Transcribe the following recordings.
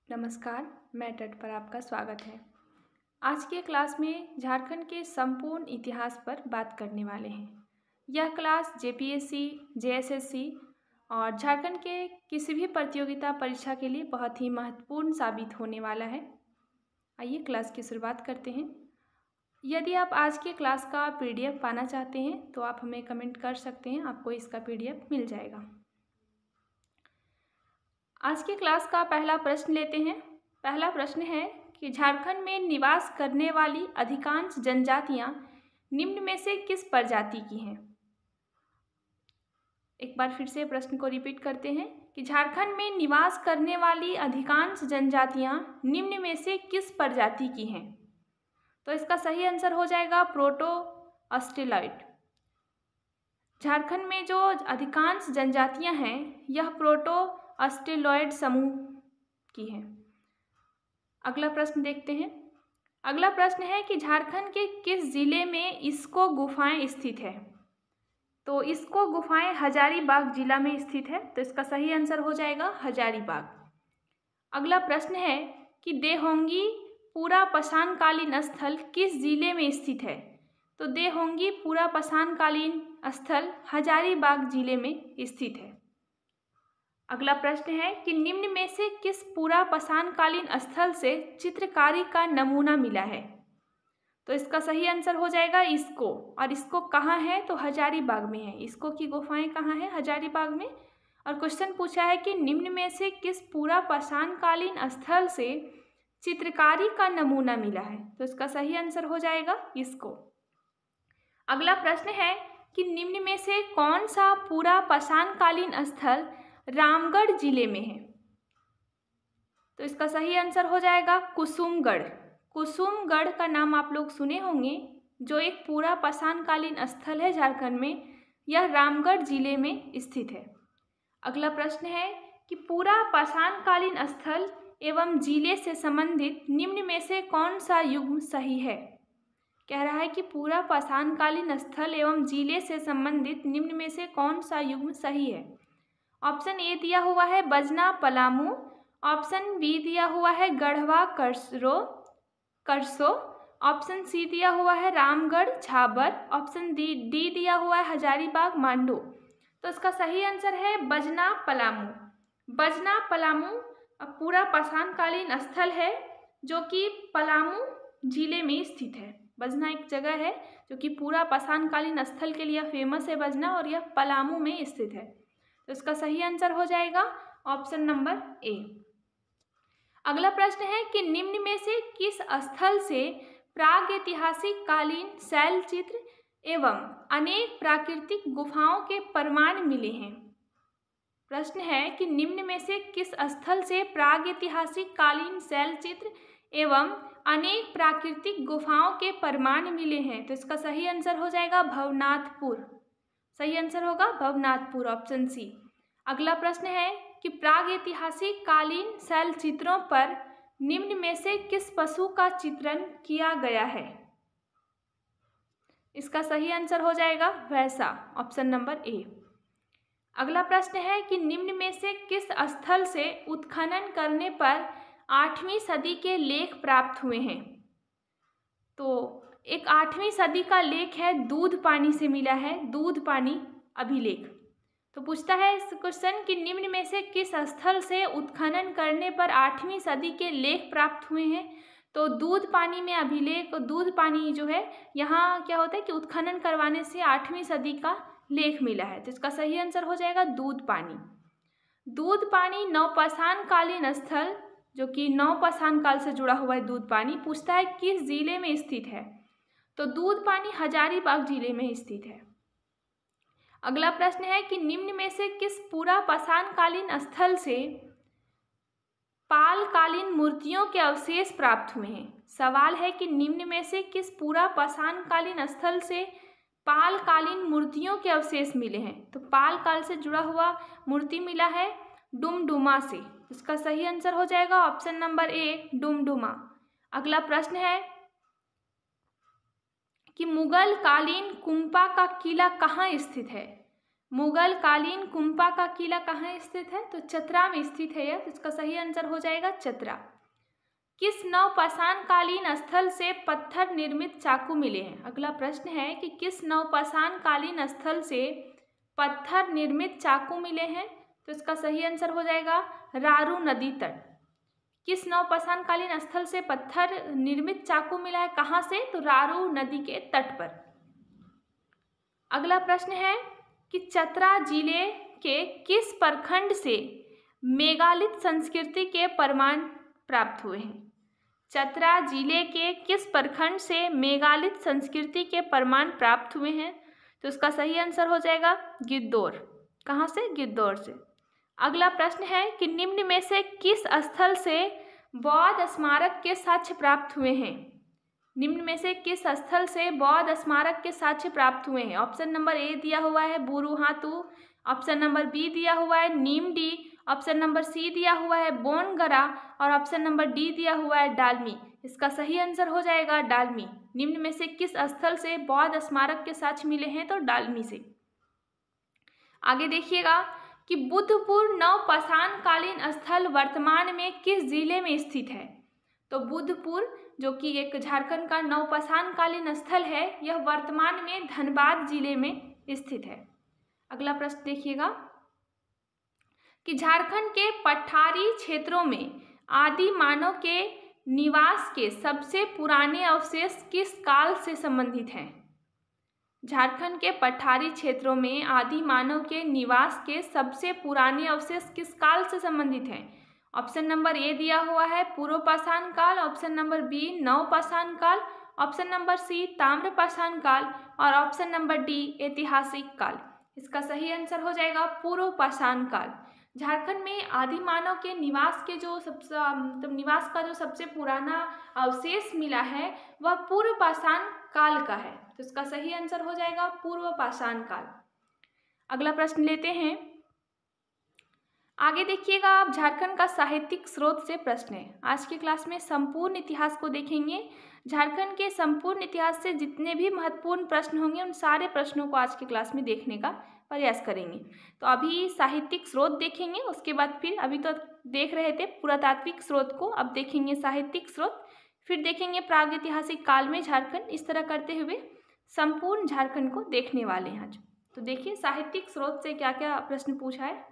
नमस्कार, मैं तट पर आपका स्वागत है। आज के क्लास में झारखंड के संपूर्ण इतिहास पर बात करने वाले हैं। यह क्लास जेपीएससी, जेएसएससी और झारखंड के किसी भी प्रतियोगिता परीक्षा के लिए बहुत ही महत्वपूर्ण साबित होने वाला है। आइए क्लास की शुरुआत करते हैं। यदि आप आज के क्लास का पीडीएफ पाना चाहते हैं तो आप हमें कमेंट कर सकते हैं, आपको इसका पीडीएफ मिल जाएगा। आज के क्लास का पहला प्रश्न लेते हैं। पहला प्रश्न है कि झारखंड में निवास करने वाली अधिकांश जनजातियां निम्न में से किस प्रजाति की हैं? एक बार फिर से प्रश्न को रिपीट करते हैं कि झारखंड में निवास करने वाली अधिकांश जनजातियां निम्न में से किस प्रजाति की हैं? तो इसका सही आंसर हो जाएगा प्रोटो ऑस्ट्रेलॉइड। झारखंड में जो अधिकांश जनजातियां हैं यह प्रोटो ऑस्ट्रेलॉइड समूह की हैं। अगला प्रश्न देखते हैं। अगला प्रश्न है कि झारखंड के किस जिले में इस्को गुफाएं स्थित है? तो इस्को गुफाएं हजारीबाग जिला में स्थित है, तो इसका सही आंसर हो जाएगा हजारीबाग। अगला प्रश्न है कि देहोंगी पूरा पाषाणकालीन स्थल किस जिले में स्थित है? तो देहोंगी पूरा पाषाणकालीन स्थल हजारीबाग जिले में स्थित है। अगला प्रश्न है कि निम्न में से किस पूरा पाषाणकालीन स्थल से चित्रकारी का नमूना मिला है? तो इसका सही आंसर हो जाएगा इस्को। और इस्को कहाँ है? तो हजारीबाग में है। इस्को की गुफाएं कहाँ है? हजारीबाग में। और क्वेश्चन पूछा है कि निम्न में से किस पूरा पाषाणकालीन स्थल से चित्रकारी का नमूना मिला है? तो इसका सही आंसर हो जाएगा इस्को। अगला प्रश्न है कि निम्न में से कौन सा पूरा पाषाणकालीन स्थल रामगढ़ जिले में है? तो इसका सही आंसर हो जाएगा कुसुमगढ़। कुसुमगढ़ का नाम आप लोग सुने होंगे, जो एक पूरा पाषाणकालीन स्थल है झारखंड में। यह रामगढ़ जिले में स्थित है। अगला प्रश्न है कि पूरा पाषाणकालीन स्थल एवं जिले से संबंधित निम्न में से कौन सा युग्म सही है? कह रहा है कि पूरा पाषाणकालीन स्थल एवं जिले से संबंधित निम्न में से कौन सा युग्म सही है? ऑप्शन ए दिया हुआ है बजना पलामू, ऑप्शन बी दिया हुआ है गढ़वा करसो, ऑप्शन सी दिया हुआ है रामगढ़ झाबर, ऑप्शन डी दिया हुआ है हजारीबाग मांडू। तो इसका सही आंसर है बजना पलामू। बजना पलामू पूरा पाषाणकालीन स्थल है जो कि पलामू जिले में स्थित है। बजना एक जगह है जो कि पूरा पाषाणकालीन स्थल के लिए फेमस है बजना, और यह पलामू में स्थित है। तो इसका सही आंसर हो जाएगा ऑप्शन नंबर ए। अगला प्रश्न है कि निम्न में से किस स्थल से प्रागैतिहासिक कालीन शैल चित्र एवं अनेक प्राकृतिक गुफाओं के प्रमाण मिले हैं? प्रश्न है कि निम्न में से किस स्थल से प्रागैतिहासिक कालीन शैल चित्र एवं अनेक प्राकृतिक गुफाओं के प्रमाण मिले हैं? तो इसका सही आंसर हो जाएगा भवनाथपुर। सही आंसर होगा भवनाथपुर, ऑप्शन सी। अगला प्रश्न है कि प्रागैतिहासिक कालीन शैल चित्रों पर निम्न में से किस पशु का चित्रण किया गया है? इसका सही आंसर हो जाएगा वैसा, ऑप्शन नंबर ए। अगला प्रश्न है कि निम्न में से किस स्थल से उत्खनन करने पर 8वीं सदी के लेख प्राप्त हुए हैं? तो एक 8वीं सदी का लेख है, दूध पानी से मिला है, दूध पानी अभिलेख। तो पूछता है इस क्वेश्चन कि निम्न में से किस स्थल से उत्खनन करने पर 8वीं सदी के लेख प्राप्त हुए हैं? तो दूध पानी में अभिलेख, दूध पानी जो है यहाँ क्या होता है कि उत्खनन करवाने से 8वीं सदी का लेख मिला है। तो इसका सही आंसर हो जाएगा दूध पानी। दूध पानी नवपाषाणकालीन स्थल, जो कि नवपाषाण काल से जुड़ा हुआ है दूध पानी। पूछता है किस जिले में स्थित है? तो दूध पानी हजारीबाग जिले में स्थित है। अगला प्रश्न है कि निम्न में से किस पूरा पाषाणकालीन स्थल से पालकालीन मूर्तियों के अवशेष प्राप्त हुए हैं? सवाल है कि निम्न में से किस पूरा पाषाणकालीन स्थल से पालकालीन मूर्तियों के अवशेष मिले हैं? तो पाल काल से जुड़ा हुआ मूर्ति मिला है डुमडुमा से। इसका सही आंसर हो जाएगा ऑप्शन नंबर ए डुमडुमा। अगला प्रश्न है कि मुगल कालीन कुंपा का किला कहाँ स्थित है? मुगल कालीन कुंपा का किला कहाँ स्थित है? तो चतरा में स्थित है यह। तो इसका सही आंसर हो जाएगा चतरा। किस नवपाषाण कालीन स्थल से पत्थर निर्मित चाकू मिले हैं? अगला प्रश्न है कि किस नवपाषाण कालीन स्थल से पत्थर निर्मित चाकू मिले हैं? तो इसका सही आंसर हो जाएगा रारू नदी तट। किस नवपाषाण कालीन स्थल से पत्थर निर्मित चाकू मिला है? कहाँ से? तो रारू नदी के तट पर। अगला प्रश्न है कि चतरा जिले के किस प्रखंड से मेगालिथ संस्कृति के प्रमाण प्राप्त हुए हैं? चतरा जिले के किस प्रखंड से मेगालिथ संस्कृति के प्रमाण प्राप्त हुए हैं? तो इसका सही आंसर हो जाएगा गिद्धौर। कहाँ से? गिद्धौर से। अगला प्रश्न है कि निम्न में से किस स्थल से बौद्ध स्मारक के साक्ष्य प्राप्त हुए हैं? निम्न में से किस स्थल से बौद्ध स्मारक के साक्ष्य प्राप्त हुए हैं? ऑप्शन नंबर ए दिया हुआ है बुरुहातु, ऑप्शन नंबर बी दिया हुआ है नीमडी, ऑप्शन नंबर सी दिया हुआ है बोनगरा और ऑप्शन नंबर डी दिया हुआ है डालमी। इसका सही आंसर हो जाएगा डालमी। निम्न में से किस स्थल से बौद्ध स्मारक के साक्ष्य मिले हैं? तो डालमी से। आगे देखिएगा कि बुद्धपुर नवपाषाण कालीन स्थल वर्तमान में किस जिले में स्थित है? तो बुद्धपुर जो कि एक झारखंड का नवपाषाण कालीन स्थल है, यह वर्तमान में धनबाद जिले में स्थित है। अगला प्रश्न देखिएगा कि झारखंड के पठारी क्षेत्रों में आदि मानव के निवास के सबसे पुराने अवशेष किस काल से संबंधित हैं? झारखंड के पठारी क्षेत्रों में आदि मानव के निवास के सबसे पुराने अवशेष किस काल से संबंधित हैं? ऑप्शन नंबर ए दिया हुआ है पूर्वपाषाण काल, ऑप्शन नंबर बी नवपाषाण काल, ऑप्शन नंबर सी ताम्रपाषाण काल और ऑप्शन नंबर डी ऐतिहासिक काल। इसका सही आंसर हो जाएगा पूर्वपाषाण काल। झारखंड में आदि मानव के निवास के जो निवास का जो सबसे पुराना अवशेष मिला है वह पूर्वपाषाण काल का है। तो इसका सही आंसर हो जाएगा पूर्वपाषाण काल। अगला प्रश्न लेते हैं। आगे देखिएगा आप, झारखंड का साहित्यिक स्रोत से प्रश्न है। आज की क्लास में संपूर्ण इतिहास को देखेंगे। झारखंड के संपूर्ण इतिहास से जितने भी महत्वपूर्ण प्रश्न होंगे उन सारे प्रश्नों को आज की क्लास में देखने का प्रयास करेंगे। तो अभी साहित्यिक स्रोत देखेंगे, उसके बाद फिर अभी तो देख रहे थे पुरातात्विक स्रोत को, अब देखेंगे साहित्यिक स्रोत, फिर देखेंगे प्रागैतिहासिक काल में झारखंड। इस तरह करते हुए संपूर्ण झारखंड को देखने वाले हैं आज। तो देखिए साहित्यिक स्रोत से क्या क्या प्रश्न पूछा है।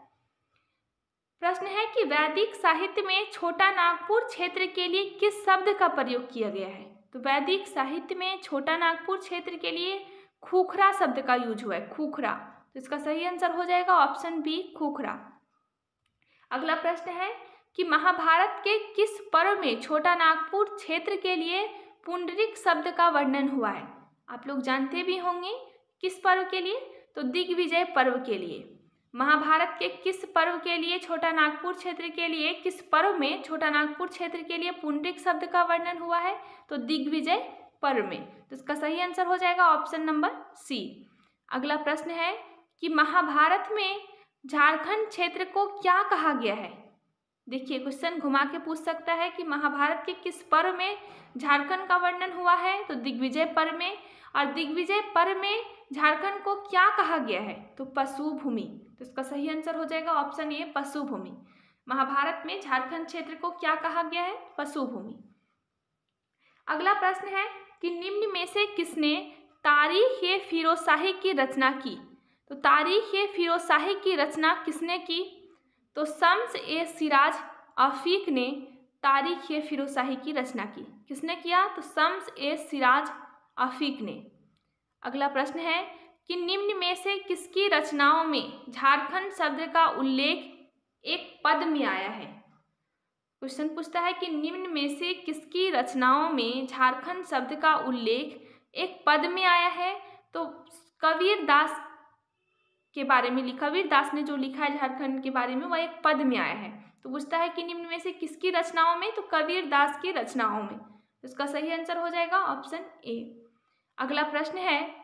प्रश्न है कि वैदिक साहित्य में छोटा नागपुर क्षेत्र के लिए किस शब्द का प्रयोग किया गया है? तो वैदिक साहित्य में छोटा नागपुर क्षेत्र के लिए खूखरा शब्द का यूज हुआ है, खूखरा। तो इसका सही आंसर हो जाएगा ऑप्शन बी खूखरा। अगला प्रश्न है कि महाभारत के किस पर्व में छोटा नागपुर क्षेत्र के लिए पुंडरीक शब्द का वर्णन हुआ है? आप लोग जानते भी होंगे किस पर्व के लिए, तो दिग्विजय पर्व के लिए। महाभारत के किस पर्व के लिए छोटा नागपुर क्षेत्र के लिए, किस पर्व में छोटा नागपुर क्षेत्र के लिए पुंडरीक शब्द का वर्णन हुआ है? तो दिग्विजय पर्व में। तो इसका सही आंसर हो जाएगा ऑप्शन नंबर सी। अगला प्रश्न है कि महाभारत में झारखंड क्षेत्र को क्या कहा गया है? देखिए क्वेश्चन घुमा के पूछ सकता है कि महाभारत के किस पर्व में झारखंड का वर्णन हुआ है? तो दिग्विजय पर्व में। और दिग्विजय पर्व में झारखंड को क्या कहा गया है? तो पशु भूमि। तो इसका सही आंसर हो जाएगा ऑप्शन ए पशु भूमि। महाभारत में झारखंड क्षेत्र को क्या कहा गया है? पशु भूमि। अगला प्रश्न है कि निम्न में से किसने तारीख-ए-फिरोजशाही की रचना की? तो तारीख-ए-फिरोजशाही की रचना किसने की? तो शम्स-ए-सिराज अफीक ने तारीख-ए-फिरोजशाही की रचना की। किसने किया? तो शम्स-ए-सिराज अफीक ने। अगला प्रश्न है कि निम्न में से किसकी रचनाओं में झारखंड शब्द का उल्लेख एक पद में आया है? क्वेश्चन पूछता है कि निम्न में से किसकी रचनाओं में झारखंड शब्द का उल्लेख एक पद में आया है? तो कबीर दास के बारे में कबीर दास ने जो लिखा है झारखंड के बारे में वह एक पद में आया है। तो पूछता है कि निम्न में से किसकी रचनाओं में? तो कबीर दास की रचनाओं में। तो इसका सही आंसर हो जाएगा ऑप्शन ए। अगला प्रश्न है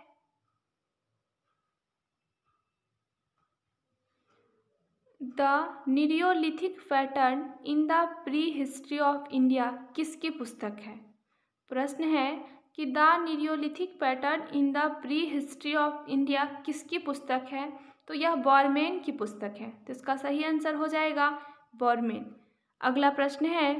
the Neolithic pattern in the pre history of India किसकी पुस्तक है? प्रश्न है कि the Neolithic pattern in the pre history of India किसकी पुस्तक है? तो यह बॉरमैन की पुस्तक है। तो इसका सही आंसर हो जाएगा बॉरमैन। अगला प्रश्न है,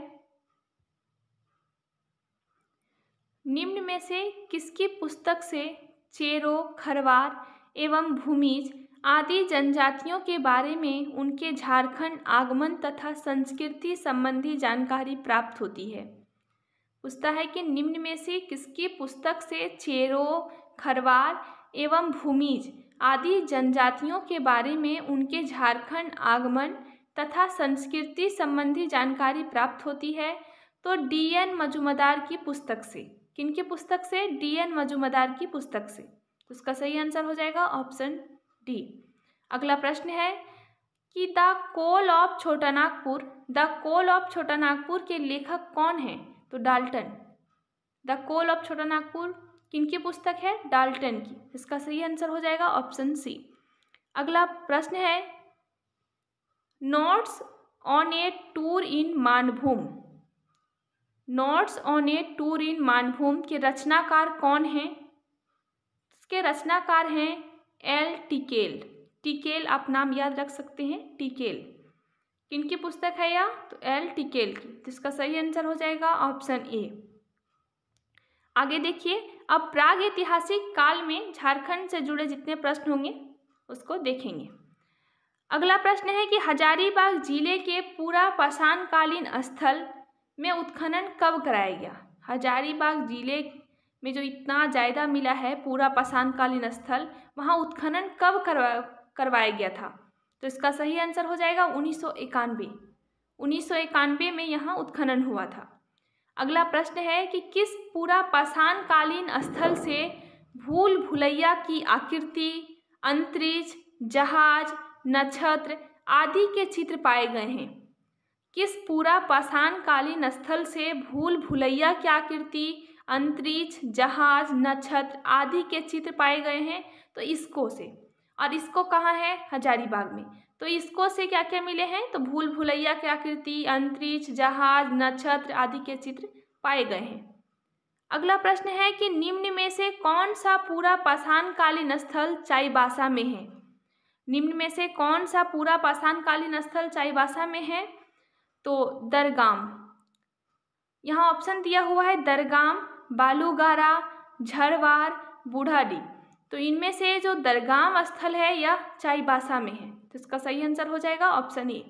निम्न में से किसकी पुस्तक से चेरो, खरवार एवं भूमिज आदि जनजातियों के बारे में उनके झारखंड आगमन तथा संस्कृति संबंधी जानकारी प्राप्त होती है? पूछता है कि निम्न में से किसकी पुस्तक से चेरो, खरवार एवं भूमिज आदि जनजातियों के बारे में उनके झारखंड आगमन तथा संस्कृति संबंधी जानकारी प्राप्त होती है? तो डी.एन. मजूमदार की पुस्तक से। किनकी पुस्तक से? डी.एन. मजूमदार की पुस्तक से। तो इसका सही आंसर हो जाएगा ऑप्शन डी। अगला प्रश्न है कि द कोल ऑफ छोटा नागपुर के लेखक कौन है? तो डाल्टन। द कोल ऑफ छोटा नागपुर किनकी पुस्तक है? डाल्टन की। इसका सही आंसर हो जाएगा ऑप्शन सी। अगला प्रश्न है, notes on A tour in Manbhum. Notes on A tour in Manbhum के रचनाकार कौन हैं? इसके रचनाकार हैं एल. टिकेल। टिकेल आप नाम याद रख सकते हैं, टिकेल। किनकी पुस्तक है यह? तो एल. टिकेल की। तो इसका सही आंसर हो जाएगा ऑप्शन ए। आगे देखिए, अब प्राग ऐतिहासिक काल में झारखंड से जुड़े जितने प्रश्न होंगे उसको देखेंगे। अगला प्रश्न है कि हजारीबाग जिले के पूरा पाषाणकालीन स्थल में उत्खनन कब कराया गया? हजारीबाग जिले में जो इतना ज़्यादा मिला है पूरा पाषाणकालीन स्थल, वहाँ उत्खनन कब करवाया गया था? तो इसका सही आंसर हो जाएगा 1991। 1991 में यहाँ उत्खनन हुआ था। अगला प्रश्न है कि किस पूरा पाषाणकालीन स्थल से भूल भुलैया की आकृति, अंतरिक्ष, जहाज, नक्षत्र आदि के चित्र पाए गए हैं? किस पूरा पाषाणकालीन स्थल से भूल भुलैया की आकृति, अंतरिक्ष, जहाज, नक्षत्र आदि के चित्र पाए गए हैं? तो इसको से। और इसको कहाँ है? हजारीबाग में। तो इसको से क्या क्या मिले हैं? तो भूल भुलैया की आकृति, अंतरिक्ष, जहाज, नक्षत्र आदि के चित्र पाए गए हैं। अगला प्रश्न है कि निम्न में से कौन सा पूरा पाषाणकालीन स्थल चाईबासा में है? निम्न में से कौन सा पूरा पाषाणकालीन स्थल चाईबासा में है? तो दरगाम। यहाँ ऑप्शन दिया हुआ है दरगाम, बालूगारा, झरवार, बूढ़ाडी। तो इनमें से जो दरगाम स्थल है यह चाईबासा में है। तो इसका सही आंसर हो जाएगा ऑप्शन ए।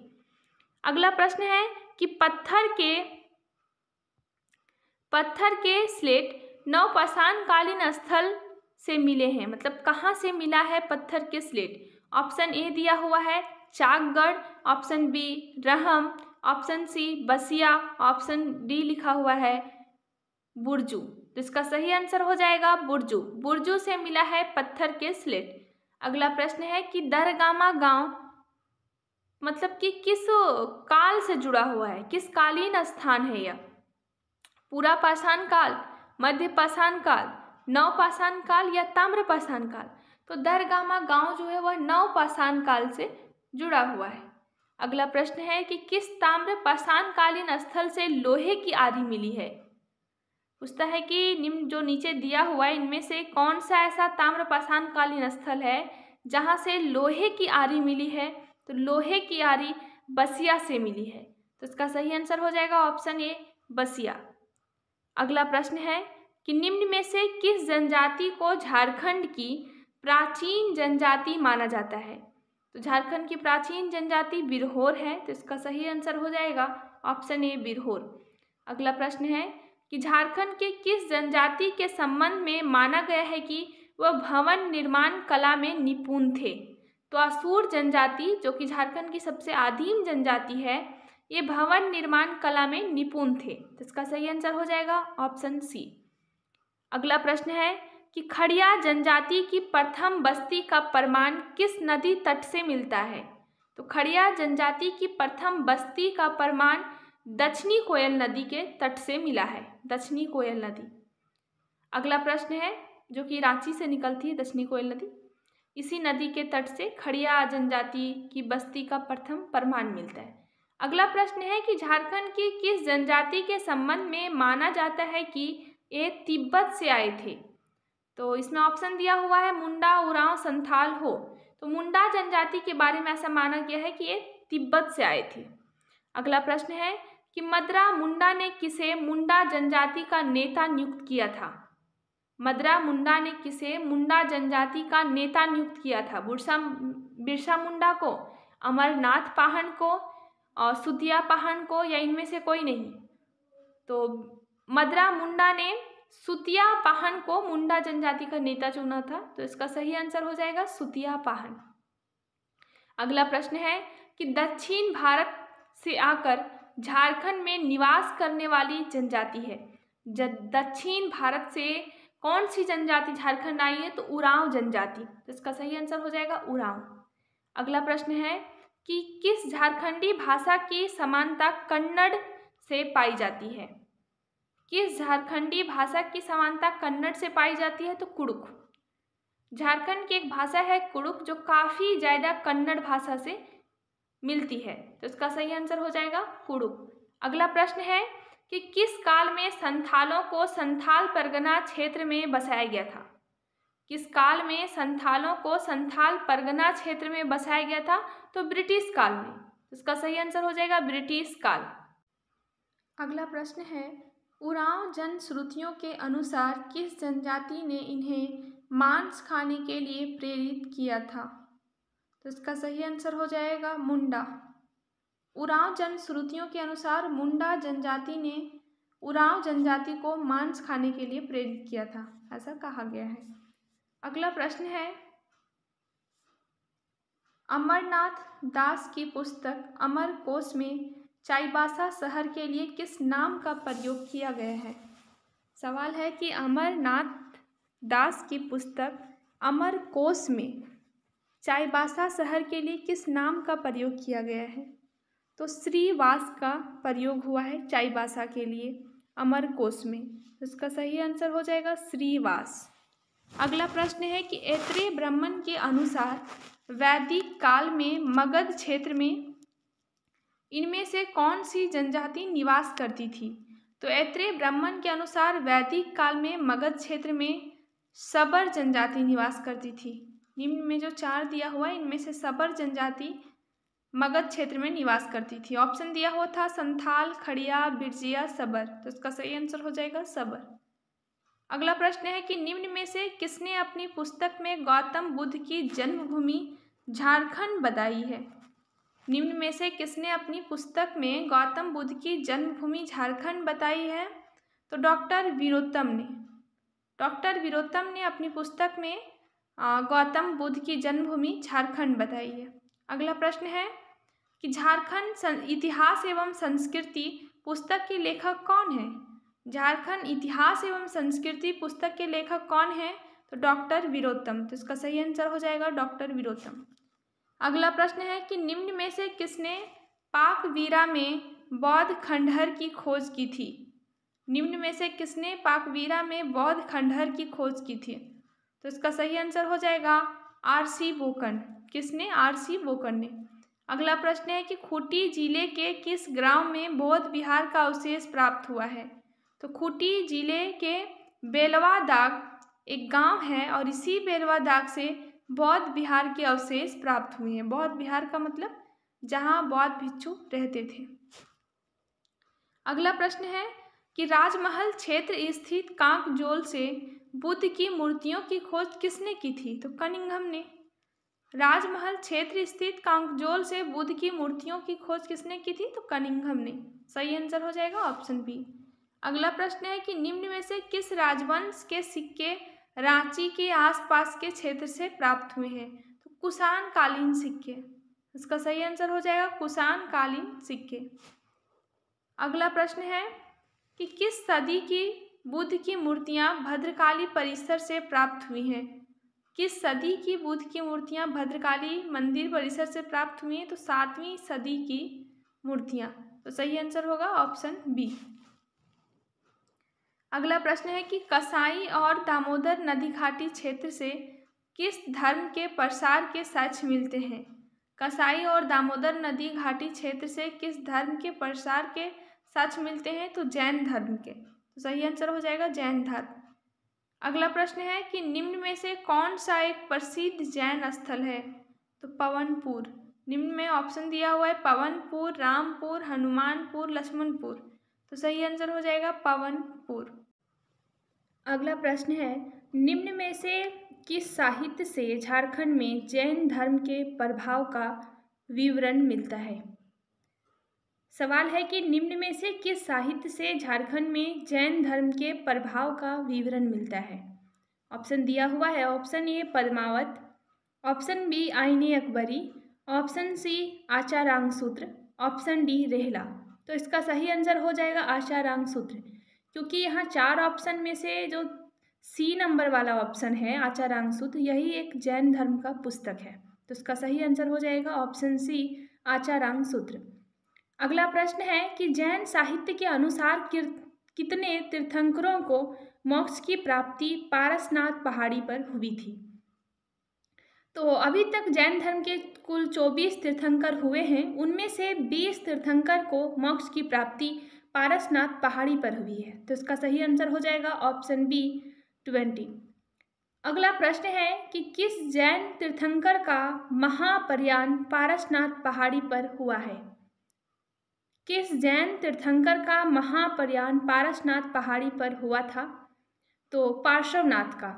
अगला प्रश्न है कि पत्थर के स्लेट नवपाषाणकालीन स्थल से मिले हैं, मतलब कहाँ से मिला है पत्थर के स्लेट? ऑप्शन ए दिया हुआ है चाकगढ़, ऑप्शन बी रहम, ऑप्शन सी बसिया, ऑप्शन डी लिखा हुआ है बुरजू। तो इसका सही आंसर हो जाएगा बुरजू। बुरजू से मिला है पत्थर के स्लेट। अगला प्रश्न है कि दरगामा गांव मतलब कि किस काल से जुड़ा हुआ है, किस कालीन स्थान है यह? पूरा पाषाण काल, मध्य पाषाण काल, नव पाषाण काल या ताम्र पाषाण काल? तो दरगामा गांव जो है वह नव पाषाण काल से जुड़ा हुआ है। अगला प्रश्न है कि किस ताम्र पाषाणकालीन स्थल से लोहे की आरी मिली है? पूछता है कि निम्न जो नीचे दिया हुआ है इनमें से कौन सा ऐसा ताम्र पाषाणकालीन स्थल है जहाँ से लोहे की आरी मिली है? तो लोहे की आरी बसिया से मिली है। तो इसका सही आंसर हो जाएगा ऑप्शन ए बसिया। अगला प्रश्न है कि निम्न में से किस जनजाति को झारखंड की प्राचीन जनजाति माना जाता है? तो झारखंड की प्राचीन जनजाति बिरहोर है। तो इसका सही आंसर हो जाएगा ऑप्शन ए बिरहोर। अगला प्रश्न है कि झारखंड के किस जनजाति के संबंध में माना गया है कि वह भवन निर्माण कला में निपुण थे? तो असुर जनजाति जो कि झारखंड की सबसे आदिम जनजाति है, ये भवन निर्माण कला में निपुण थे। तो इसका सही आंसर हो जाएगा ऑप्शन सी। अगला प्रश्न है कि खड़िया जनजाति की प्रथम बस्ती का प्रमाण किस नदी तट से मिलता है? तो खड़िया जनजाति की प्रथम बस्ती का प्रमाण दक्षिणी कोयल नदी के तट से मिला है, दक्षिणी कोयल नदी। अगला प्रश्न है जो कि रांची से निकलती है दक्षिणी कोयल नदी, इसी नदी के तट से खड़िया जनजाति की बस्ती का प्रथम प्रमाण मिलता है। अगला प्रश्न है कि झारखंड की किस जनजाति के संबंध में माना जाता है कि ये तिब्बत से आए थे? तो इसमें ऑप्शन दिया हुआ है मुंडा, उरांव, संथाल, हो। तो मुंडा जनजाति के बारे में ऐसा माना गया है कि ये तिब्बत से आए थे। अगला प्रश्न है कि मदरा मुंडा ने किसे मुंडा जनजाति का नेता नियुक्त किया था? मदरा मुंडा ने किसे मुंडा जनजाति का नेता नियुक्त किया था? बिरसा मुंडा को, अमरनाथ पाहन को, सुतिया पाहन को, या इनमें से कोई नहीं? तो मदरा मुंडा ने सुतिया पाहन को मुंडा जनजाति का नेता चुना था। तो इसका सही आंसर हो जाएगा सुतिया पाहन। अगला प्रश्न है कि दक्षिण भारत से आकर झारखंड में निवास करने वाली जनजाति है। दक्षिण भारत से कौन सी जनजाति झारखंड आई है? तो उरांव जनजाति। तो इसका सही आंसर हो जाएगा उरांव। अगला प्रश्न है कि किस झारखंडी भाषा की समानता कन्नड़ से पाई जाती है? किस झारखंडी भाषा की समानता कन्नड़ से पाई जाती है? तो कुड़ुक। झारखंड की एक भाषा है कुड़ुक जो काफ़ी ज़्यादा कन्नड़ भाषा से मिलती है। तो इसका सही आंसर हो जाएगा कुड़ुक। अगला प्रश्न है कि किस काल में संथालों को संथाल परगना क्षेत्र में बसाया गया था? किस काल में संथालों को संथाल परगना क्षेत्र में बसाया गया था? तो ब्रिटिश काल में। इसका सही आंसर हो जाएगा ब्रिटिश काल। अगला प्रश्न है उरांव जनश्रुतियों के अनुसार किस जनजाति ने इन्हें मांस खाने के लिए प्रेरित किया था? तो इसका सही आंसर हो जाएगा मुंडा। उरांव जनश्रुतियों के अनुसार मुंडा जनजाति ने उरांव जनजाति को मांस खाने के लिए प्रेरित किया था, ऐसा कहा गया है। अगला प्रश्न है अमरनाथ दास की पुस्तक अमरकोश में चाईबासा शहर के लिए किस नाम का प्रयोग किया गया है? सवाल है कि अमरनाथ दास की पुस्तक अमरकोश में चाईबासा शहर के लिए किस नाम का प्रयोग किया गया है? तो श्रीवास का प्रयोग हुआ है चाईबासा के लिए अमरकोश में। इसका सही आंसर हो जाएगा श्रीवास। अगला प्रश्न है कि ऐत्रेय ब्राह्मण के अनुसार वैदिक काल में मगध क्षेत्र में इनमें से कौन सी जनजाति निवास करती थी? तो ऐत्रेय ब्राह्मण के अनुसार वैदिक काल में मगध क्षेत्र में सबर जनजाति निवास करती थी। निम्न में जो 4 दिया हुआ है इनमें से सबर जनजाति मगध क्षेत्र में निवास करती थी। ऑप्शन दिया हुआ था संथाल, खड़िया, बिरजिया, सबर। तो इसका सही आंसर हो जाएगा सबर। अगला प्रश्न है कि निम्न में से किसने अपनी पुस्तक में गौतम बुद्ध की जन्मभूमि झारखंड बताई है? निम्न में से किसने अपनी पुस्तक में गौतम बुद्ध की जन्मभूमि झारखंड बताई है? तो डॉक्टर वीरोत्तम ने। डॉक्टर वीरोत्तम ने अपनी पुस्तक में गौतम बुद्ध की जन्मभूमि झारखंड बताई है। अगला प्रश्न है कि झारखंड इतिहास एवं संस्कृति पुस्तक के लेखक कौन है? झारखंड इतिहास एवं संस्कृति पुस्तक के लेखक कौन है? तो डॉक्टर वीरोत्तम। तो इसका सही आंसर हो जाएगा डॉक्टर वीरोत्तम। अगला प्रश्न है कि निम्न में से किसने पाकवीरा में बौद्ध खंडहर की खोज की थी? निम्न में से किसने पाकवीरा में बौद्ध खंडहर की खोज की थी? तो इसका सही आंसर हो जाएगा आर.सी. बोकन। किसने? आर.सी. बोकन ने। अगला प्रश्न है कि खूंटी जिले के किस गांव में बौद्ध विहार का अवशेष प्राप्त हुआ है? तो खूंटी जिले के बेलवा दाग एक गांव है और इसी बेलवा दाग से बौद्ध विहार के अवशेष प्राप्त हुए हैं। बौद्ध विहार का मतलब जहां बौद्ध भिक्षु रहते थे। अगला प्रश्न है कि राजमहल क्षेत्र स्थित कांकजोल से बुद्ध की मूर्तियों की खोज किसने की थी? तो कनिंघम ने। राजमहल क्षेत्र स्थित कांकजोल से बुद्ध की मूर्तियों की खोज किसने की थी? तो कनिंघम ने। सही आंसर हो जाएगा ऑप्शन बी। अगला प्रश्न है कि निम्न में से किस राजवंश के सिक्के रांची के आसपास के क्षेत्र से प्राप्त हुए हैं? तो कुषाण कालीन सिक्के। इसका सही आंसर हो जाएगा कुषाण कालीन सिक्के। अगला प्रश्न है कि किस सदी की बुद्ध की मूर्तियां भद्रकाली परिसर से प्राप्त हुई हैं? किस सदी की बुद्ध की मूर्तियां भद्रकाली मंदिर परिसर से प्राप्त हुई हैं? तो 7वीं सदी की मूर्तियां। तो सही आंसर होगा ऑप्शन बी। अगला प्रश्न है कि कसाई और दामोदर नदी घाटी क्षेत्र से किस धर्म के प्रसार के साक्ष्य मिलते हैं? कसाई और दामोदर नदी घाटी क्षेत्र से किस धर्म के प्रसार के साक्ष्य मिलते हैं? तो जैन धर्म के। तो सही आंसर हो जाएगा जैन धर्म। अगला प्रश्न है कि निम्न में से कौन सा एक प्रसिद्ध जैन स्थल है? तो पवनपुर। निम्न में ऑप्शन दिया हुआ है पवनपुर, रामपुर, हनुमानपुर, लक्ष्मणपुर। तो सही आंसर हो जाएगा पवनपुर। अगला प्रश्न है, निम्न में से किस साहित्य से झारखंड में जैन धर्म के प्रभाव का विवरण मिलता है? सवाल है कि निम्न में से किस साहित्य से झारखंड में जैन धर्म के प्रभाव का विवरण मिलता है? ऑप्शन दिया हुआ है, option A Padmavat, option B Aine Akbari, option C Acharanga सूत्र, ऑप्शन डी रेहला। तो इसका सही आंसर हो जाएगा आचारांग सूत्र, क्योंकि यहाँ 4 ऑप्शन में से जो सी नंबर वाला ऑप्शन है आचारांग सूत्र, यही एक जैन धर्म का पुस्तक है। तो इसका सही आंसर हो जाएगा ऑप्शन सी आचारांग सूत्र। अगला प्रश्न है कि जैन साहित्य के अनुसार कितने तीर्थंकरों को मोक्ष की प्राप्ति पारसनाथ पहाड़ी पर हुई थी? तो अभी तक जैन धर्म के कुल 24 तीर्थंकर हुए हैं, उनमें से 20 तीर्थंकर को मोक्ष की प्राप्ति पारसनाथ पहाड़ी पर हुई है। तो इसका सही आंसर हो जाएगा ऑप्शन बी 20। अगला प्रश्न है कि किस जैन तीर्थंकर का महाप्रयाण पारसनाथ पहाड़ी पर हुआ है? किस जैन तीर्थंकर का महाप्रयाण पारसनाथ पहाड़ी पर हुआ था? तो पार्श्वनाथ का।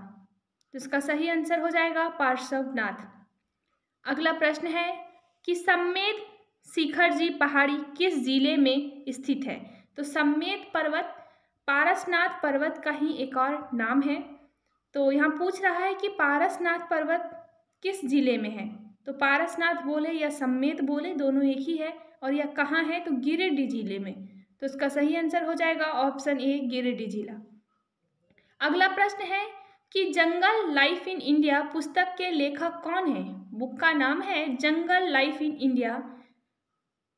तो इसका सही आंसर हो जाएगा पार्श्वनाथ। अगला प्रश्न है कि सम्मेद शिखर जी पहाड़ी किस जिले में स्थित है? तो सम्मेद पर्वत पारसनाथ पर्वत का ही एक और नाम है। तो यहाँ पूछ रहा है कि पारसनाथ पर्वत किस जिले में है? तो पारसनाथ बोले या सम्मेद बोले, दोनों एक ही है। और यह कहाँ है? तो गिरिडीह जिले में। तो इसका सही आंसर हो जाएगा ऑप्शन ए गिरिडीह जिला। अगला प्रश्न है कि जंगल लाइफ इन इंडिया पुस्तक के लेखक कौन है? बुक का नाम है जंगल लाइफ इन इंडिया।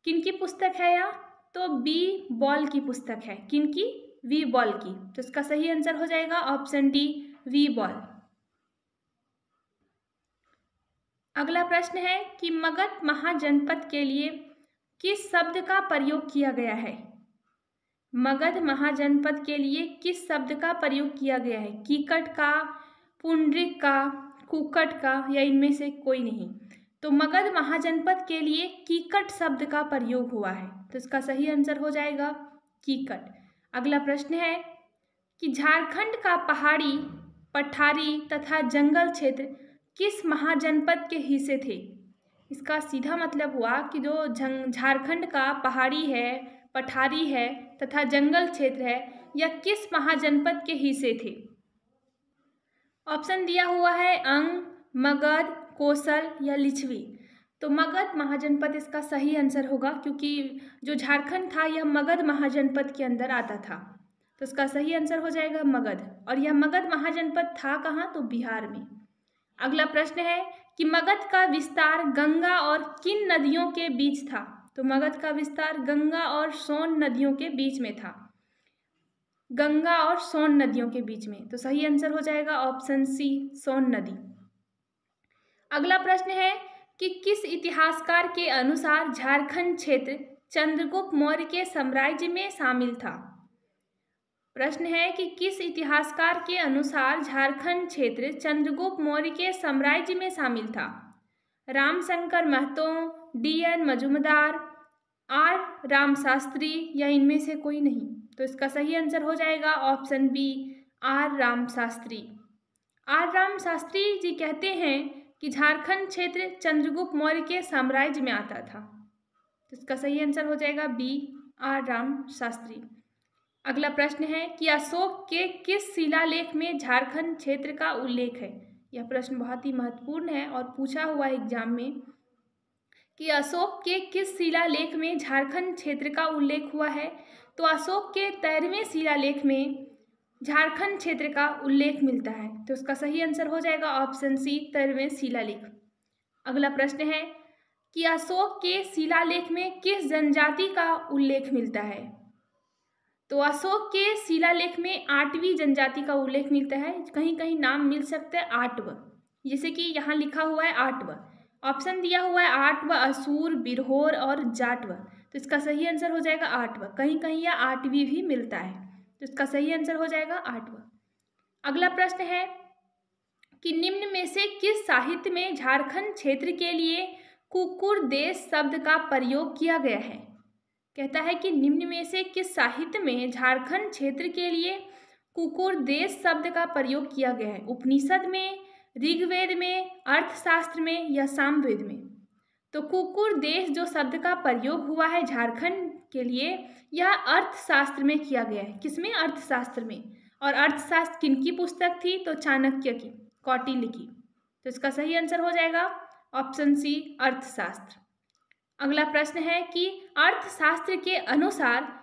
किनकी पुस्तक है यह? तो बी बॉल की पुस्तक है। किनकी? वी बॉल की। तो इसका सही आंसर हो जाएगा ऑप्शन डी वी बॉल। अगला प्रश्न है कि मगध महाजनपद के लिए किस शब्द का प्रयोग किया गया है? मगध महाजनपद के लिए किस शब्द का प्रयोग किया गया है? कीकट का, पुंडरिक का, कुकट का, या इनमें से कोई नहीं? तो मगध महाजनपद के लिए कीकट शब्द का प्रयोग हुआ है। तो इसका सही आंसर हो जाएगा कीकट। अगला प्रश्न है कि झारखंड का पहाड़ी, पठारी तथा जंगल क्षेत्र किस महाजनपद के हिस्से थे? इसका सीधा मतलब हुआ कि जो झारखंड का पहाड़ी है, पठारी है तथा जंगल क्षेत्र है, यह किस महाजनपद के हिस्से थे? ऑप्शन दिया हुआ है अंग, मगध, कोसल या लिच्छवी। तो मगध महाजनपद इसका सही आंसर होगा, क्योंकि जो झारखंड था यह मगध महाजनपद के अंदर आता था। तो इसका सही आंसर हो जाएगा मगध। और यह मगध महाजनपद था कहाँ? तो बिहार में। अगला प्रश्न है कि मगध का विस्तार गंगा और किन नदियों के बीच था? तो मगध का विस्तार गंगा और सोन नदियों के बीच में था। गंगा और सोन नदियों के बीच में। तो सही आंसर हो जाएगा ऑप्शन सी सोन नदी। अगला प्रश्न है कि किस इतिहासकार के अनुसार झारखंड क्षेत्र चंद्रगुप्त मौर्य के साम्राज्य में शामिल था? प्रश्न है कि किस इतिहासकार के अनुसार झारखंड क्षेत्र चंद्रगुप्त मौर्य के साम्राज्य में शामिल था? रामशंकर महतो, डी.एन. मजूमदार, आर. रामशास्त्री, या इनमें से कोई नहीं? तो इसका सही आंसर हो जाएगा option B R. Ramashastri. R. Ramashastri ji कहते हैं कि झारखंड क्षेत्र चंद्रगुप्त मौर्य के साम्राज्य में आता था। तो इसका सही आंसर हो जाएगा बी आर. रामशास्त्री। अगला प्रश्न है कि अशोक के किस शिलालेख में झारखंड क्षेत्र का उल्लेख है? यह प्रश्न बहुत ही महत्वपूर्ण है और पूछा हुआ है एग्जाम में कि अशोक के किस शिलालेख में झारखंड क्षेत्र का उल्लेख हुआ है? तो अशोक के 13वें शिलालेख में झारखंड क्षेत्र का उल्लेख मिलता है। तो इसका सही आंसर हो जाएगा ऑप्शन सी 13वें शिलालेख। अगला प्रश्न है कि अशोक के शिलालेख में किस जनजाति का उल्लेख मिलता है? तो अशोक के शिलालेख में 8वीं जनजाति का उल्लेख मिलता है। कहीं कहीं नाम मिल सकता है 8वां, जैसे कि यहाँ लिखा हुआ है 8वां। ऑप्शन दिया हुआ है 8वां असुर, बिरहोर और जाटवा। तो इसका सही आंसर हो जाएगा 8वां। कहीं कहीं यह 8वीं भी मिलता है। तो इसका सही आंसर हो जाएगा 8वां। अगला प्रश्न है कि निम्न में से किस साहित्य में झारखंड क्षेत्र के लिए कुकुर देश शब्द का प्रयोग किया गया है। कहता है कि निम्न में से किस साहित्य में झारखंड क्षेत्र के लिए कुकुर देश शब्द का प्रयोग किया गया है। उपनिषद में, ऋग्वेद में, अर्थशास्त्र में या सामवेद में। तो कुकुर देश जो शब्द का प्रयोग हुआ है झारखंड के लिए, यह अर्थशास्त्र में किया गया है। किसमें? अर्थशास्त्र में। और अर्थशास्त्र किनकी पुस्तक थी? तो चाणक्य की, कौटिल्य की। तो इसका सही आंसर हो जाएगा ऑप्शन सी, अर्थशास्त्र। अगला प्रश्न है कि अर्थशास्त्र के अनुसार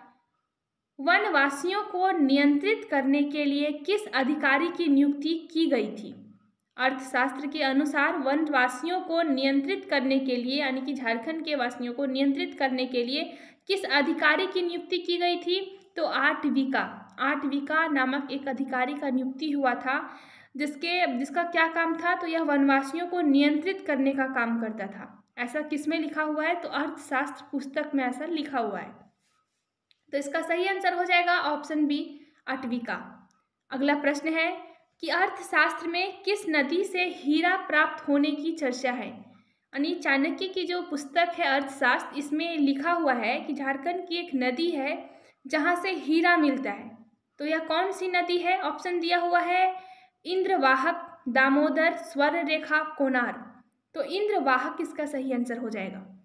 वनवासियों को नियंत्रित करने के लिए किस अधिकारी की नियुक्ति की गई थी। अर्थशास्त्र के अनुसार वनवासियों को नियंत्रित करने के लिए, यानी कि झारखंड के वासियों को नियंत्रित करने के लिए किस अधिकारी की नियुक्ति की गई थी। तो आटविका नामक एक अधिकारी का नियुक्ति हुआ था, जिसका क्या काम था? तो यह वनवासियों को नियंत्रित करने का काम करता था। ऐसा किसमें लिखा हुआ है? तो अर्थशास्त्र पुस्तक में ऐसा लिखा हुआ है। तो इसका सही आंसर हो जाएगा ऑप्शन बी, आटविका। अगला प्रश्न है कि अर्थशास्त्र में किस नदी से हीरा प्राप्त होने की चर्चा है। यानी चाणक्य की जो पुस्तक है अर्थशास्त्र, इसमें लिखा हुआ है कि झारखंड की एक नदी है जहाँ से हीरा मिलता है। तो यह कौन सी नदी है? ऑप्शन दिया हुआ है इंद्रवाहक, दामोदर, स्वर्णरेखा, कोनार। तो इंद्रवाहक इसका सही आंसर हो जाएगा।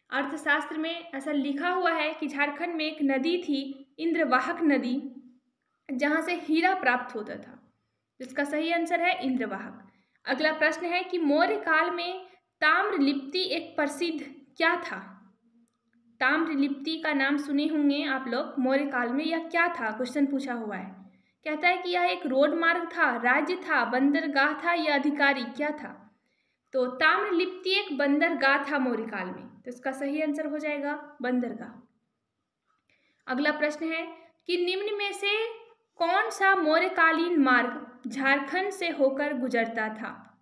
अर्थशास्त्र में ऐसा लिखा हुआ है कि झारखंड में एक नदी थी, इंद्रवाहक नदी, जहाँ से हीरा प्राप्त होता था। इसका सही आंसर है इंद्रवाहक। अगला प्रश्न है कि मौर्य काल में ताम्रलिप्ति एक प्रसिद्ध क्या था। ताम्रलिप्ति का नाम सुने होंगे आप लोग। मौर्य काल में यह क्या था? क्वेश्चन पूछा हुआ है। कहता है कि यह एक रोड मार्ग था, राज्य था, बंदरगाह था या अधिकारी, क्या था? तो ताम्रलिप्ति एक बंदरगाह था मौर्य काल में। तो इसका सही आंसर हो जाएगा बंदरगाह। अगला प्रश्न है कि निम्न में से कौन सा मौर्यकालीन मार्ग झारखंड से होकर गुजरता था।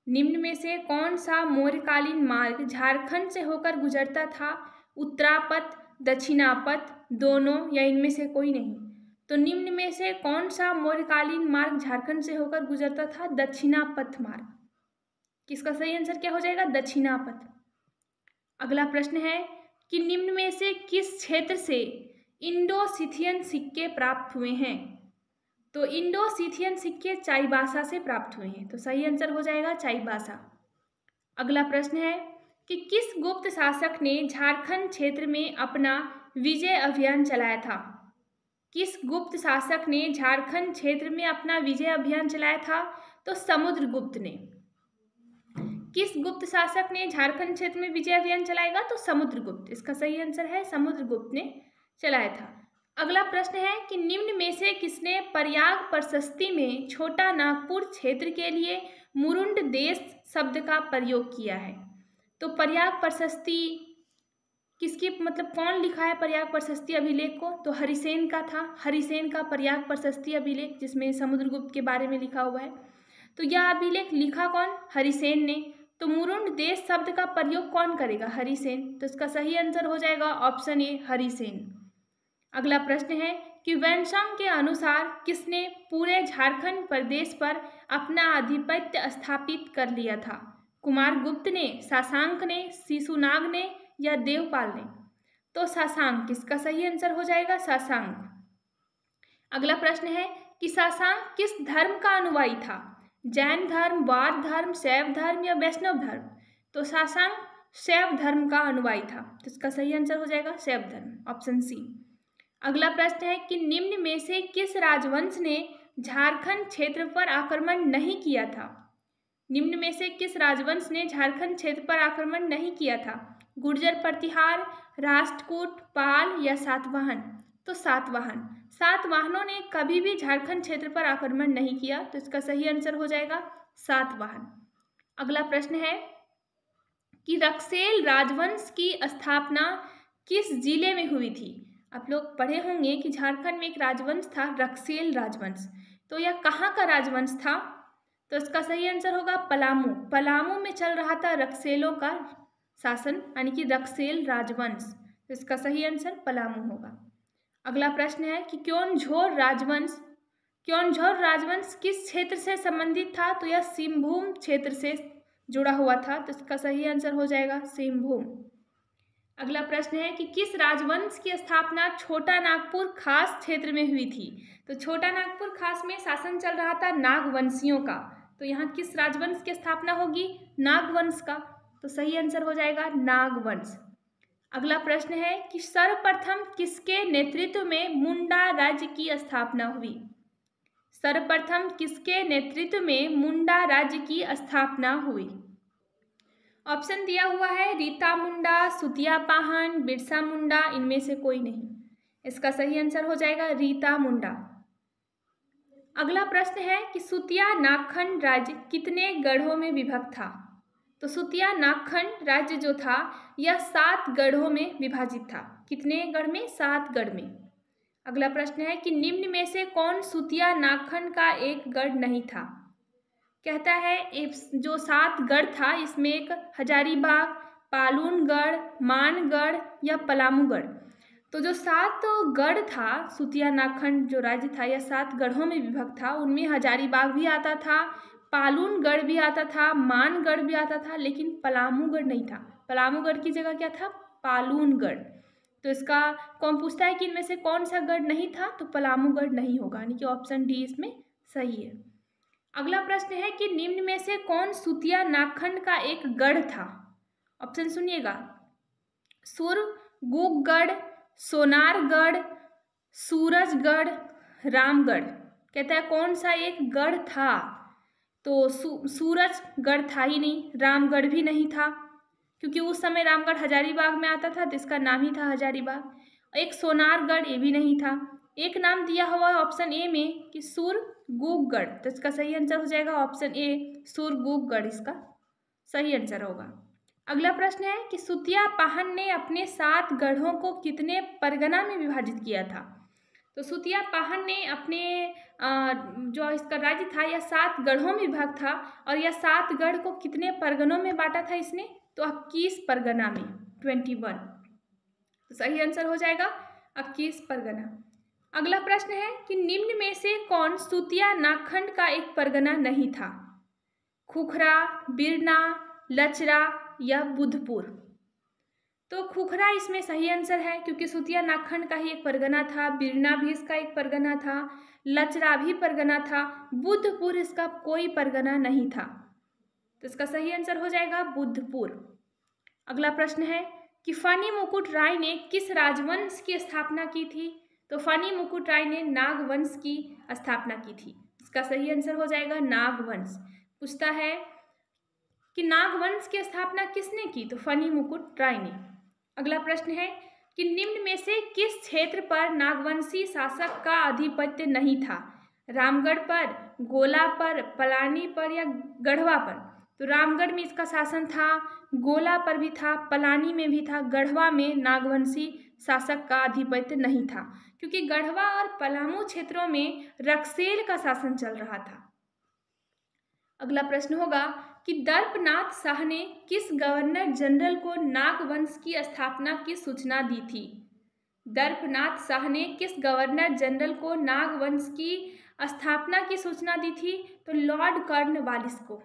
निम्न में से कौन सा मौर्यकालीन मार्ग झारखंड से होकर गुजरता था? उत्तरापथ, दक्षिणापथ, दोनों या इनमें से कोई नहीं। तो निम्न में से कौन सा मौर्यकालीन मार्ग झारखंड से होकर गुजरता था? दक्षिणापथ मार्ग। किसका सही आंसर क्या हो जाएगा? दक्षिणापथ। अगला प्रश्न है कि निम्न में से किस क्षेत्र से इंडो-सिथियन सिक्के प्राप्त हुए हैं। तो इंडो-सिथियन सिक्के चाईबासा से प्राप्त हुए हैं। तो सही आंसर हो जाएगा चाईबासा। अगला प्रश्न है कि किस गुप्त शासक ने झारखंड क्षेत्र में अपना विजय अभियान चलाया था। किस गुप्त शासक ने झारखंड क्षेत्र में अपना विजय अभियान चलाया था? तो समुद्रगुप्त ने। किस गुप्त शासक ने झारखंड क्षेत्र में विजय अभियान चलाएगा? तो समुद्रगुप्त। इसका सही आंसर है समुद्रगुप्त ने चलाया था। अगला प्रश्न है कि निम्न में से किसने प्रयाग प्रशस्ति में छोटा नागपुर क्षेत्र के लिए मुरुंड देश शब्द का प्रयोग किया है। तो प्रयाग प्रशस्ति किसकी, मतलब कौन लिखा है प्रयाग प्रशस्ति अभिलेख को? तो हरिसेन का था। हरिसेन का प्रयाग प्रशस्ति अभिलेख, जिसमें समुद्रगुप्त के बारे में लिखा हुआ है। तो यह अभिलेख लिखा कौन? हरिसेन ने। तो मुरुंड देश शब्द का प्रयोग कौन करेगा? हरिसेन। तो इसका सही आंसर हो जाएगा ऑप्शन ए, हरिसेन। अगला प्रश्न है कि वैनसांग के अनुसार किसने पूरे झारखंड प्रदेश पर अपना आधिपत्य स्थापित कर लिया था। कुमारगुप्त ने, सासांक ने, शिशुनाग ने या देवपाल ने। तो सासांक। किसका सही आंसर हो जाएगा? सासांक। अगला प्रश्न है कि सासांक किस धर्म का अनुयायी था। जैन धर्म, बौद्ध धर्म, शैव धर्म या वैष्णव धर्म। तो सासांक शैव धर्म का अनुयायी था। तो इसका सही आंसर हो जाएगा शैव धर्म, ऑप्शन सी। अगला प्रश्न है कि निम्न में से किस राजवंश ने झारखंड क्षेत्र पर आक्रमण नहीं किया था। निम्न में से किस राजवंश ने झारखंड क्षेत्र पर आक्रमण नहीं किया था। गुर्जर प्रतिहार, राष्ट्रकूट, पाल या सातवाहन। तो सातवाहन। सातवाहनों ने कभी भी झारखंड क्षेत्र पर आक्रमण नहीं किया। तो इसका सही आंसर हो जाएगा सातवाहन। अगला प्रश्न है कि रक्सेल राजवंश की स्थापना किस जिले में हुई थी। आप लोग पढ़े होंगे कि झारखंड में एक राजवंश था, रक्सेल राजवंश। तो यह कहाँ का राजवंश था? तो इसका सही आंसर होगा पलामू। पलामू में चल रहा था रक्सेलों का शासन, यानी कि रक्सेल राजवंश। तो इसका सही आंसर पलामू होगा। अगला प्रश्न है कि क्योंझोर राजवंश क्योंझौर राजवंश किस क्षेत्र से संबंधित था? तो यह सिंहभूम क्षेत्र से जुड़ा हुआ था, तो इसका सही आंसर हो जाएगा सिंहभूम। अगला प्रश्न है कि किस राजवंश की स्थापना छोटा नागपुर खास क्षेत्र में हुई थी? तो छोटा नागपुर खास में शासन चल रहा था नागवंशियों का, तो यहाँ किस राजवंश की स्थापना होगी? नागवंश का, तो सही आंसर हो जाएगा नागवंश। अगला प्रश्न है कि सर्वप्रथम किसके नेतृत्व में मुंडा राज्य की स्थापना हुई? सर्वप्रथम किसके नेतृत्व में मुंडा राज्य की स्थापना हुई? ऑप्शन दिया हुआ है रीता मुंडा, सुतिया पाहन, बिरसा मुंडा, इनमें से कोई नहीं। इसका सही आंसर हो जाएगा रीता मुंडा। अगला प्रश्न है कि सुतिया नागखंड राज्य कितने गढ़ों में विभक्त था? तो सुतिया नागखंड राज्य जो था यह 7 गढ़ों में विभाजित था। कितने गढ़ में? 7 गढ़ में। अगला प्रश्न है कि निम्न में से कौन सुतिया नागखंड का एक गढ़ नहीं था? कहता है जो 7 गढ़ था इसमें एक हजारीबाग, पालूनगढ़, मानगढ़ या पलामूगढ़। तो जो 7 गढ़ था, सुतिया नागखंड जो राज्य था यह 7 गढ़ों में विभक्त था। उनमें हजारीबाग भी आता था, पालूनगढ़ भी आता था, मानगढ़ भी आता था, लेकिन पलामूगढ़ नहीं था। पलामूगढ़ की जगह क्या था? पालूनगढ़। तो इसका कौन पूछता है कि इनमें से कौन सा गढ़ नहीं था? तो पलामूगढ़ नहीं होगा, यानी कि ऑप्शन डी इसमें सही है। अगला प्रश्न है कि निम्न में से कौन सुतिया नागखंड का एक गढ़ था? ऑप्शन सुनिएगा, सुरगुगगढ़, सोनारगढ़, सूरजगढ़, रामगढ़। कहता है कौन सा एक गढ़ था? तो सूरजगढ़ था ही नहीं, रामगढ़ भी नहीं था, क्योंकि उस समय रामगढ़ हजारीबाग में आता था तो इसका नाम ही था हजारीबाग। एक सोनारगढ़, ये भी नहीं था। एक नाम दिया हुआ है ऑप्शन ए में कि सुरगुगगढ़, तो इसका सही आंसर हो जाएगा ऑप्शन ए, सुरगुगगढ़ इसका सही आंसर होगा। अगला प्रश्न है कि सुतिया पाहन ने अपने 7 गढ़ों को कितने परगना में विभाजित किया था? तो सुतिया पाहन ने अपने जो इसका राज्य था यह 7 गढ़ों में विभाग था, और यह 7 गढ़ को कितने परगनों में बांटा था इसने? तो 21 परगना में, 21। तो सही आंसर हो जाएगा 21 परगना। अगला प्रश्न है कि निम्न में से कौन सुतिया नागखंड का एक परगना नहीं था? खुखरा, बिरना, लचरा या बुधपुर। तो खुखरा इसमें सही आंसर है, क्योंकि सुतिया नागखंड का ही एक परगना था, बिरना भी इसका एक परगना था, लचरा भी परगना था, बुधपुर इसका कोई परगना नहीं था। तो इसका सही आंसर हो जाएगा बुधपुर। अगला प्रश्न है कि फनी मुकुट राय ने किस राजवंश की स्थापना की थी? तो फनी मुकुट राय ने नागवंश की स्थापना की थी। इसका सही आंसर हो जाएगा नागवंश। पूछता है कि नागवंश की स्थापना किसने की? तो फनी मुकुट राय ने। अगला प्रश्न है कि निम्न में से किस क्षेत्र पर नागवंशी शासक का आधिपत्य नहीं था? रामगढ़ पर, गोला पर, पलानी पर या गढ़वा पर। तो रामगढ़ में इसका शासन था, गोला पर भी था, पलानी में भी था, गढ़वा में नागवंशी शासक का आधिपत्य नहीं था, क्योंकि गढ़वा और पलामू क्षेत्रों में रक्सेल का शासन चल रहा था। अगला प्रश्न होगा कि दर्पनाथ शाह ने किस गवर्नर जनरल को नागवंश की स्थापना की सूचना दी थी? दर्पनाथ शाह ने किस गवर्नर जनरल को नागवंश की स्थापना की सूचना दी थी? तो लॉर्ड कॉर्नवालिस को।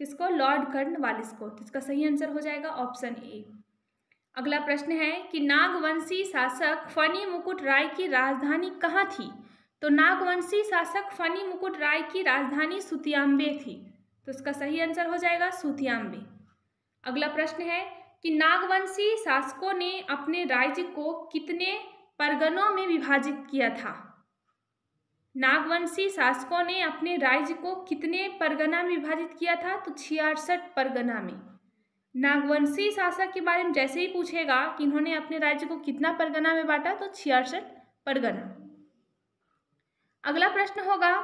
किसको? लॉर्ड कॉर्नवालिस को। तो इसका सही आंसर हो जाएगा ऑप्शन ए। अगला प्रश्न है कि नागवंशी शासक फनी मुकुट राय की राजधानी कहाँ थी? तो नागवंशी शासक फनी मुकुट राय की राजधानी सुतियाम्बे थी। तो इसका सही आंसर हो जाएगा सुतियाम्बे। अगला प्रश्न है कि नागवंशी शासकों ने अपने राज्य को कितने परगनों में विभाजित किया था? नागवंशी शासकों ने अपने राज्य को कितने परगना में विभाजित किया था? तो 66 परगना में। नागवंशी शासक के बारे में जैसे ही पूछेगा कि इन्होंने अपने राज्य को कितना परगना में बांटा, तो 66 परगना। अगला प्रश्न होगा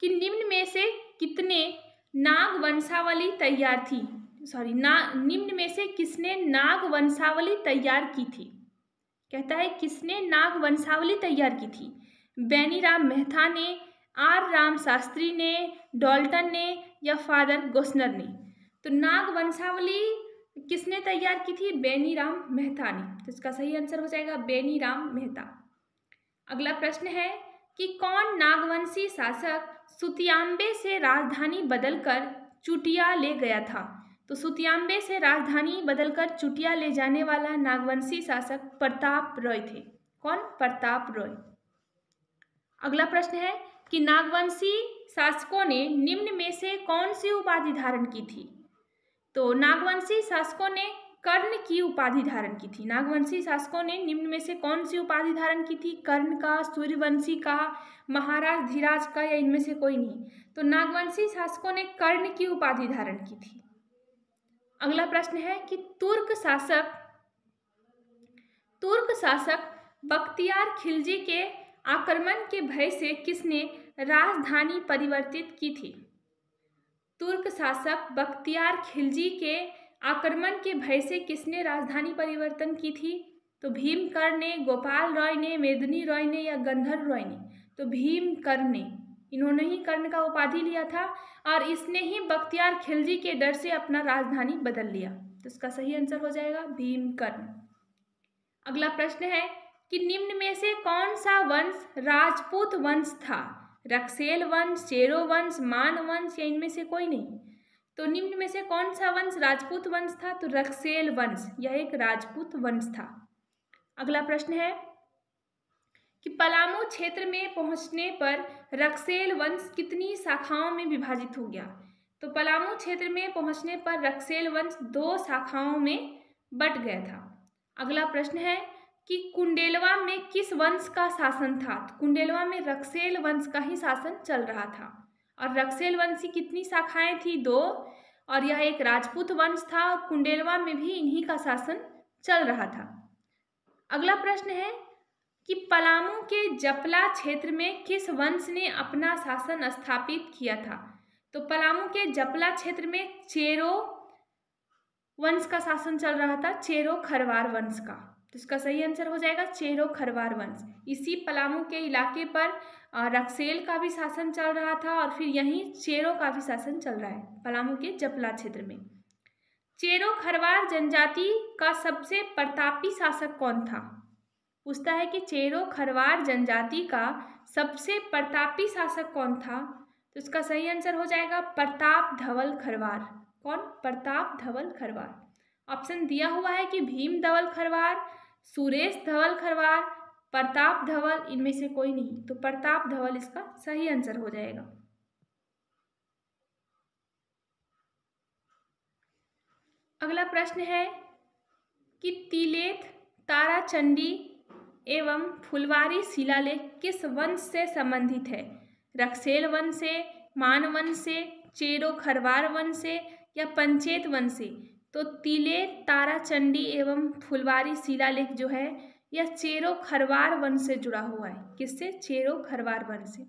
कि निम्न में से कितने नागवंशावली तैयार थी? निम्न में से किसने नागवंशावली तैयार की थी? कहता है किसने नागवंशावली तैयार की थी? बेनीराम मेहता ने, आर राम शास्त्री ने, डॉल्टन ने या फादर गोस्नर ने। तो नागवंशावली किसने तैयार की थी? बेनीराम मेहता ने। तो इसका सही आंसर हो जाएगा बेनीराम मेहता। अगला प्रश्न है कि कौन नागवंशी शासक सुतियांबे से राजधानी बदलकर चुटिया ले गया था? तो सुतियांबे से राजधानी बदलकर चुटिया ले जाने वाला नागवंशी शासक प्रताप रॉय थे। कौन? प्रताप रॉय। अगला प्रश्न है कि नागवंशी शासकों ने निम्न में से कौन सी उपाधि धारण की थी? तो नागवंशी शासकों ने कर्ण की उपाधि धारण की थी। नागवंशी शासकों ने निम्न में से कौन सी उपाधि धारण की थी? कर्ण का, सूर्यवंशी का, महाराज धीराज का, या इनमें से कोई नहीं? तो नागवंशी शासकों ने कर्ण की उपाधि धारण की थी। अगला प्रश्न है कि तुर्क शासक बख्तियार खिलजी के आक्रमण के भय से किसने राजधानी परिवर्तित की थी? तुर्क शासक बख्तियार खिलजी के आक्रमण के भय से किसने राजधानी परिवर्तन की थी? तो भीमकर्ण ने, गोपाल रॉय ने, मेदिनी रॉय ने, या गंधर्व रॉय ने? तो भीमकर्ण ने। इन्होंने ही कर्ण का उपाधि लिया था और इसने ही बख्तियार खिलजी के डर से अपना राजधानी बदल लिया। तो इसका सही आंसर हो जाएगा भीमकर्ण। अगला प्रश्न है कि निम्न में से कौन सा वंश राजपूत वंश था? रक्सेल वंश, चेरो वंश, मान वंश, या इनमें से कोई नहीं? तो निम्न में से कौन सा वंश राजपूत वंश था? तो रक्सेल वंश, यह एक राजपूत वंश था। अगला प्रश्न है कि पलामू क्षेत्र में पहुंचने पर रक्सेल वंश कितनी शाखाओं में विभाजित हो गया? तो पलामू क्षेत्र में पहुंचने पर रक्सेल वंश 2 शाखाओं में बट गया था। अगला प्रश्न है कि कुंडेलवा में किस वंश का शासन था? तो कुंडेलवा में रक्सेल वंश का ही शासन चल रहा था। और रक्सेल वंश की कितनी शाखाएं थी? 2, और यह एक राजपूत वंश था और कुंडेलवा में भी इन्हीं का शासन चल रहा था। अगला प्रश्न है कि पलामू के जपला क्षेत्र में किस वंश ने अपना शासन स्थापित किया था? तो पलामू के जपला क्षेत्र में चेरो वंश का शासन चल रहा था, चेरो खरवार वंश का। तो इसका सही आंसर हो जाएगा चेरो खरवार वंश। इसी पलामू के इलाके पर रक्सेल का भी शासन चल रहा था और फिर यहीं चेरो का भी शासन चल रहा है पलामू के जपला क्षेत्र में। चेरो खरवार जनजाति का सबसे प्रतापी शासक कौन था? पूछता है कि चेरो खरवार जनजाति का सबसे प्रतापी शासक कौन था? तो इसका सही आंसर हो जाएगा प्रताप धवल खरवार। कौन? प्रताप धवल खरवार। ऑप्शन दिया हुआ है कि भीम धवल खरवार, सुरेश धवल खरवार, प्रताप धवल, इनमें से कोई नहीं। तो प्रताप धवल इसका सही आंसर हो जाएगा। अगला प्रश्न है कि तिलेत, ताराचंडी एवं फुलवारी शिलालेख किस वंश से संबंधित है? रक्सेल वंश से, मान वंश से, चेरो खरवार वंश से, या पंचेत वंश से? तो तिलेत, ताराचंडी एवं फुलवारी शिलालेख जो है यह चेरो खरवार वंश से जुड़ा हुआ है। किससे? चेरो खरवार वंश से।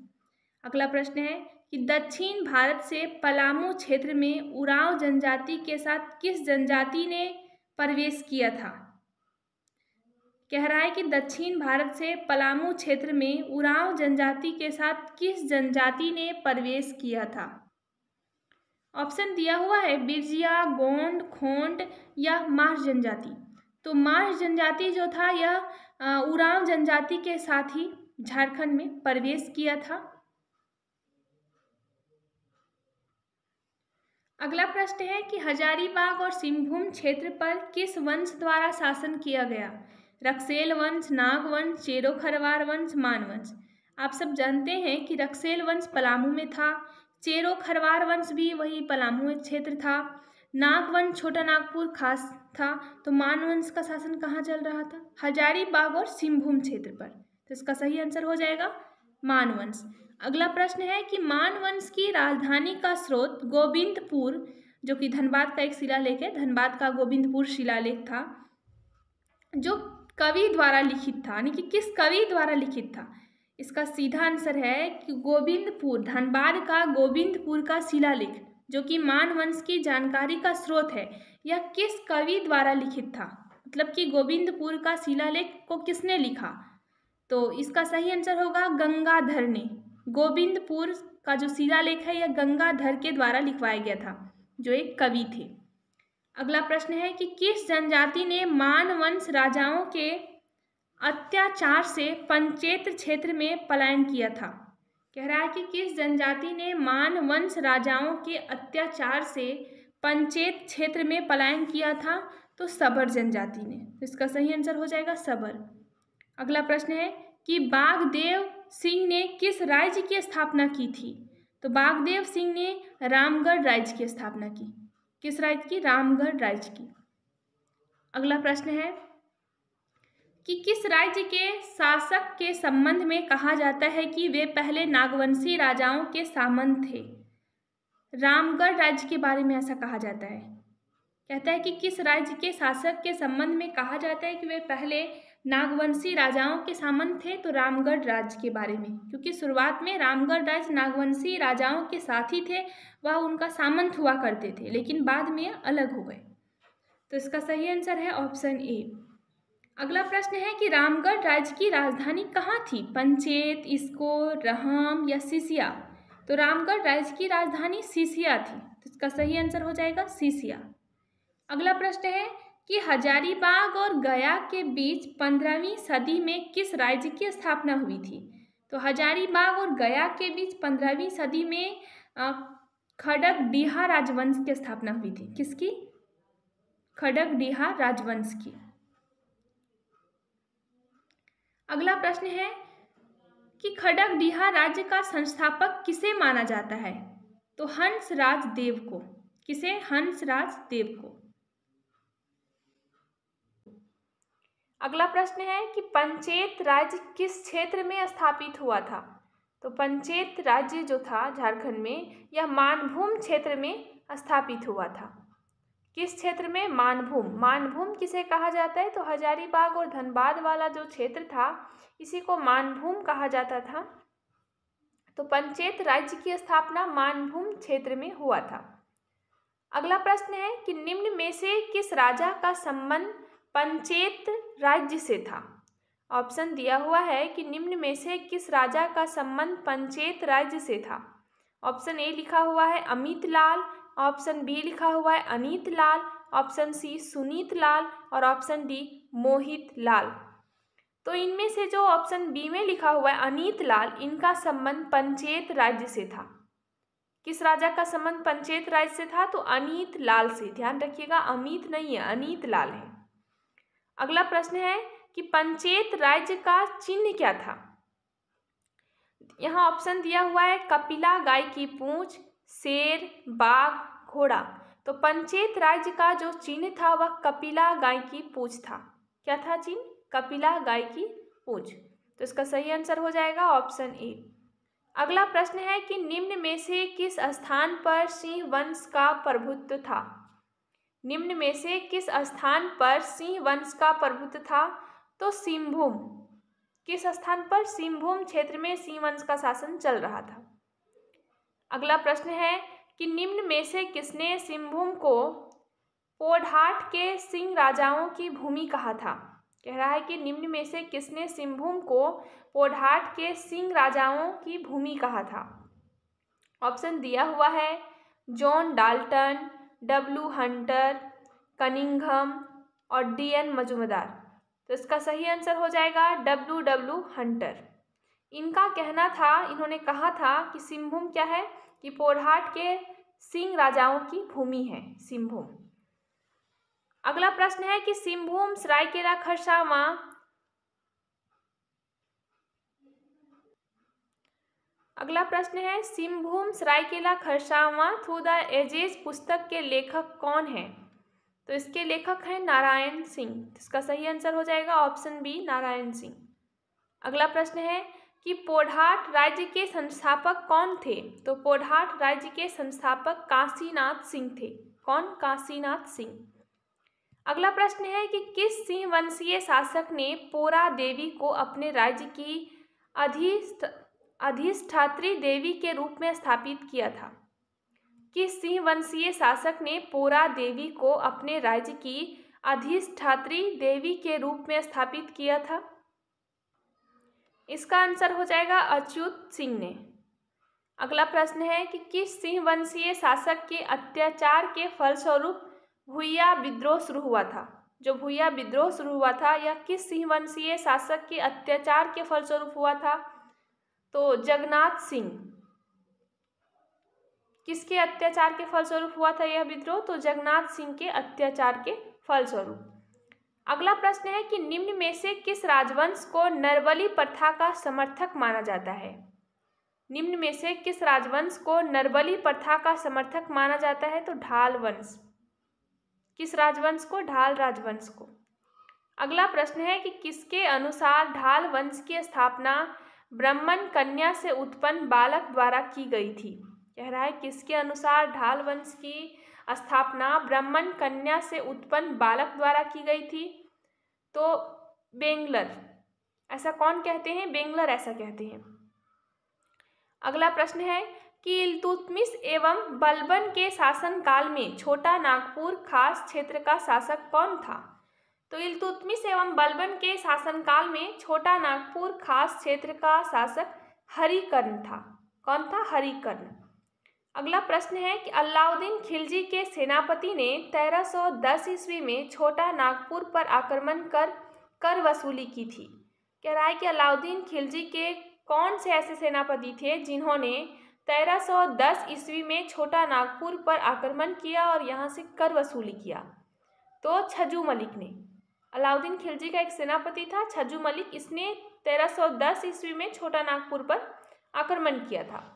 अगला प्रश्न है कि दक्षिण भारत से पलामू क्षेत्र में उरांव जनजाति के साथ किस जनजाति ने प्रवेश किया था? कह रहा है कि दक्षिण भारत से पलामू क्षेत्र में उरांव जनजाति के साथ किस जनजाति ने प्रवेश किया था? ऑप्शन दिया हुआ है बिरजिया, गोंड, खोंड, या मार जनजाति। तो मार जनजाति जो था यह उरांव जनजाति के साथ ही झारखंड में प्रवेश किया था। अगला प्रश्न है कि हजारीबाग और सिंहभूम क्षेत्र पर किस वंश द्वारा शासन किया गया? रक्सेल वंश, नाग वंश, चेरो खरवार वंश, मान वंश। आप सब जानते हैं कि रक्सेल वंश पलामू में था, चेरो खरवार वंश भी वही पलामू एक क्षेत्र था, नाग वंश छोटा नागपुर खास था। तो मान वंश का शासन कहाँ चल रहा था? हजारीबाग और सिंहभूम क्षेत्र पर। तो इसका सही आंसर हो जाएगा मान वंश। अगला प्रश्न है कि मान वंश की राजधानी का स्रोत गोविंदपुर, जो कि धनबाद का एक शिलालेख है, धनबाद का गोविंदपुर शिलालेख था, जो कवि द्वारा लिखित था। यानी कि किस कवि द्वारा लिखित था? इसका सीधा आंसर है कि गोविंदपुर, धनबाद का गोविंदपुर का शिलालेख जो कि मान वंश की जानकारी का स्रोत है, यह किस कवि द्वारा लिखित था? मतलब कि गोविंदपुर का शिलालेख को किसने लिखा? तो इसका सही आंसर होगा गंगाधर ने। गोविंदपुर का जो शिलालेख है यह गंगाधर के द्वारा लिखवाया गया था, जो एक कवि थे। अगला प्रश्न है कि किस जनजाति ने मान वंश राजाओं के अत्याचार से पंचेत्र क्षेत्र में पलायन किया था? कह रहा है कि किस जनजाति ने मान वंश राजाओं के अत्याचार से पंचेत क्षेत्र में पलायन किया था? तो सबर जनजाति ने। इसका सही आंसर हो जाएगा सबर। अगला प्रश्न है कि बागदेव सिंह ने किस राज्य की स्थापना की थी? तो बागदेव सिंह ने रामगढ़ राज्य की स्थापना की। किस राज्य की? रामगढ़ राज्य की। अगला प्रश्न है कि किस राज्य के शासक के संबंध में कहा जाता है कि वे पहले नागवंशी राजाओं के सामंत थे? रामगढ़ राज्य के बारे में ऐसा कहा जाता है। कहता है कि किस राज्य के शासक के संबंध में कहा जाता है कि वे पहले नागवंशी राजाओं के सामंत थे? तो रामगढ़ राज्य के बारे में, क्योंकि शुरुआत में रामगढ़ राज्य नागवंशी राजाओं के साथ ही थे, वह उनका सामंत हुआ करते थे, लेकिन बाद में अलग हो गए। तो इसका सही आंसर है ऑप्शन ए। अगला प्रश्न है कि रामगढ़ राज्य की राजधानी कहाँ थी? पंचेत, इसको, रहम या सीसिया? तो रामगढ़ राज्य की राजधानी सीसिया थी। तो इसका सही आंसर हो जाएगा सीसिया। अगला प्रश्न है कि हजारीबाग और गया के बीच 15वीं सदी में किस राज्य की स्थापना हुई थी? तो हजारीबाग और गया के बीच 15वीं सदी में खड़गडीहा राजवंश की स्थापना हुई थी। किसकी? खड़गडीहा राजवंश की। अगला प्रश्न है कि खड़गडीहा राज्य का संस्थापक किसे माना जाता है? तो हंसराज देव को। किसे? हंसराज देव को। अगला प्रश्न है कि पंचेत राज्य किस क्षेत्र में स्थापित हुआ था? तो पंचेत राज्य जो था झारखंड में, यह मानभूम क्षेत्र में स्थापित हुआ था। किस क्षेत्र में? मानभूम। मानभूम किसे कहा जाता है? तो हजारीबाग और धनबाद वाला जो क्षेत्र था, इसी को मानभूम कहा जाता था। तो पंचेत राज्य की स्थापना मानभूम क्षेत्र में हुआ था। अगला प्रश्न है कि निम्न में से किस राजा का संबंध पंचेत राज्य से था? ऑप्शन दिया हुआ है कि निम्न में से किस राजा का संबंध पंचेत राज्य से था? ऑप्शन ए लिखा हुआ है अमित लाल, ऑप्शन बी लिखा हुआ है अनीत लाल, ऑप्शन सी सुनीत लाल और ऑप्शन डी मोहित लाल। तो इनमें से जो ऑप्शन बी में लिखा हुआ है अनीत लाल, इनका संबंध पंचेत राज्य से था। किस राजा का संबंध पंचेत राज्य से था? तो अनीत लाल से। ध्यान रखिएगा, अमित नहीं है, अनीत लाल है। अगला प्रश्न है कि पंचेत राज्य का चिन्ह क्या था? यहाँ ऑप्शन दिया हुआ है कपिला गाय की पूंछ, शेर, बाघ, घोड़ा। तो पंचेत राज्य का जो चिन्ह था वह कपिला गाय की पूंछ था। क्या था चिन्ह? कपिला गाय की पूंछ। तो इसका सही आंसर हो जाएगा ऑप्शन ए। अगला प्रश्न है कि निम्न में से किस स्थान पर सिंह वंश का प्रभुत्व था? निम्न में से किस स्थान पर सिंह वंश का प्रभुत्व था? तो सिंहभूम। किस स्थान पर? सिंहभूम क्षेत्र में सिंह वंश का शासन चल रहा था। अगला प्रश्न है कि निम्न में से किसने सिंहभूम को पोढ़ाट के सिंह राजाओं की भूमि कहा था? कह रहा है कि निम्न में से किसने सिंहभूम को पोढ़ाट के सिंह राजाओं की भूमि कहा था? ऑप्शन दिया हुआ है John Dalton, W Hunter, Cunningham और डीएन मजूमदार। तो इसका सही आंसर हो जाएगा डब्ल्यू हंटर। इनका कहना था, इन्होंने कहा था कि सिंहभूम क्या है? कि पोढ़ाट के सिंह राजाओं की भूमि है सिंहभूम। अगला प्रश्न है कि सिंहभूम, सरायकेला खरसावां अगला प्रश्न है Singhbhum, Saraikela Kharsawan through the ages पुस्तक के लेखक कौन हैं? तो इसके लेखक हैं नारायण सिंह। इसका सही आंसर हो जाएगा ऑप्शन बी नारायण सिंह। अगला प्रश्न है कि पोढ़ाट राज्य के संस्थापक कौन थे? तो पोढ़ाट राज्य के संस्थापक काशीनाथ सिंह थे। कौन? काशीनाथ सिंह। अगला प्रश्न है कि किस सिंह वंशीय शासक ने पोरा देवी को अपने राज्य की अधिष्ठात्री देवी के रूप में स्थापित किया था? किस सिंह वंशीय शासक ने पोरा देवी को अपने राज्य की अधिष्ठात्री देवी के रूप में स्थापित किया था? इसका आंसर हो जाएगा अच्युत सिंह ने। अगला प्रश्न है कि किस सिंह वंशीय शासक के अत्याचार के फलस्वरूप भुइयां विद्रोह शुरू हुआ था? जो भूया विद्रोह शुरू हुआ था यह किस सिंहवंशीय शासक के अत्याचार के फलस्वरूप हुआ था? तो जगन्नाथ सिंह। किसके अत्याचार के फलस्वरूप हुआ था यह विद्रोह? तो जगन्नाथ सिंह के अत्याचार के फलस्वरूप। अगला प्रश्न है कि निम्न में से किस राजवंश को नरबली प्रथा का समर्थक माना जाता है? निम्न में से किस राजवंश को नरबली प्रथा का समर्थक माना जाता है? तो ढाल वंश। किस राजवंश को? ढाल राजवंश को। अगला प्रश्न है कि किसके अनुसार ढाल वंश की स्थापना ब्राह्मण कन्या से उत्पन्न बालक द्वारा की गई थी? कह रहा है किसके अनुसार ढाल वंश की स्थापना ब्राह्मण कन्या से उत्पन्न बालक द्वारा की गई थी? तो बेंगलर। ऐसा कौन कहते हैं? बेंगलर ऐसा कहते हैं। अगला प्रश्न है कि इल्तुतमिश एवं बलबन के शासनकाल में छोटा नागपुर खास क्षेत्र का शासक कौन था? तो इल्तुतमिश एवं बलबन के शासनकाल में छोटा नागपुर खास क्षेत्र का शासक हरिकर्ण था। कौन था? हरिकर्ण। अगला प्रश्न है कि अलाउद्दीन खिलजी के सेनापति ने 1310 ईस्वी में छोटा नागपुर पर आक्रमण कर वसूली की थी। कह रहा है कि अलाउद्दीन खिलजी के कौन से ऐसे सेनापति थे जिन्होंने 1310 ईस्वी में छोटा नागपुर पर आक्रमण किया और यहाँ से कर वसूली किया? तो छज्जू मलिक ने। अलाउद्दीन खिलजी का एक सेनापति था छज्जू मलिक, इसने 1310 ईस्वी में छोटा नागपुर पर आक्रमण किया था।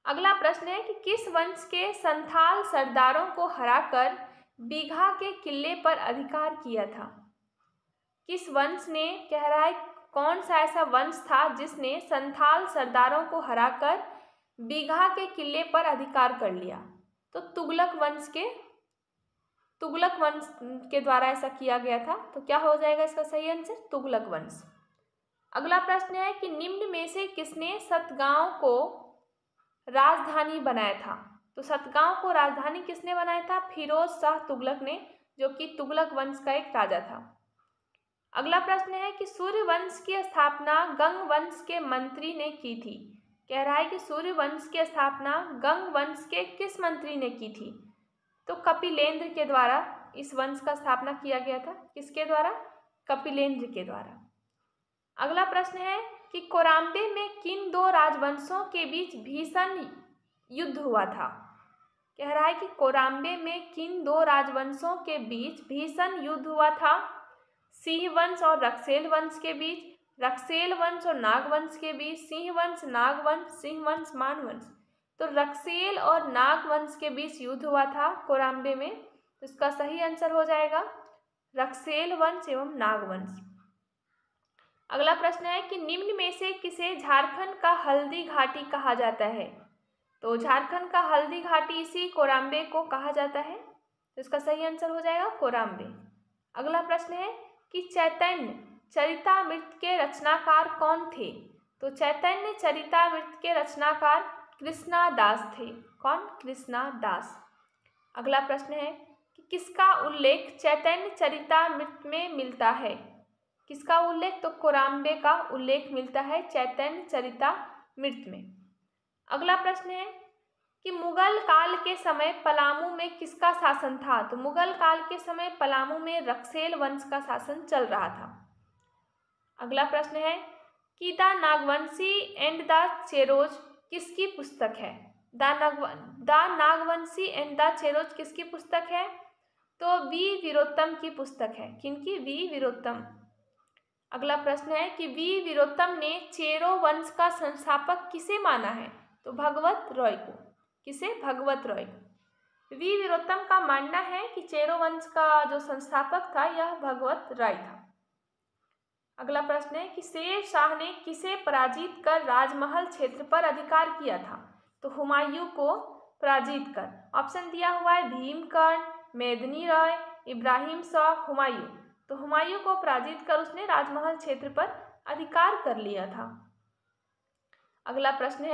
अगला प्रश्न है कि किस वंश के संथाल सरदारों को हराकर बीघा के किले पर अधिकार किया था? किस वंश ने, कह रहा है कौन सा ऐसा वंश था जिसने संथाल सरदारों को हराकर बीघा के किले पर अधिकार कर लिया? तो तुगलक वंश के द्वारा ऐसा किया गया था। तो क्या हो जाएगा इसका सही आंसर? तुगलक वंश। अगला प्रश्न है कि निम्न में से किसने सतगांव को राजधानी बनाया था? तो सतगांव को राजधानी किसने बनाया था? फिरोज शाह तुगलक ने, जो कि तुगलक वंश का एक राजा था। अगला प्रश्न है कि सूर्य वंश की स्थापना गंग वंश के मंत्री ने की थी। कह रहा है कि सूर्य वंश की स्थापना गंग वंश के किस मंत्री ने की थी? तो कपिलेंद्र के द्वारा इस वंश का स्थापना किया गया था। किसके द्वारा? कपिलेंद्र के द्वारा। अगला प्रश्न है कि कोराम्बे में किन दो राजवंशों के बीच भीषण युद्ध हुआ था? कह रहा है कि कोराम्बे में किन दो राजवंशों के बीच भीषण युद्ध हुआ था? सिंह वंश और रक्सेल वंश के बीच, रक्सेल वंश और नाग वंश के बीच, सिंह वंश नाग वंश, सिंह वंश मान वंश। तो रक्सेल और नाग वंश के बीच युद्ध हुआ था कोराम्बे में। तो इसका सही आंसर हो जाएगा रक्सेल वंश एवं नाग वंश। अगला प्रश्न है कि निम्न में से किसे झारखंड का हल्दी घाटी कहा जाता है? तो झारखंड का हल्दी घाटी इसी कोराम्बे को कहा जाता है। तो इसका सही आंसर हो जाएगा कोराम्बे। अगला प्रश्न है कि चैतन्य चरितामृत के रचनाकार कौन थे? तो चैतन्य चरितामृत के रचनाकार कृष्णा दास थे। कौन? कृष्णा दास। अगला प्रश्न है कि किसका उल्लेख चैतन्य चरितामृत में मिलता है? किसका उल्लेख? तो कोराम्बे का उल्लेख मिलता है चैतन्य चरितामृत में। अगला प्रश्न है कि मुगल काल के समय पलामू में किसका शासन था? तो मुगल काल के समय पलामू में रक्सेल वंश का शासन चल रहा था। अगला प्रश्न है कि the Nagvanshi and the Cheros किसकी पुस्तक है? The Nagvanshi and the Cheros किसकी पुस्तक है? तो वी वीरोत्तम की पुस्तक है। किनकी? वी वीरोत्तम। अगला प्रश्न है कि वी वीरोत्तम ने चेरो वंश का संस्थापक किसे माना है? तो भगवत रॉय को। किसे? भगवत रॉय को। वी वीरोत्तम का मानना है कि चेरो वंश का जो संस्थापक था यह भगवत राय था। अगला प्रश्न है कि शेर शाह ने किसे पराजित कर राजमहल क्षेत्र पर अधिकार किया था? तो हुमायूं को पराजित कर। ऑप्शन दिया हुआ है भीमकर्ण, मेदिनी राय, इब्राहिम शाह, हुमायूं। तो हुमायूं को पराजित कर उसने राजमहल क्षेत्र पर अधिकार कर लिया था। अगला प्रश्न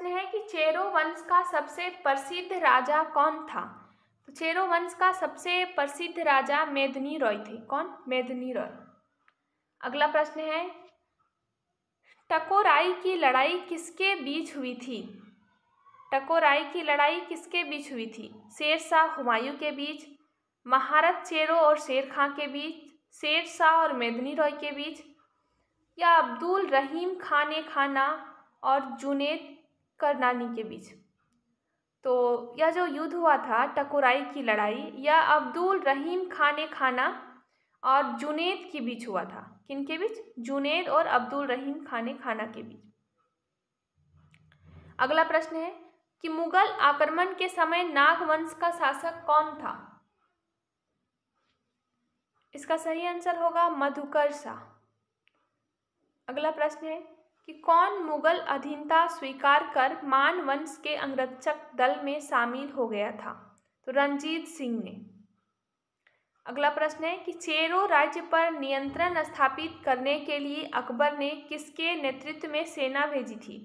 है कि चेरो वंश का सबसे प्रसिद्ध राजा कौन था? तो चेरो वंश का सबसे प्रसिद्ध राजा मेदिनी रॉय थे। कौन? मेदिनी रॉय। अगला प्रश्न है टकोराई की लड़ाई किसके बीच हुई थी? टकोराई की लड़ाई किसके बीच हुई थी? शेरशाह हुमायूं के बीच, महारत चेरो और शेर खां के बीच, शेरशाह और मेदिनी रॉय के बीच, या अब्दुल रहीम खान ए खाना और जुनैद करनानी के बीच? तो यह जो युद्ध हुआ था टकोराई की लड़ाई, यह अब्दुल रहीम खान ए खाना और जुनैद के बीच हुआ था। किन के बीच? जुनैद और अब्दुल रहीम खान ए खाना के बीच। अगला प्रश्न है कि मुगल आक्रमण के समय नाग वंश का शासक कौन था? इसका सही आंसर होगा मधुकर शाह। अगला प्रश्न है कि कौन मुगल अधीनता स्वीकार कर मान वंश के अंगरक्षक दल में शामिल हो गया था? तो रणजीत सिंह ने। अगला प्रश्न है कि चेरो राज्य पर नियंत्रण स्थापित करने के लिए अकबर ने किसके नेतृत्व में सेना भेजी थी?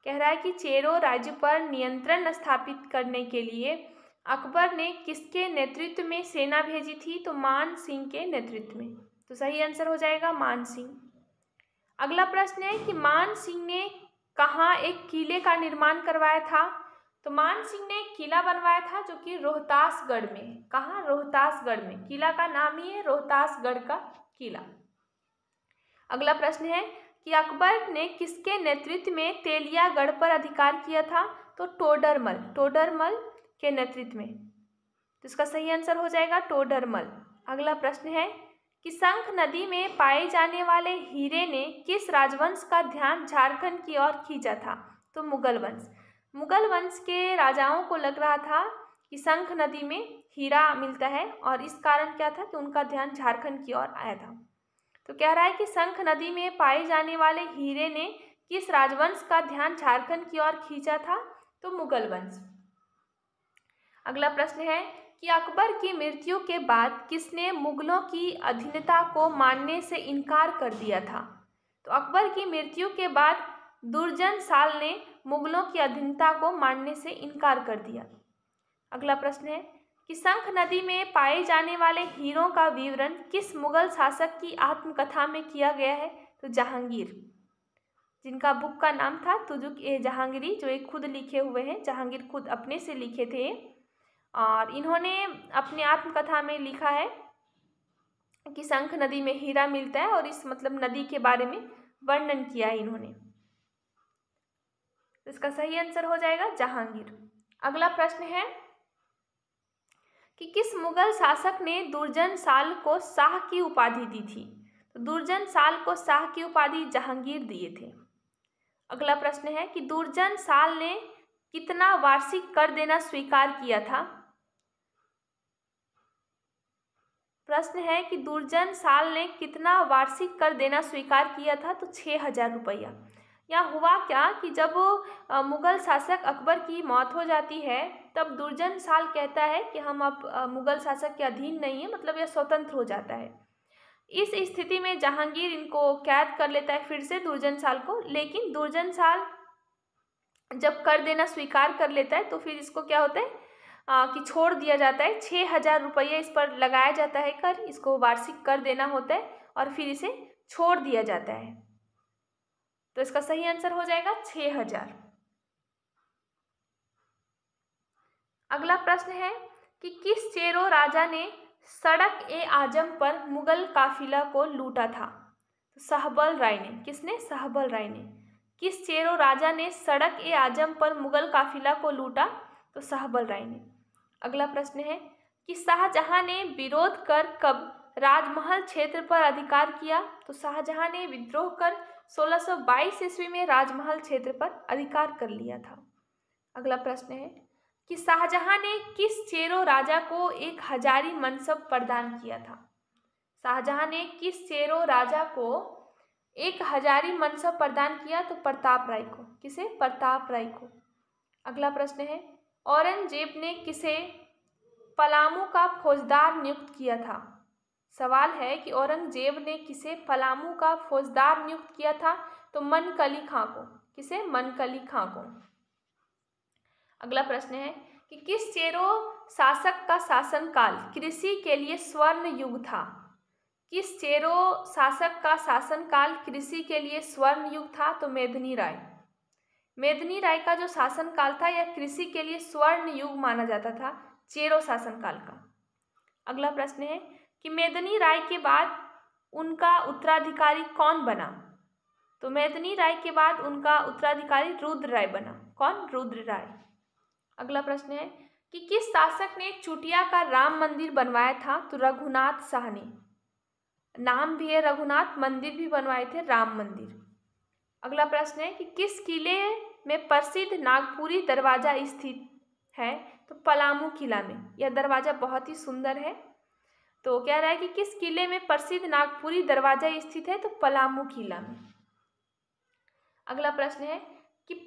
कह रहा है कि चेरो राज्य पर नियंत्रण स्थापित करने के लिए अकबर ने किसके नेतृत्व में सेना भेजी थी? तो मान सिंह के नेतृत्व में। तो सही आंसर हो जाएगा मान सिंह। अगला प्रश्न है कि मान सिंह ने कहाँ एक किले का निर्माण करवाया था? तो मान सिंह ने एक किला बनवाया था जो कि रोहतासगढ़ में। कहाँ? रोहतासगढ़ में। किला का नाम ही है रोहतासगढ़ का किला। अगला प्रश्न है कि अकबर ने किसके नेतृत्व में तेलियागढ़ पर अधिकार किया था? तो टोडरमल के नेतृत्व में। तो इसका सही आंसर हो जाएगा टोडरमल। अगला प्रश्न है कि शंख नदी में पाए जाने वाले हीरे ने किस राजवंश का ध्यान झारखंड की ओर खींचा था? तो मुगल वंश। मुगल वंश के राजाओं को लग रहा था कि शंख नदी में हीरा मिलता है और इस कारण क्या था कि उनका ध्यान झारखंड की ओर आया था। तो कह रहा है कि शंख नदी में पाए जाने वाले हीरे ने किस राजवंश का ध्यान झारखंड की ओर खींचा था? तो मुगल वंश। अगला प्रश्न है कि अकबर की मृत्यु के बाद किसने मुगलों की अधीनता को मानने से इनकार कर दिया था? तो अकबर की मृत्यु के बाद दुर्जन साल ने मुगलों की अधीनता को मानने से इनकार कर दिया। अगला प्रश्न है कि शंख नदी में पाए जाने वाले हीरों का विवरण किस मुगल शासक की आत्मकथा में किया गया है? तो जहांगीर, जिनका बुक का नाम था तुजुक-ए-जहांगीरी, जो एक खुद लिखे हुए हैं। जहांगीर खुद अपने से लिखे थे और इन्होंने अपने आत्मकथा में लिखा है कि शंख नदी में हीरा मिलता है और इस नदी के बारे में वर्णन किया है इन्होंने। तो इसका सही आंसर हो जाएगा जहांगीर। अगला प्रश्न है कि किस मुगल शासक ने दुर्जन साल को शाह की उपाधि दी थी? तो दुर्जन साल को शाह की उपाधि जहांगीर दिए थे। अगला प्रश्न है कि दुर्जन साल ने कितना वार्षिक कर देना स्वीकार किया था? प्रश्न है कि दुर्जन साल ने कितना वार्षिक कर देना स्वीकार किया था? तो 6,000 रुपया। यहाँ हुआ क्या कि जब मुगल शासक अकबर की मौत हो जाती है तब दुर्जन साल कहता है कि हम अब मुगल शासक के अधीन नहीं है, यह स्वतंत्र हो जाता है। इस स्थिति में जहांगीर इनको कैद कर लेता है फिर से दुर्जन साल को, लेकिन दुर्जन साल जब कर देना स्वीकार कर लेता है तो फिर इसको क्या होता है कि छोड़ दिया जाता है। 6,000 रुपये इस पर लगाया जाता है कर, इसको वार्षिक कर देना होता है और फिर इसे छोड़ दिया जाता है। तो इसका सही आंसर हो जाएगा 6,000। अगला प्रश्न है कि किस चेरो राजा ने सड़क-ए-आजम पर मुगल काफिला को लूटा था? तो सहबल राय ने। किसने? सहबल राय ने। किस चेरो राजा ने सड़क-ए-आजम पर मुगल काफिला को लूटा? तो सहबल राय ने। अगला प्रश्न है कि शाहजहां ने विरोध कर कब राजमहल क्षेत्र पर अधिकार किया? तो शाहजहां ने विद्रोह कर 1622 ईस्वी में राजमहल क्षेत्र पर अधिकार कर लिया था। अगला प्रश्न है कि शाहजहां ने किस चेरो राजा को एक हजारी मनसब प्रदान किया था? शाहजहां ने किस चेरो राजा को एक हजारी मनसब प्रदान किया? तो प्रताप राय को। किसे? प्रताप राय को। अगला प्रश्न है औरंगजेब ने किसे पलामू का फौजदार नियुक्त किया था? सवाल है कि औरंगजेब ने किसे पलामू का फौजदार नियुक्त किया था? तो मनकली खां को। किसे? मनकली खां को। अगला प्रश्न है कि किस चेरो शासक का शासनकाल कृषि के लिए स्वर्ण युग था? किस चेरो शासक का शासनकाल कृषि के लिए स्वर्ण युग था? तो मेदिनी राय। मेदिनी राय का जो शासनकाल था यह कृषि के लिए स्वर्ण युग माना जाता था, चेरो शासनकाल का। अगला प्रश्न है कि मेदिनी राय के बाद उनका उत्तराधिकारी कौन बना? तो मेदिनी राय के बाद उनका उत्तराधिकारी रुद्र राय बना। कौन? रुद्र राय। अगला प्रश्न है कि किस शासक ने चुटिया का राम मंदिर बनवाया था? तो रघुनाथ शाह ने। नाम भी है रघुनाथ, मंदिर भी बनवाए थे राम मंदिर। अगला प्रश्न है कि किस किले में प्रसिद्ध नागपुरी दरवाजा स्थित है? तो पलामू किला में। यह दरवाजा बहुत ही सुंदर है। तो कह रहा है कि किस किले में प्रसिद्ध नागपुरी दरवाजा स्थित है? तो पलामू किला में। अगला प्रश्न है कि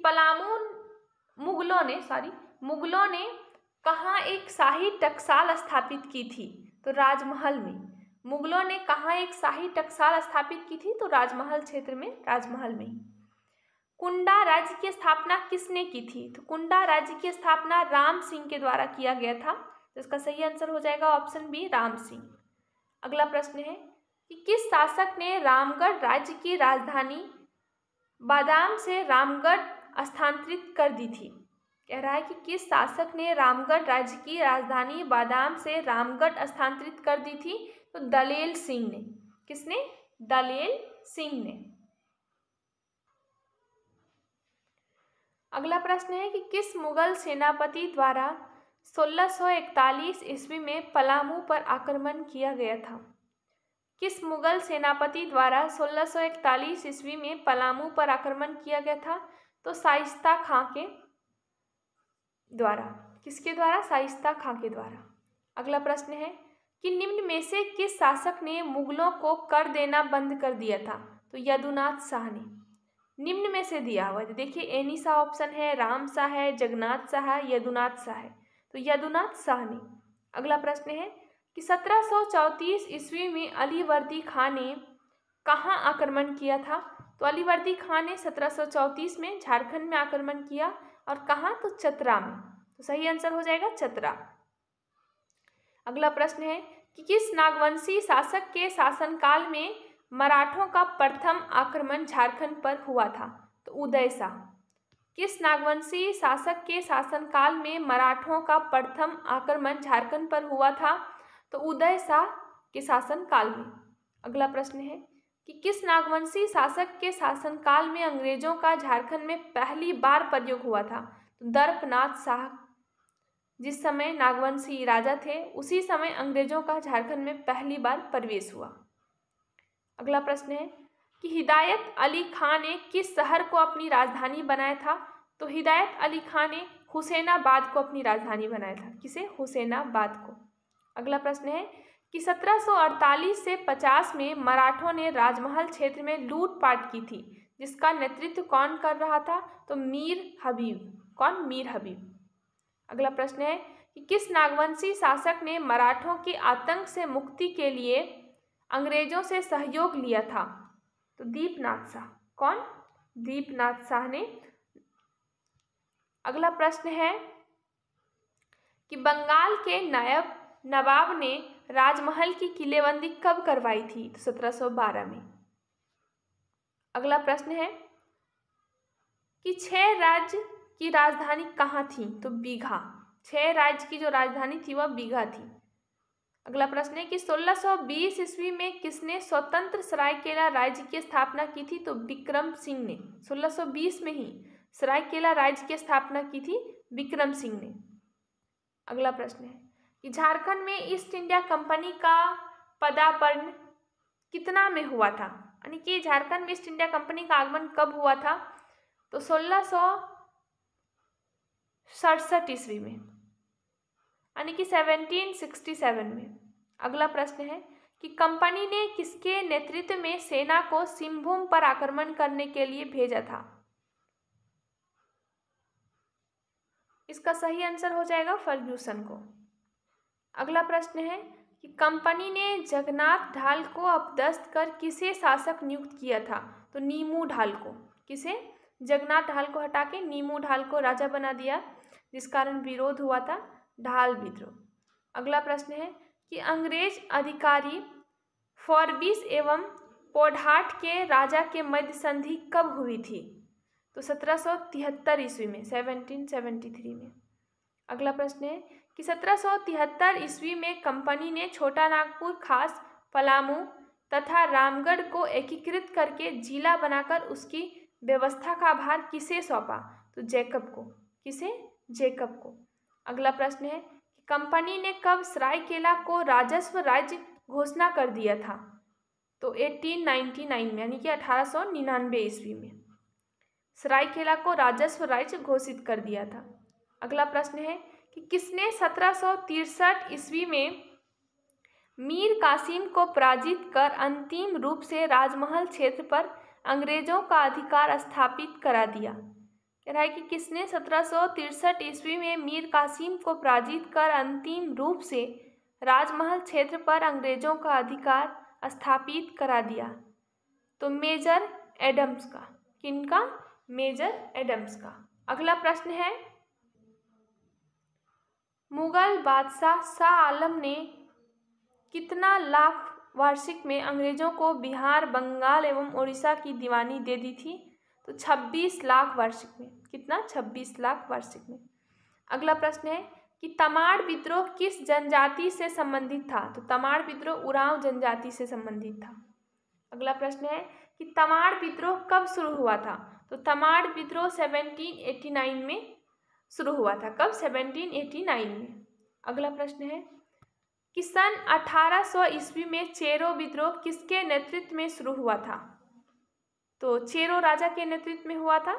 मुगलों ने कहाँ एक शाही टकसाल स्थापित की थी? तो राजमहल में। मुगलों ने कहाँ एक शाही टकसाल स्थापित की थी? तो राजमहल क्षेत्र में, राजमहल में। कुंडा राज्य की स्थापना किसने की थी? तो कुंडा राज्य की स्थापना राम सिंह के द्वारा किया गया था। तो इसका सही आंसर हो जाएगा ऑप्शन बी, राम सिंह। अगला प्रश्न है कि किस शासक ने रामगढ़ राज्य की राजधानी बादाम से रामगढ़ स्थानांतरित कर दी थी? कह रहा है कि किस शासक ने रामगढ़ राज्य की राजधानी बादाम से रामगढ़ स्थानांतरित कर दी थी? तो दलेल सिंह ने। किसने? दलेल सिंह ने। अगला प्रश्न है कि किस मुगल सेनापति द्वारा 1641 ईस्वी में पलामू पर आक्रमण किया गया था? किस मुगल सेनापति द्वारा 1641 ईस्वी में पलामू पर आक्रमण किया गया था? तो शाइस्ता खां के द्वारा। किसके द्वारा? शाइस्ता खां के द्वारा। अगला प्रश्न है कि निम्न में से किस शासक ने मुगलों को कर देना बंद कर दिया था? तो यदुनाथ शाह ने। निम्न में से दिया हुआ है, देखिए एनी शाह ऑप्शन है, राम शाह है, जगन्नाथ शाह है, यदुनाथ शाह है। तो यदुनाथ शाह ने। अगला प्रश्न है कि 1734 ईस्वी में अलीवर्दी खां ने कहाँ आक्रमण किया था? तो अलीवर्दी खां ने 1734 में झारखंड में आक्रमण किया। और कहाँ? तो चतरा में। तो सही आंसर हो जाएगा चतरा। अगला प्रश्न है कि किस नागवंशी शासक के शासनकाल में मराठों का प्रथम आक्रमण झारखंड पर हुआ था? तो उदय शाह। किस नागवंशी शासक के शासनकाल में मराठों का प्रथम आक्रमण झारखंड पर हुआ था? तो उदय शाह के शासनकाल में। अगला प्रश्न है कि किस नागवंशी शासक के शासनकाल में अंग्रेजों का झारखंड में पहली बार प्रयोग हुआ था? तो दर्पनाथ शाह। जिस समय नागवंशी राजा थे उसी समय अंग्रेजों का झारखंड में पहली बार प्रवेश हुआ। अगला प्रश्न है कि हिदायत अली खां ने किस शहर को अपनी राजधानी बनाया था? तो हिदायत अली खां ने हुसैनाबाद को अपनी राजधानी बनाया था। किसे? हुसैनाबाद को। अगला प्रश्न है कि 1748 से 50 में मराठों ने राजमहल क्षेत्र में लूटपाट की थी, जिसका नेतृत्व कौन कर रहा था? तो मीर हबीब। कौन? मीर हबीब। अगला प्रश्न है कि किस नागवंशी शासक ने मराठों के आतंक से मुक्ति के लिए अंग्रेजों से सहयोग लिया था? तो दीपनाथ शाह। कौन? दीपनाथ शाह ने। अगला प्रश्न है कि बंगाल के नायब नवाब ने राजमहल की किलेबंदी कब करवाई थी? तो 1712 में। अगला प्रश्न है कि 6 राज्य की राजधानी कहाँ थी? तो बीघा। 6 राज्य की जो राजधानी थी वह बीघा थी। अगला प्रश्न है कि 1620 ईस्वी में किसने स्वतंत्र सरायकेला राज्य की स्थापना की थी? तो विक्रम सिंह ने। 1620 में ही सरायकेला राज्य की स्थापना की थी विक्रम सिंह ने। अगला प्रश्न है कि झारखंड में ईस्ट इंडिया कंपनी का पदार्पण कितना में हुआ था? यानी कि झारखंड में ईस्ट इंडिया कंपनी का आगमन कब हुआ था? तो 1667 ईस्वी में, यानी कि 1767 में। अगला प्रश्न है कि कंपनी ने किसके नेतृत्व में सेना को सिंहभूम पर आक्रमण करने के लिए भेजा था? इसका सही आंसर हो जाएगा फर्ग्यूसन को। अगला प्रश्न है कि कंपनी ने जगन्नाथ ढाल को अपदस्थ कर किसे शासक नियुक्त किया था? तो नीमू ढाल को। किसे? जगन्नाथ ढाल को हटा के नीमू ढाल को राजा बना दिया, जिस कारण विरोध हुआ था, ढाल विद्रोह। अगला प्रश्न है कि अंग्रेज अधिकारी फॉरबिस एवं पोढ़ाट के राजा के मध्य संधि कब हुई थी? तो 1773 ईस्वी में, 1773 में। अगला प्रश्न है कि 1773 ईस्वी में कंपनी ने छोटा नागपुर, खास, पलामू तथा रामगढ़ को एकीकृत करके जिला बनाकर उसकी व्यवस्था का भार किसे सौंपा? तो जैकब को। किसे? जैकब को। अगला प्रश्न है कि कंपनी ने कब सरायकेला को राजस्व राज्य घोषणा कर दिया था? तो 1899 में, यानी कि 1899 ईस्वी में सरायकेला को राजस्व राज्य घोषित कर दिया था। अगला प्रश्न है कि किसने 1763 ईस्वी में मीर कासिम को पराजित कर अंतिम रूप से राजमहल क्षेत्र पर अंग्रेजों का अधिकार स्थापित करा दिया? कह रहा है कि किसने 1763 ईस्वी में मीर कासिम को पराजित कर अंतिम रूप से राजमहल क्षेत्र पर अंग्रेजों का अधिकार स्थापित करा दिया? तो मेजर एडम्स का। किनका? मेजर एडम्स का। अगला प्रश्न है मुगल बादशाह शाह आलम ने कितना लाख वार्षिक में अंग्रेजों को बिहार, बंगाल एवं उड़ीसा की दीवानी दे दी थी? तो 26 लाख वार्षिक में। कितना? 26 लाख वार्षिक में। अगला प्रश्न है कि तमाड़ विद्रोह किस जनजाति से संबंधित था? तो तमाड़ विद्रोह उरांव जनजाति से संबंधित था। अगला प्रश्न है कि तमाड़ विद्रोह कब शुरू हुआ था? तो तमाड़ विद्रोह 1789 में शुरू हुआ था। कब? 1789 में। अगला प्रश्न है कि सन 1800 ईस्वी में चेरो विद्रोह किसके नेतृत्व में शुरू हुआ था? तो चेरो राजा के नेतृत्व में हुआ था।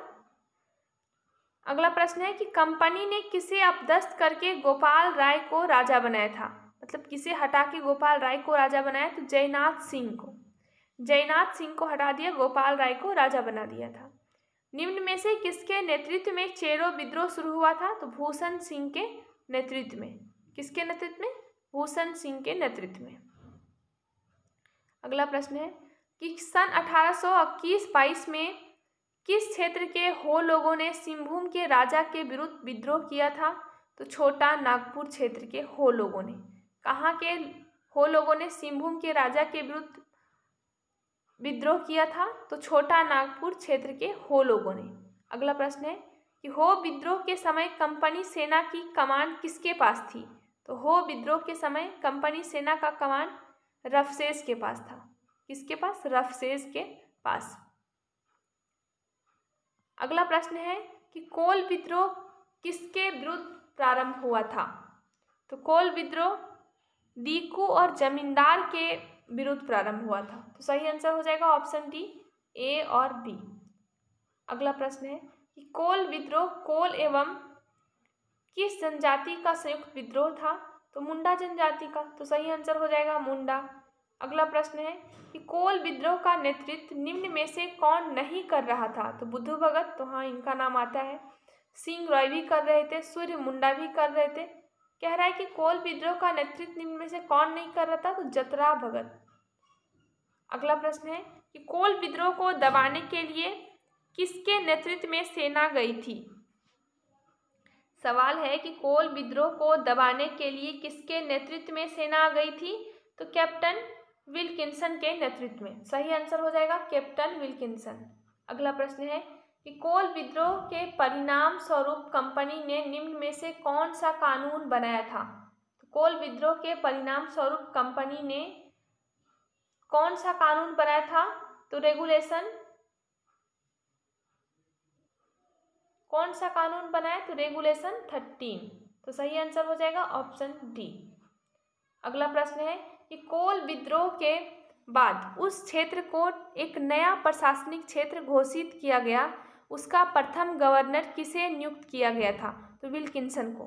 अगला प्रश्न है कि कंपनी ने किसे अपदस्थ करके गोपाल राय को राजा बनाया था? मतलब किसे हटा के गोपाल राय को राजा बनाया? तो जयनाथ सिंह को। जयनाथ सिंह को हटा दिया, गोपाल राय को राजा बना दिया था। निम्न में से किसके नेतृत्व में चेरो विद्रोह शुरू हुआ था? तो भूषण सिंह के नेतृत्व में। किसके नेतृत्व में? भूषण सिंह के नेतृत्व में। अगला प्रश्न है कि सन 1821-22 में किस क्षेत्र के हो लोगों ने सिंहभूम के राजा के विरुद्ध विद्रोह किया था? तो छोटा नागपुर क्षेत्र के हो लोगों ने। कहाँ के हो लोगों ने सिंहभूम के राजा के विरुद्ध विद्रोह किया था? तो छोटा नागपुर क्षेत्र के हो लोगों ने। अगला प्रश्न है कि हो विद्रोह के समय कंपनी सेना की कमान किसके पास थी? तो हो विद्रोह के समय कंपनी सेना का कमान रफसेस के पास था। किसके पास? रफसेस के पास। अगला प्रश्न है कि कोल विद्रोह किसके विरुद्ध प्रारंभ हुआ था? तो कोल विद्रोह दीकू और जमींदार के विरुद्ध प्रारंभ हुआ था। तो सही आंसर हो जाएगा ऑप्शन डी, ए और बी। अगला प्रश्न है कि कोल विद्रोह कोल एवं किस जनजाति का संयुक्त विद्रोह था? तो मुंडा जनजाति का। तो सही आंसर हो जाएगा मुंडा। अगला प्रश्न है कि कोल विद्रोह का नेतृत्व निम्न में से कौन नहीं कर रहा था? तो बुद्धू भगत, तो हाँ इनका नाम आता है। सिंह रॉय भी कर रहे थे, सूर्य मुंडा भी कर रहे थे। कह रहा है कि कोल विद्रोह का नेतृत्व निम्न में से कौन नहीं कर रहा था? तो जतरा भगत। अगला प्रश्न है कि कोल विद्रोह को दबाने के लिए किसके नेतृत्व में सेना गई थी? सवाल है कि कोल विद्रोह को दबाने के लिए किसके नेतृत्व में सेना गई थी? तो कैप्टन विल्किंसन के नेतृत्व में। सही आंसर हो जाएगा कैप्टन विल्किंसन। अगला प्रश्न है कि कोल विद्रोह के परिणाम स्वरूप कंपनी ने निम्न में से कौन सा कानून बनाया था? तो कोल विद्रोह के परिणाम स्वरूप कंपनी ने कौन सा कानून बनाया था? तो रेगुलेशन। कौन सा कानून बनाया? तो रेगुलेशन 13। तो सही आंसर हो जाएगा ऑप्शन डी। अगला प्रश्न है कि कोल विद्रोह के बाद उस क्षेत्र को एक नया प्रशासनिक क्षेत्र घोषित किया गया, उसका प्रथम गवर्नर किसे नियुक्त किया गया था? तो विल्किंसन को।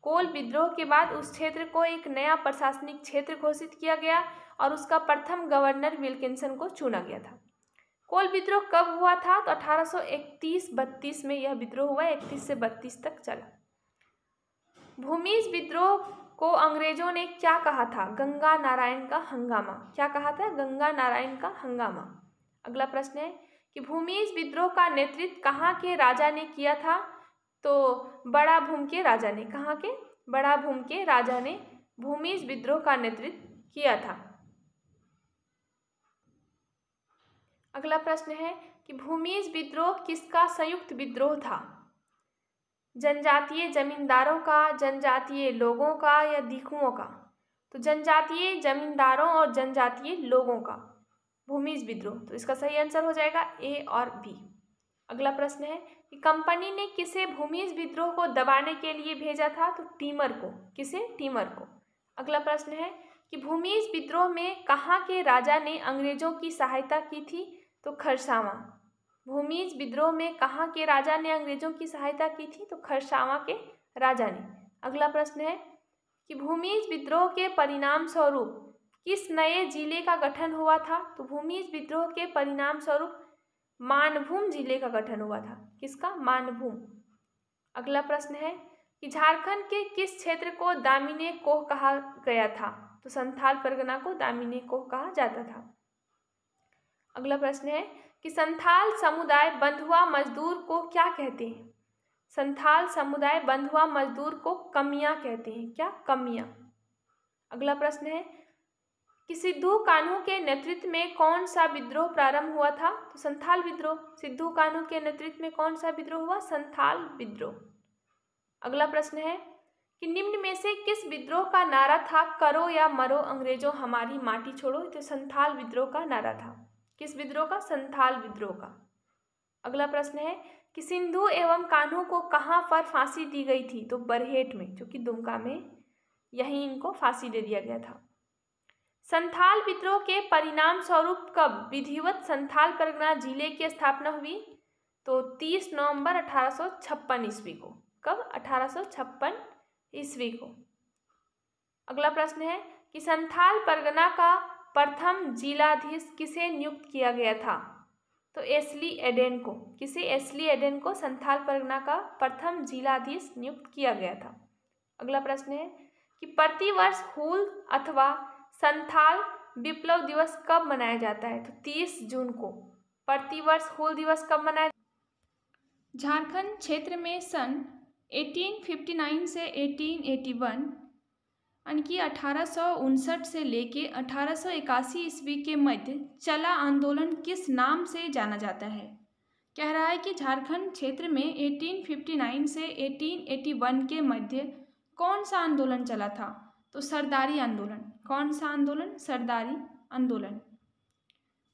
कोल विद्रोह के बाद उस क्षेत्र को एक नया प्रशासनिक क्षेत्र घोषित किया गया और उसका प्रथम गवर्नर विल्किंसन को चुना गया था। कोल विद्रोह कब हुआ था? तो 1831-32 में यह विद्रोह हुआ, 31 से 32 तक चला। भूमिज विद्रोह को अंग्रेजों ने क्या कहा था? गंगा नारायण का हंगामा। क्या कहा था? गंगा नारायण का हंगामा। अगला प्रश्न है कि भूमिज विद्रोह का नेतृत्व कहाँ के राजा ने किया था? तो बड़ा भूम के राजा ने। कहाँ के? बड़ा भूम के राजा ने भूमिज विद्रोह का नेतृत्व किया था। अगला प्रश्न है कि भूमिज विद्रोह किसका संयुक्त विद्रोह था? जनजातीय जमींदारों का, जनजातीय लोगों का या दिखुओं का? तो जनजातीय जमींदारों और जनजातीय लोगों का भूमिज विद्रोह। तो इसका सही आंसर हो जाएगा ए और बी। अगला प्रश्न है कि कंपनी ने किसे भूमिज विद्रोह को दबाने के लिए भेजा था? तो टीमर को। किसे? टीमर को। अगला प्रश्न है कि भूमिज विद्रोह में कहाँ के राजा ने अंग्रेजों की सहायता की थी? तो खरसावां। भूमिज विद्रोह में कहाँ के राजा ने अंग्रेजों की सहायता की थी? तो खरसावां के राजा ने। अगला प्रश्न है कि भूमिज विद्रोह के परिणाम स्वरूप किस नए जिले का गठन हुआ था? तो भूमिज विद्रोह के परिणाम स्वरूप मानभूम जिले का गठन हुआ था। किसका? मानभूम। अगला प्रश्न है कि झारखंड के किस क्षेत्र को दामिनी कोह कहा गया था? तो संथाल परगना को दामिनी कोह कहा जाता था। अगला प्रश्न है कि संथाल समुदाय बंधुआ मजदूर को क्या कहते हैं? संथाल समुदाय बंधुआ मजदूर को कमियां कहते हैं। क्या? कमियां। अगला प्रश्न है कि सिद्धू कान्हू के नेतृत्व में कौन सा विद्रोह प्रारंभ हुआ था? तो संथाल विद्रोह। सिद्धू कान्हू के नेतृत्व में कौन सा विद्रोह हुआ? संथाल विद्रोह। अगला प्रश्न है कि निम्न में से किस विद्रोह का नारा था करो या मरो अंग्रेजों हमारी माटी छोड़ो? तो संथाल विद्रोह का नारा था। किस विद्रोह का? संथाल विद्रोह का। अगला प्रश्न है कि सिंधु एवं कान्हू को कहाँ पर फांसी दी गई थी? तो बरहेट में, जो कि दुमका में, यहीं इनको फांसी दे दिया गया था। संथाल विद्रोह के परिणाम स्वरूप कब विधिवत संथाल परगना जिले की स्थापना हुई? तो 30 नवंबर 1856 ईस्वी को। कब? 1856 ईस्वी को। अगला प्रश्न है कि संथाल परगना का प्रथम जिलाधीश किसे नियुक्त किया गया था? तो एस्ली एडेन को। किसे? एस्ली एडेन को संथाल परगना का प्रथम जिलाधीश नियुक्त किया गया था। अगला प्रश्न है कि प्रतिवर्ष हूल अथवा संथाल विप्लव दिवस कब मनाया जाता है? तो 30 जून को। प्रतिवर्ष हूल दिवस कब मनाया? झारखंड क्षेत्र में सन 1859 से 1881 यानी कि 1859 से लेके 1881 ईस्वी के मध्य चला आंदोलन किस नाम से जाना जाता है? कह रहा है कि झारखंड क्षेत्र में 1859 से 1881 के मध्य कौन सा आंदोलन चला था? तो सरदारी आंदोलन। कौन सा आंदोलन? सरदारी आंदोलन।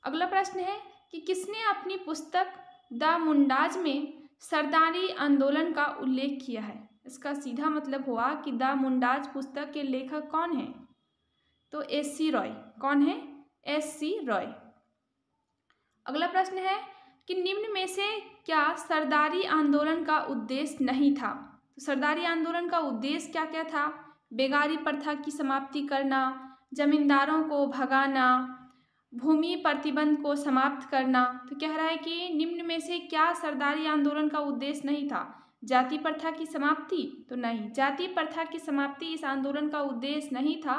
अगला प्रश्न है कि किसने अपनी पुस्तक द मुंडाज में सरदारी आंदोलन का उल्लेख किया है? इसका सीधा मतलब हुआ कि द मुंडाज पुस्तक के लेखक कौन हैं? तो एस.सी. रॉय। कौन है? एस.सी. रॉय। अगला प्रश्न है कि निम्न में से क्या सरदारी आंदोलन का उद्देश्य नहीं था? तो सरदारी आंदोलन का उद्देश्य क्या क्या था? बेगारी प्रथा की समाप्ति करना, जमींदारों को भगाना, भूमि प्रतिबंध को समाप्त करना। तो कह रहा है कि निम्न में से क्या सरदारी आंदोलन का उद्देश्य नहीं था? जाति प्रथा की समाप्ति? तो नहीं, जाति प्रथा की समाप्ति इस आंदोलन का उद्देश्य नहीं था।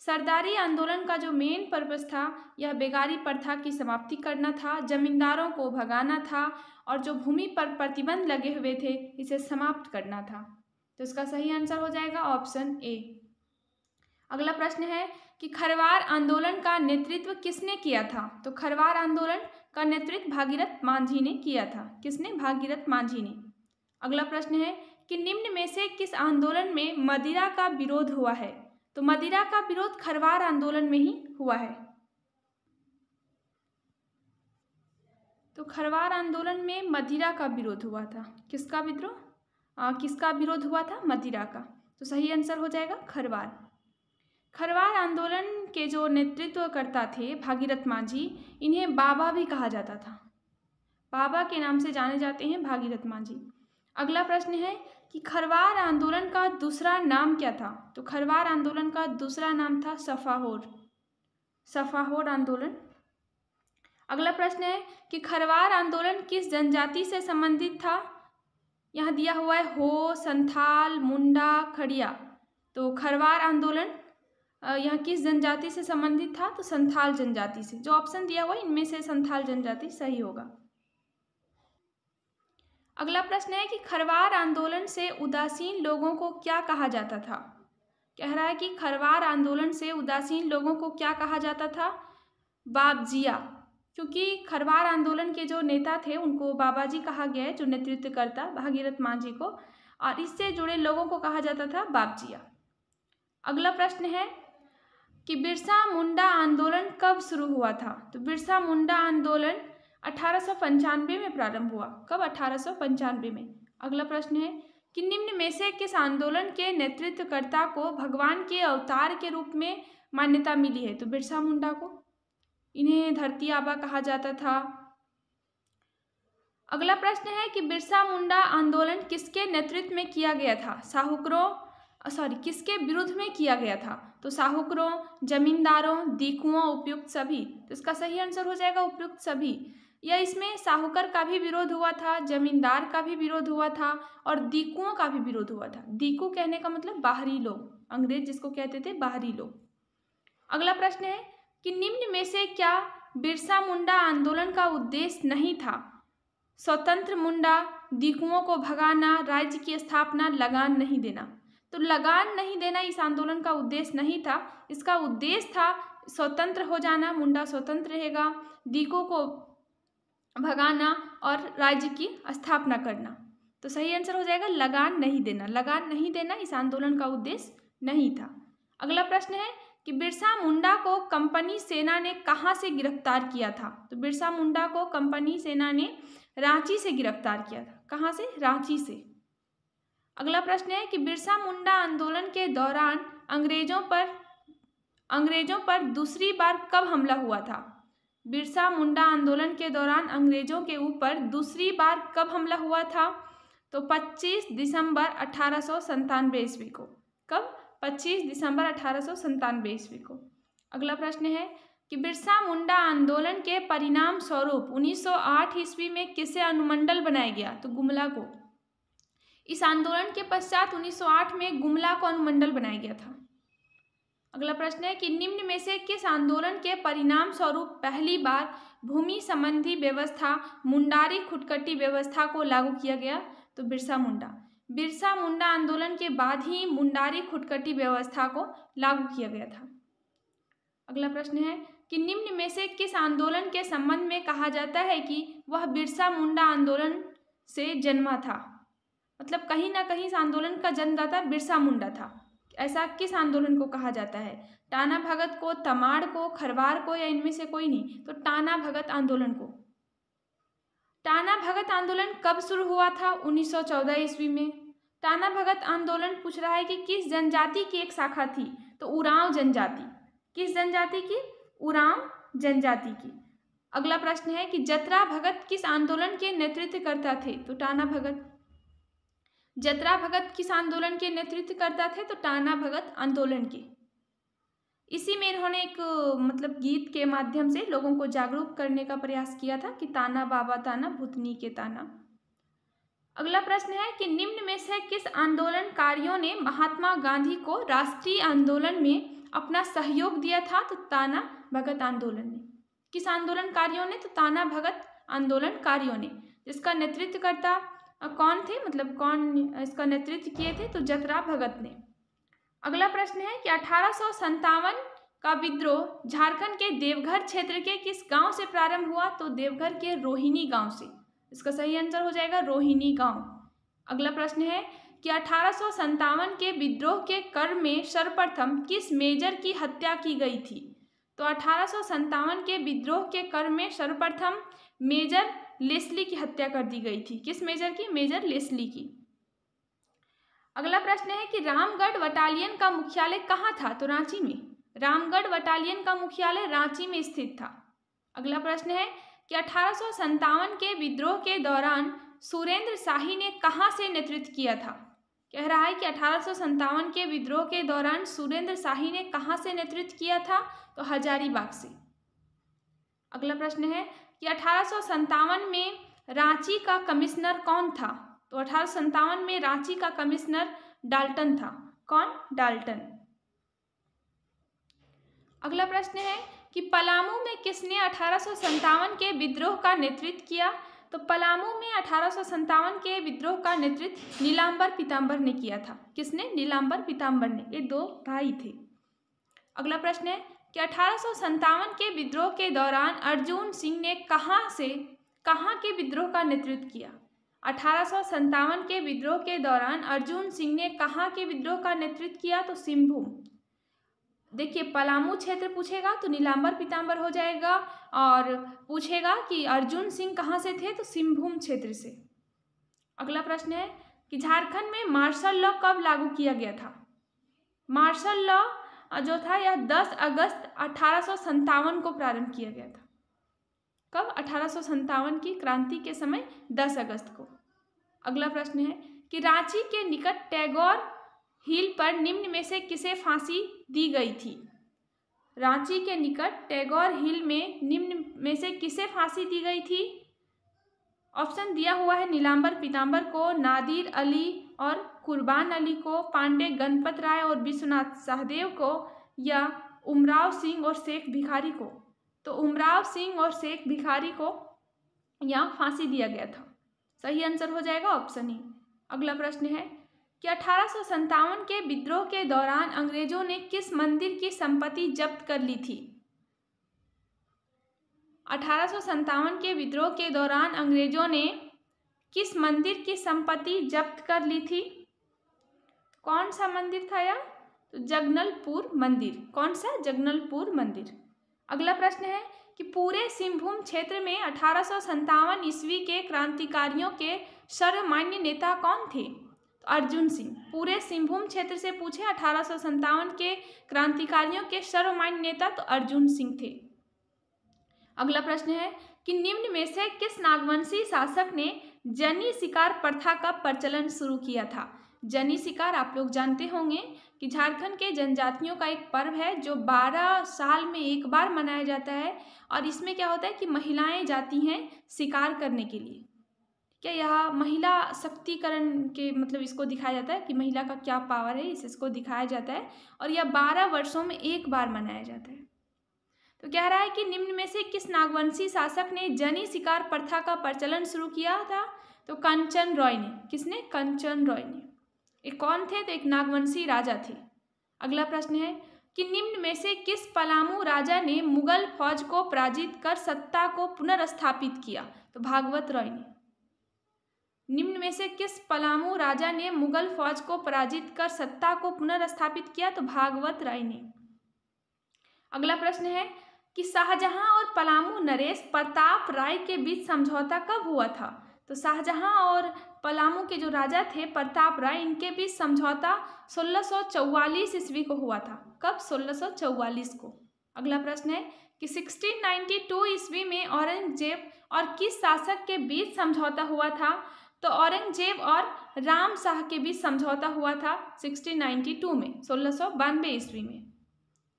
सरदारी आंदोलन का जो मेन पर्पस था यह बेगारी प्रथा की समाप्ति करना था, जमींदारों को भगाना था और जो भूमि पर प्रतिबंध लगे हुए थे इसे समाप्त करना था। तो इसका सही आंसर हो जाएगा ऑप्शन ए। अगला प्रश्न है कि खरवार आंदोलन का नेतृत्व किसने किया था? तो खरवार आंदोलन का नेतृत्व भागीरथ मांझी ने किया था। किसने? भागीरथ मांझी ने। अगला प्रश्न है कि निम्न में से किस आंदोलन में मदिरा का विरोध हुआ है? तो मदिरा का विरोध खरवार आंदोलन में ही हुआ है। तो खरवार आंदोलन में मदिरा का विरोध हुआ था। किसका विद्रोह? किसका विरोध हुआ था? मदिरा का। तो सही आंसर हो जाएगा खरवार। खरवार आंदोलन के जो नेतृत्वकर्ता थे भागीरथ मांझी, इन्हें बाबा भी कहा जाता था। बाबा के नाम से जाने जाते हैं भागीरथ मांझी। अगला प्रश्न है कि खरवार आंदोलन का दूसरा नाम क्या था? तो खरवार आंदोलन का दूसरा नाम था सफाहोर। सफाहोर आंदोलन। अगला प्रश्न है कि खरवार आंदोलन किस जनजाति से संबंधित था? यहाँ दिया हुआ है हो, संथाल, मुंडा, खड़िया। तो खरवार आंदोलन यहाँ किस जनजाति से संबंधित था? तो संथाल जनजाति से। जो ऑप्शन दिया हुआ है इनमें से संथाल जनजाति सही होगा। अगला प्रश्न है कि खरवार आंदोलन से उदासीन लोगों को क्या कहा जाता था? कह रहा है कि खरवार आंदोलन से उदासीन लोगों को क्या कहा जाता था? बाबजिया। क्योंकि खरवार आंदोलन के जो नेता थे उनको बाबा जी कहा गया है, जो नेतृत्व करता भागीरथ मांझी को, और इससे जुड़े लोगों को कहा जाता था बापजिया। अगला प्रश्न है कि बिरसा मुंडा आंदोलन कब शुरू हुआ था? तो बिरसा मुंडा आंदोलन 1895 में प्रारंभ हुआ। कब? 1895 में। अगला प्रश्न है कि निम्न में से किस आंदोलन के नेतृत्वकर्ता को भगवान के अवतार के रूप में मान्यता मिली है? तो बिरसा मुंडा को। इन्हें धरती आबा कहा जाता था। अगला प्रश्न है कि बिरसा मुंडा आंदोलन किसके नेतृत्व में किया गया था? किसके विरुद्ध में किया गया था? तो साहूकरों, जमींदारों, दीकुओं, उपयुक्त सभी। तो इसका सही आंसर हो जाएगा उपयुक्त सभी। या इसमें साहूकर का भी विरोध हुआ था, जमींदार का भी विरोध हुआ था और दीकुओं का भी विरोध हुआ था। दीकू कहने का मतलब बाहरी लोग, अंग्रेज जिसको कहते थे बाहरी लोग। अगला प्रश्न है कि निम्न में से क्या बिरसा मुंडा आंदोलन का उद्देश्य नहीं था? स्वतंत्र मुंडा, दीकुओं को भगाना, राज्य की स्थापना, लगान नहीं देना। तो लगान नहीं देना इस आंदोलन का उद्देश्य नहीं था। इसका उद्देश्य था स्वतंत्र हो जाना, मुंडा स्वतंत्र रहेगा, दीकों को भगाना और राज्य की स्थापना करना। तो सही आंसर हो जाएगा लगान नहीं देना। लगान नहीं देना इस आंदोलन का उद्देश्य नहीं था। अगला प्रश्न है कि बिरसा मुंडा को कंपनी सेना ने कहाँ से गिरफ्तार किया था? तो बिरसा मुंडा को कंपनी सेना ने रांची से गिरफ्तार किया था। कहाँ से? रांची से। अगला प्रश्न है कि बिरसा मुंडा आंदोलन के दौरान अंग्रेजों पर दूसरी बार कब हमला हुआ था? बिरसा मुंडा आंदोलन के दौरान अंग्रेजों के ऊपर दूसरी बार कब हमला हुआ था? तो 25 दिसंबर 1897 ईस्वी को। कब? 25 दिसंबर 1897 ईस्वी को। अगला प्रश्न है कि बिरसा मुंडा आंदोलन के परिणाम स्वरूप 1908 ईस्वी में किसे अनुमंडल बनाया गया? तो गुमला को। इस आंदोलन के पश्चात 1908 में गुमला को अनुमंडल बनाया गया था। अगला प्रश्न है कि निम्न में से किस आंदोलन के परिणाम स्वरूप पहली बार भूमि संबंधी व्यवस्था मुंडारी खुटकटी व्यवस्था को लागू किया गया? तो बिरसा मुंडा। बिरसा मुंडा आंदोलन के बाद ही मुंडारी खुटकटी व्यवस्था को लागू किया गया था। अगला प्रश्न है कि निम्न में से किस आंदोलन के संबंध में कहा जाता है कि वह बिरसा मुंडा आंदोलन से जन्मा था? मतलब कहीं ना कहीं इस आंदोलन का जन्मदाता बिरसा मुंडा था। ऐसा किस आंदोलन को कहा जाता है? टाना भगत को, तमाड़ को, खरवार को, या इनमें से कोई नहीं? तो टाना भगत आंदोलन को। टाना भगत आंदोलन कब शुरू हुआ था? 1914 ईस्वी में। टाना भगत आंदोलन पूछ रहा है कि किस जनजाति की एक शाखा थी? तो उरांव जनजाति। किस जनजाति की? उरांव जनजाति की। अगला प्रश्न है कि जतरा भगत किस आंदोलन के नेतृत्व करता थे? तो टाना भगत। जतरा भगत किस आंदोलन के नेतृत्व करता थे? तो टाना भगत आंदोलन के। इसी में इन्होंने एक गीत के माध्यम से लोगों को जागरूक करने का प्रयास किया था कि ताना बाबा ताना भूतनी के ताना। अगला प्रश्न है कि निम्न में से किस आंदोलनकारियों ने महात्मा गांधी को राष्ट्रीय आंदोलन में अपना सहयोग दिया था? तो ताना भगत आंदोलन ने। किस आंदोलनकारियों ने? तो ताना भगत आंदोलनकारियों ने। जिसका नेतृत्व करता कौन थे? कौन इसका नेतृत्व किए थे? तो जतरा भगत ने। अगला प्रश्न है कि 1857 का विद्रोह झारखंड के देवघर क्षेत्र के किस गांव से प्रारंभ हुआ? तो देवघर के रोहिणी गांव से। इसका सही आंसर हो जाएगा रोहिणी गांव। अगला प्रश्न है कि 1857 के विद्रोह के क्रम में सर्वप्रथम किस मेजर की हत्या की गई थी? तो 1857 के विद्रोह के क्रम में सर्वप्रथम मेजर लेस्ली की हत्या कर दी गई थी। किस मेजर की? मेजर लेस्ली की। अगला प्रश्न है कि रामगढ़ बटालियन का मुख्यालय कहाँ था? तो रांची में। रामगढ़ बटालियन का मुख्यालय रांची में स्थित था। अगला प्रश्न है कि 1857 के विद्रोह के दौरान सुरेंद्र शाही ने कहाँ से नेतृत्व किया था? कह रहा है कि 1857 के विद्रोह के दौरान सुरेंद्र शाही ने कहाँ से नेतृत्व किया था? तो हजारीबाग से। अगला प्रश्न है कि 1857 में रांची का कमिश्नर कौन था? तो 1857 में रांची का कमिश्नर डाल्टन था। कौन? डाल्टन। अगला प्रश्न है कि पलामू में किसने 1857 के विद्रोह का नेतृत्व किया? तो पलामू में 1857 के विद्रोह का नेतृत्व नीलांबर पीताम्बर ने किया था। किसने? नीलांबर पीताम्बर ने। ये दो भाई थे। अगला प्रश्न है कि 1857 के विद्रोह के दौरान अर्जुन सिंह ने कहाँ के विद्रोह का नेतृत्व किया? 1857 के विद्रोह के दौरान अर्जुन सिंह ने कहाँ के विद्रोह का नेतृत्व किया? तो सिंहभूम। देखिए, पलामू क्षेत्र पूछेगा तो नीलांबर पीताम्बर हो जाएगा, और पूछेगा कि अर्जुन सिंह कहाँ से थे तो सिंहभूम क्षेत्र से। अगला प्रश्न है कि झारखंड में मार्शल लॉ कब लागू किया गया था? मार्शल लॉ जो था यह 10 अगस्त 1857 को प्रारंभ किया गया था। कब? 1857 की क्रांति के समय 10 अगस्त को। अगला प्रश्न है कि रांची के निकट टैगोर हिल पर निम्न में से किसे फांसी दी गई थी? रांची के निकट टैगोर हिल में निम्न में से किसे फांसी दी गई थी? ऑप्शन दिया हुआ है नीलांबर पीताम्बर को, नादिर अली और कुर्बान अली को, पांडे गणपत राय और विश्वनाथ सहदेव को, या उमराव सिंह और शेख भिखारी को। तो उमराव सिंह और शेख भिखारी को यहाँ फांसी दिया गया था। सही आंसर हो जाएगा ऑप्शन ई। अगला प्रश्न है कि 1857 के विद्रोह के दौरान अंग्रेजों ने किस मंदिर की संपत्ति जब्त कर ली थी? 1857 के विद्रोह के दौरान अंग्रेजों ने किस मंदिर की संपत्ति जब्त कर ली थी? कौन सा मंदिर था यह? तो जगदलपुर मंदिर। कौन सा? जगदलपुर मंदिर। अगला प्रश्न है कि पूरे सिंहभूम क्षेत्र में 1857 ईस्वी के क्रांतिकारियों के सर्वमान्य नेता कौन थे? तो अर्जुन सिंह। पूरे सिंहभूम क्षेत्र से पूछे 1857 के क्रांतिकारियों के सर्वमान्य नेता तो अर्जुन सिंह थे। अगला प्रश्न है कि निम्न में से किस नागवंशी शासक ने जनी शिकार प्रथा का प्रचलन शुरू किया था? जनी शिकार आप लोग जानते होंगे कि झारखंड के जनजातियों का एक पर्व है जो 12 साल में एक बार मनाया जाता है, और इसमें क्या होता है कि महिलाएं जाती हैं शिकार करने के लिए। क्या यह महिला शक्तिकरण के मतलब इसको दिखाया जाता है कि महिला का क्या पावर है, इसको दिखाया जाता है, और यह 12 वर्षों में एक बार मनाया जाता है। तो कह रहा है कि निम्न में से किस नागवंशी शासक ने जनी शिकार प्रथा का प्रचलन शुरू किया था? तो कंचन रॉय ने। किसने? कंचन रॉय ने। एक कौन थे? तो एक नागवंशी राजा थे। अगला प्रश्न है कि निम्न में से किस पलामू राजा ने मुगल फौज को पराजित कर सत्ता को पुनर्स्थापित किया? तो भागवत रॉय ने। निम्न में से किस पलामू राजा ने मुगल फौज को पराजित कर सत्ता को पुनर्स्थापित किया? तो भागवत राय ने। अगला प्रश्न है कि शाहजहां और पलामू नरेश प्रताप राय के बीच समझौता कब हुआ था? तो शाहजहां और पलामू के जो राजा थे प्रताप राय, इनके बीच समझौता 1644 ईस्वी को हुआ था। कब? 1644 को। अगला प्रश्न है कि 1692 ईस्वी में औरंगजेब और किस शासक के बीच समझौता हुआ था? तो औरंगजेब और राम शाह के बीच समझौता हुआ था 1692 में, 1692 ईस्वी में।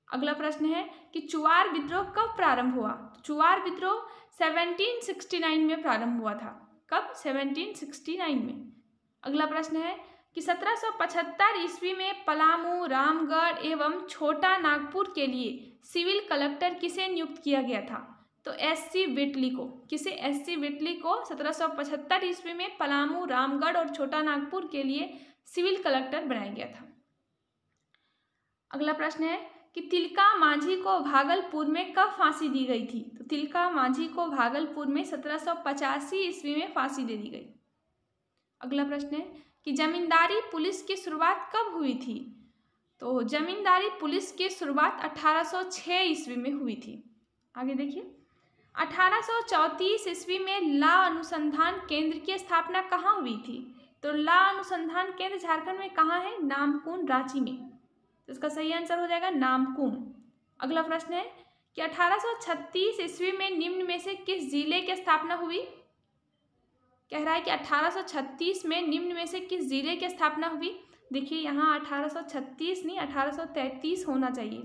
अगला प्रश्न है कि चुआर विद्रोह कब प्रारंभ हुआ? चुआर विद्रोह 1769 में प्रारंभ हुआ था। कब? 1769 में। अगला प्रश्न है कि 1775 ईस्वी में पलामू, रामगढ़ एवं छोटा नागपुर के लिए सिविल कलेक्टर किसे नियुक्त किया गया था? तो एस.सी. विटली को। किसे? एस.सी. विटली को 1775 ईस्वी में पलामू, रामगढ़ और छोटा नागपुर के लिए सिविल कलेक्टर बनाया गया था। अगला प्रश्न है कि तिलका मांझी को भागलपुर में कब फांसी दी गई थी? तो तिलका मांझी को भागलपुर में 1785 ईस्वी में फांसी दे दी गई। अगला प्रश्न है कि जमींदारी पुलिस की शुरुआत कब हुई थी? तो जमींदारी पुलिस की शुरुआत 1806 ईस्वी में हुई थी। आगे देखिए, 1834 ईस्वी में ला अनुसंधान केंद्र की स्थापना कहाँ हुई थी? तो ला अनुसंधान केंद्र झारखंड में कहाँ है? नामकुम, रांची में। तो इसका सही आंसर हो जाएगा नामकुम। अगला प्रश्न है कि 1836 ईस्वी में निम्न में से किस जिले की स्थापना हुई? कह रहा है कि 1836 में निम्न में से किस जिले की स्थापना हुई? देखिए यहाँ 1836 नहीं 1833 होना चाहिए।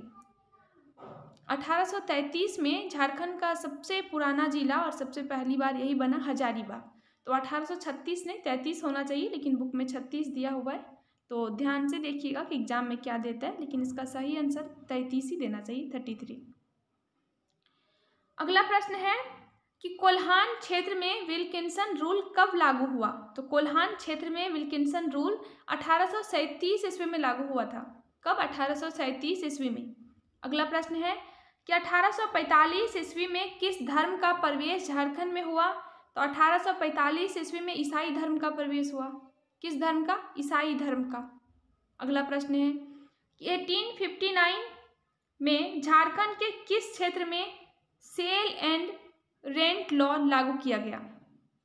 1833 में झारखंड का सबसे पुराना जिला और सबसे पहली बार यही बना हजारीबाग। तो 1836 नहीं 33 होना चाहिए, लेकिन बुक में 36 दिया हुआ है, तो ध्यान से देखिएगा कि एग्जाम में क्या देता है, लेकिन इसका सही आंसर 33 ही देना चाहिए, 33। अगला प्रश्न है कि कोल्हान क्षेत्र में विल्किंसन रूल कब लागू हुआ? तो कोल्हान क्षेत्र में विल्किंसन रूल 1837 ईस्वी में लागू हुआ था। कब? 1837 ईस्वी में। अगला प्रश्न है कि 1845 ईस्वी में किस धर्म का प्रवेश झारखंड में हुआ? तो 1845 ईस्वी में ईसाई धर्म का प्रवेश हुआ। किस धर्म का? ईसाई धर्म का। अगला प्रश्न है कि 1859 में झारखंड के किस क्षेत्र में सेल एंड रेंट लॉ लागू किया गया?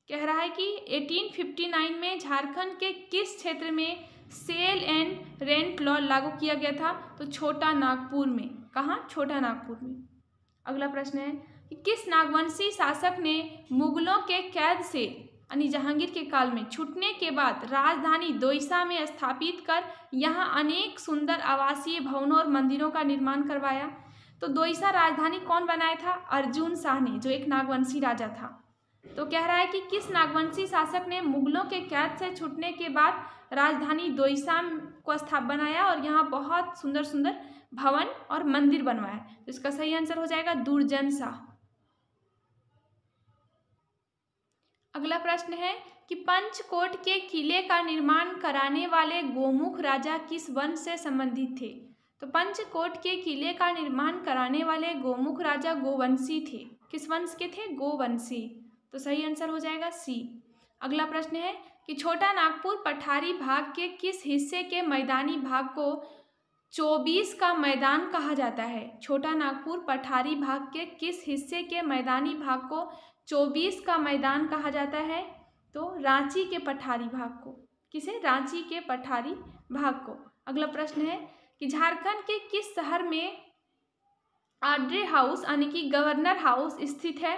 कह रहा है कि 1859 में झारखंड के किस क्षेत्र में सेल एंड रेंट लॉ लागू किया गया था? तो छोटा नागपुर में। कहाँ? छोटा नागपुर में। अगला प्रश्न है कि किस नागवंशी शासक ने मुगलों के कैद से यानी जहांगीर के काल में छूटने के बाद राजधानी दोईसा में स्थापित कर यहाँ अनेक सुंदर आवासीय भवनों और मंदिरों का निर्माण करवाया? तो दोईसा राजधानी कौन बनाया था? अर्जुन शाह ने, जो एक नागवंशी राजा था। तो कह रहा है कि किस नागवंशी शासक ने मुगलों के कैद से छूटने के बाद राजधानी दोईसा को बनाया और यहाँ बहुत सुंदर सुंदर भवन और मंदिर बनवाया? तो इसका सही आंसर हो जाएगा दुर्जन शाह। अगला प्रश्न है कि पंचकोट के किले का निर्माण कराने वाले गोमुख राजा किस वंश से संबंधित थे? तो पंचकोट के किले का निर्माण कराने वाले गोमुख राजा गोवंशी थे। किस वंश के थे? गोवंशी। तो सही आंसर हो जाएगा सी। अगला प्रश्न है कि छोटा नागपुर पठारी भाग के किस हिस्से के मैदानी भाग को 24 का मैदान कहा जाता है? छोटा नागपुर पठारी भाग के किस हिस्से के मैदानी भाग को 24 का मैदान कहा जाता है? तो रांची के पठारी भाग को। किसे? रांची के पठारी भाग को। अगला प्रश्न है कि झारखंड के किस शहर में आड्रे हाउस यानी कि गवर्नर हाउस स्थित है?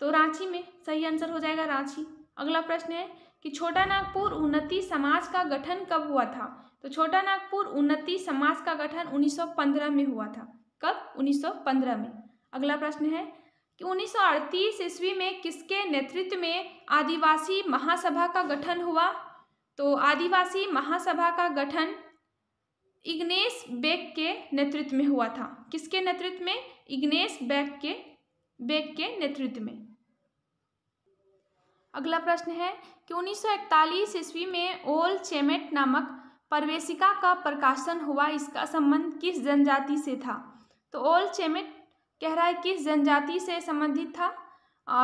तो रांची में। सही आंसर हो जाएगा रांची। अगला प्रश्न है कि छोटा नागपुर उन्नति समाज का गठन कब हुआ था? तो छोटा नागपुर उन्नति समाज का गठन 1915 में हुआ था। कब? 1915 में। अगला प्रश्न है कि 1938 ईस्वी में किसके नेतृत्व में आदिवासी महासभा का गठन हुआ? तो आदिवासी महासभा का गठन इग्नेस बेक के नेतृत्व में हुआ था। किसके नेतृत्व में? इग्नेस बेक के नेतृत्व में। अगला प्रश्न है कि 1941 ईस्वी में ओल चेमेट नामक प्रवेशिका का प्रकाशन हुआ। इसका संबंध किस जनजाति से था? तो ओल चेमेट कह रहा है किस जनजाति से संबंधित था?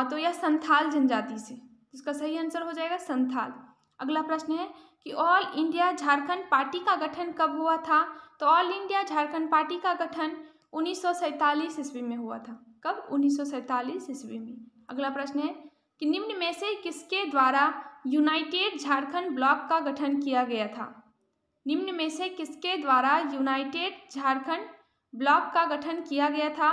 तो यह संथाल जनजाति से। इसका सही आंसर हो जाएगा संथाल। अगला प्रश्न है कि ऑल इंडिया झारखंड पार्टी का गठन कब हुआ था? तो ऑल इंडिया झारखंड पार्टी का गठन 1947 ईस्वी में हुआ था। कब? 1947 ईस्वी में। अगला प्रश्न है कि निम्न में से किसके द्वारा यूनाइटेड झारखंड ब्लॉक का गठन किया गया था? निम्न में से किसके द्वारा यूनाइटेड झारखंड ब्लॉक का गठन किया गया था?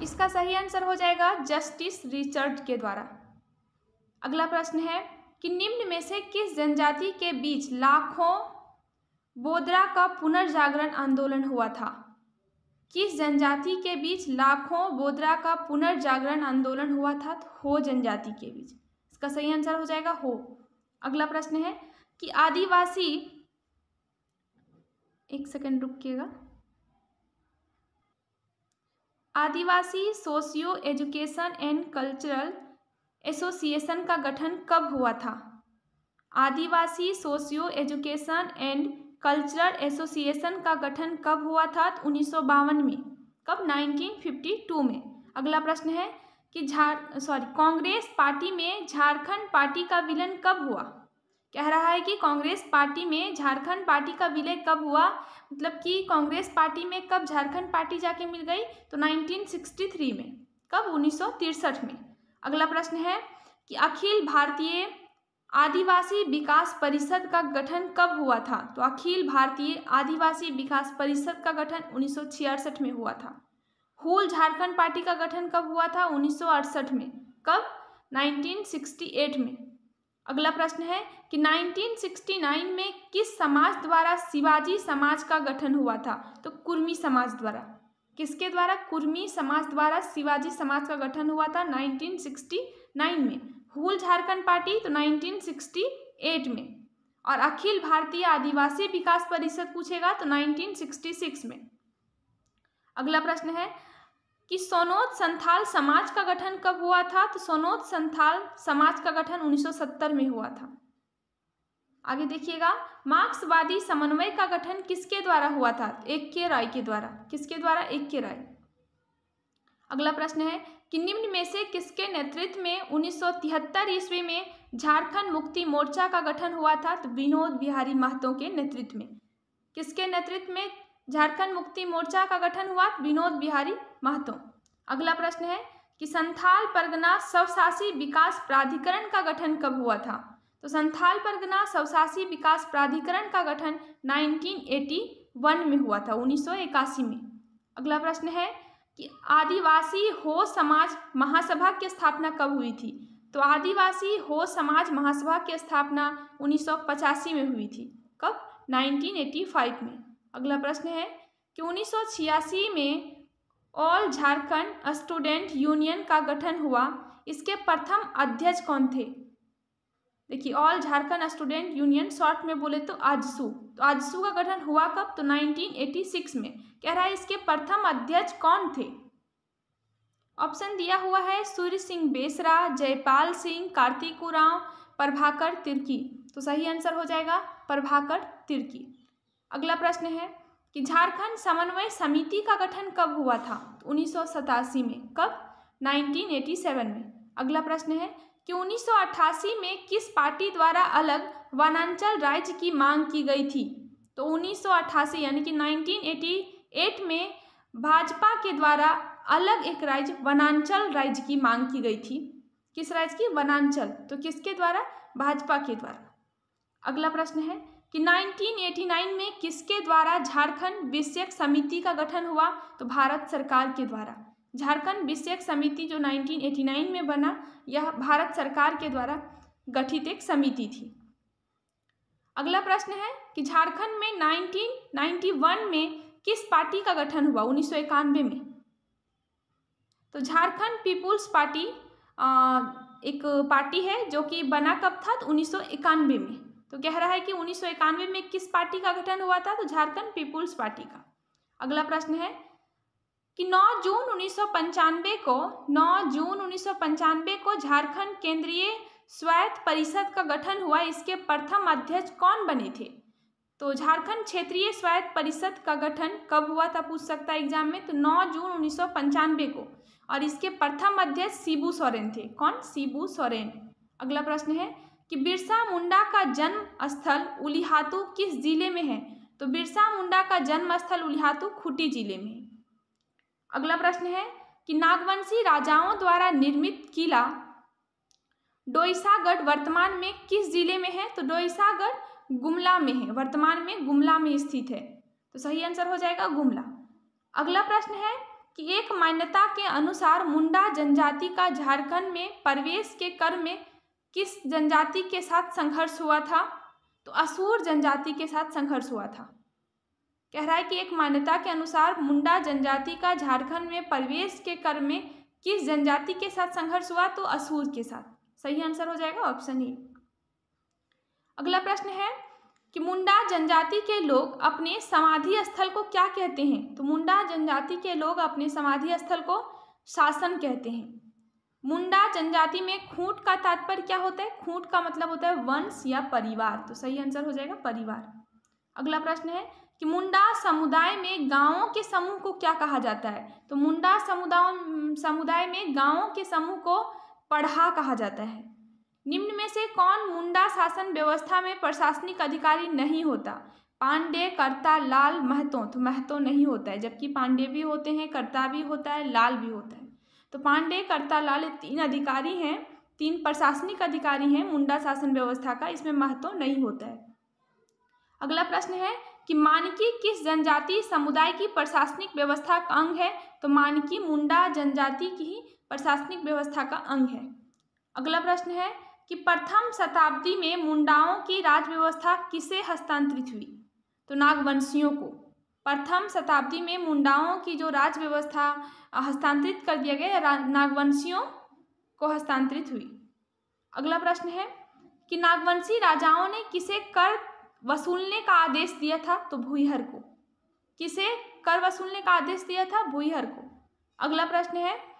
इसका सही आंसर हो जाएगा जस्टिस रिचर्ड के द्वारा। अगला प्रश्न है कि निम्न में से किस जनजाति के बीच लाखों बोदरा का पुनर्जागरण आंदोलन हुआ था? किस जनजाति के बीच लाखों बोदरा का पुनर्जागरण आंदोलन हुआ था? तो हो जनजाति के बीच। इसका सही आंसर हो जाएगा हो। अगला प्रश्न है कि आदिवासी, एक सेकंड रुकिएगा, Adivasi socio education and cultural association का गठन कब हुआ था? Adivasi socio education and cultural association का गठन कब हुआ था? 1952 में। कब? 1952 में। अगला प्रश्न है कि कांग्रेस पार्टी में झारखंड पार्टी का विलय कब हुआ? कह रहा है कि कांग्रेस पार्टी में झारखंड पार्टी का विलय कब हुआ? मतलब कि कांग्रेस पार्टी में कब झारखंड पार्टी जाके मिल गई? तो 1963 में। कब? 1963 में। अगला प्रश्न है कि अखिल भारतीय आदिवासी विकास परिषद का गठन कब हुआ था? तो अखिल भारतीय आदिवासी विकास परिषद का गठन 1966 में हुआ था। हूल झारखंड पार्टी का गठन कब हुआ था? 1968 में। कब? 1968 में। अगला प्रश्न है कि 1969 में किस समाज द्वारा शिवाजी समाज का गठन हुआ था? तो कुर्मी समाज द्वारा। किसके द्वारा? कुर्मी समाज द्वारा शिवाजी समाज का गठन हुआ था 1969 में। हूल झारखंड पार्टी तो 1968 में। और अखिल भारतीय आदिवासी विकास परिषद पूछेगा तो 1966 में। अगला प्रश्न है कि सोनोत संथाल समाज का गठन कब हुआ था? तो सोनोत संथाल समाज का गठन 1970 में हुआ था। आगे देखिएगा, मार्क्सवादी समन्वय का गठन किसके द्वारा हुआ था? A.K. राय के द्वारा। किसके द्वारा? A.K. राय। अगला प्रश्न है कि निम्न में से किसके नेतृत्व में 1973 ईस्वी में झारखंड मुक्ति मोर्चा का गठन हुआ था? तो विनोद बिहारी महतो के नेतृत्व में। किसके नेतृत्व में झारखंड मुक्ति मोर्चा का गठन हुआ? विनोद बिहारी महतो। अगला प्रश्न है कि संथाल परगना स्वशासी विकास प्राधिकरण का गठन कब हुआ था? तो संथाल परगना स्वशासी विकास प्राधिकरण का गठन 1981 में हुआ था, 1981 में। अगला प्रश्न है कि आदिवासी हो समाज महासभा की स्थापना कब हुई थी? तो आदिवासी हो समाज महासभा की स्थापना 1985 में हुई थी। कब? 1985 में। अगला प्रश्न है कि 1986 में ऑल झारखंड स्टूडेंट यूनियन का गठन हुआ, इसके प्रथम अध्यक्ष कौन थे? देखिए, all Jharkhand student union, short में बोले तो आजसू। तो आजसू का गठन हुआ कब? तो 1986 में। कह रहा है इसके प्रथम अध्यक्ष कौन थे? ऑप्शन दिया हुआ है सूर्य सिंह बेसरा, जयपाल सिंह, कार्तिक उरांव, प्रभाकर तिर्की। तो सही आंसर हो जाएगा प्रभाकर तिर्की। अगला प्रश्न है कि झारखंड समन्वय समिति का गठन कब हुआ था? तो 1987 में। कब? 1987 में। अगला प्रश्न है कि 1988 में किस पार्टी द्वारा अलग वनांचल राज्य की मांग की गई थी? तो 1988 यानी कि 1988 में भाजपा के द्वारा अलग एक राज्य वनांचल राज्य की मांग की गई थी। किस राज्य की? वनांचल। तो किसके द्वारा? भाजपा के द्वारा। अगला प्रश्न है कि 1989 में किसके द्वारा झारखंड विषयक समिति का गठन हुआ? तो भारत सरकार के द्वारा। झारखंड विषयक समिति जो 1989 में बना, यह भारत सरकार के द्वारा गठित एक समिति थी। अगला प्रश्न है कि झारखंड में 1991 में किस पार्टी का गठन हुआ? 1991 में। तो झारखंड पीपुल्स पार्टी एक पार्टी है जो कि बना कब था? तो 1991 में। तो कह रहा है कि 1991 में किस पार्टी का गठन हुआ था? तो झारखंड पीपुल्स पार्टी का। अगला प्रश्न है कि 9 जून 1995 को झारखंड केंद्रीय स्वायत्त परिषद का गठन हुआ, इसके प्रथम अध्यक्ष कौन बने थे? तो झारखंड क्षेत्रीय स्वायत्त परिषद का गठन कब हुआ था? पूछ सकता है एग्जाम में। तो 9 जून 1995 को, और इसके प्रथम अध्यक्ष शिबू सोरेन थे। कौन? शिबू सोरेन। अगला प्रश्न है कि बिरसा मुंडा का जन्म स्थल उलिहातू किस जिले में है? तो बिरसा मुंडा का जन्म स्थल उलिहातू खूंटी जिले में है। अगला प्रश्न है कि नागवंशी राजाओं द्वारा निर्मित किला डोईसागढ़ वर्तमान में किस जिले में है? तो डोईसागढ़ गुमला में है, वर्तमान में गुमला में स्थित है। तो सही आंसर हो जाएगा गुमला। अगला प्रश्न है कि एक मान्यता के अनुसार मुंडा जनजाति का झारखंड में प्रवेश के क्रम में किस जनजाति के साथ संघर्ष हुआ था? तो असुर जनजाति के साथ संघर्ष हुआ था। कह रहा है कि एक मान्यता के अनुसार मुंडा जनजाति का झारखंड में प्रवेश के क्रम में किस जनजाति के साथ संघर्ष हुआ? तो असुर के साथ। सही आंसर हो जाएगा ऑप्शन ए। अगला प्रश्न है कि मुंडा जनजाति के लोग अपने समाधि स्थल को क्या कहते हैं? तो मुंडा जनजाति के लोग अपने समाधि स्थल को शासन कहते हैं। मुंडा जनजाति में खूंट का तात्पर्य क्या होता है? खूंट का मतलब होता है वंश या परिवार। तो सही आंसर हो जाएगा परिवार। अगला प्रश्न है कि मुंडा समुदाय में गांवों के समूह को क्या कहा जाता है? तो मुंडा समुदाय में गांवों के समूह को पढ़ा कहा जाता है। निम्न में से कौन मुंडा शासन व्यवस्था में प्रशासनिक अधिकारी नहीं होता? पांडे, कर्ता, लाल, महतो। तो महतो नहीं होता है, जबकि पांडे भी होते हैं, कर्ता भी होता है, लाल भी होता है। तो पांडे, कर्ता, लाल 3 अधिकारी हैं, 3 प्रशासनिक अधिकारी हैं मुंडा शासन व्यवस्था का, इसमें महतो नहीं होता है। अगला प्रश्न है कि मानकी किस जनजातीय समुदाय की प्रशासनिक व्यवस्था का अंग है? तो मानकी मुंडा जनजाति की ही प्रशासनिक व्यवस्था का अंग है। अगला प्रश्न है कि प्रथम शताब्दी में मुंडाओं की राज व्यवस्था किसे हस्तांतरित हुई? तो नागवंशियों को। प्रथम शताब्दी में मुंडाओं की जो राज व्यवस्था हस्तांतरित कर दिया गया, नागवंशियों को हस्तांतरित हुई। अगला प्रश्न है कि नागवंशी राजाओं ने किसे कर वसूलने का आदेश दिया था? तो भूईहर को। किसे कर वसूलने का आदेश दिया था? भूईहर को। अगला प्रश्न है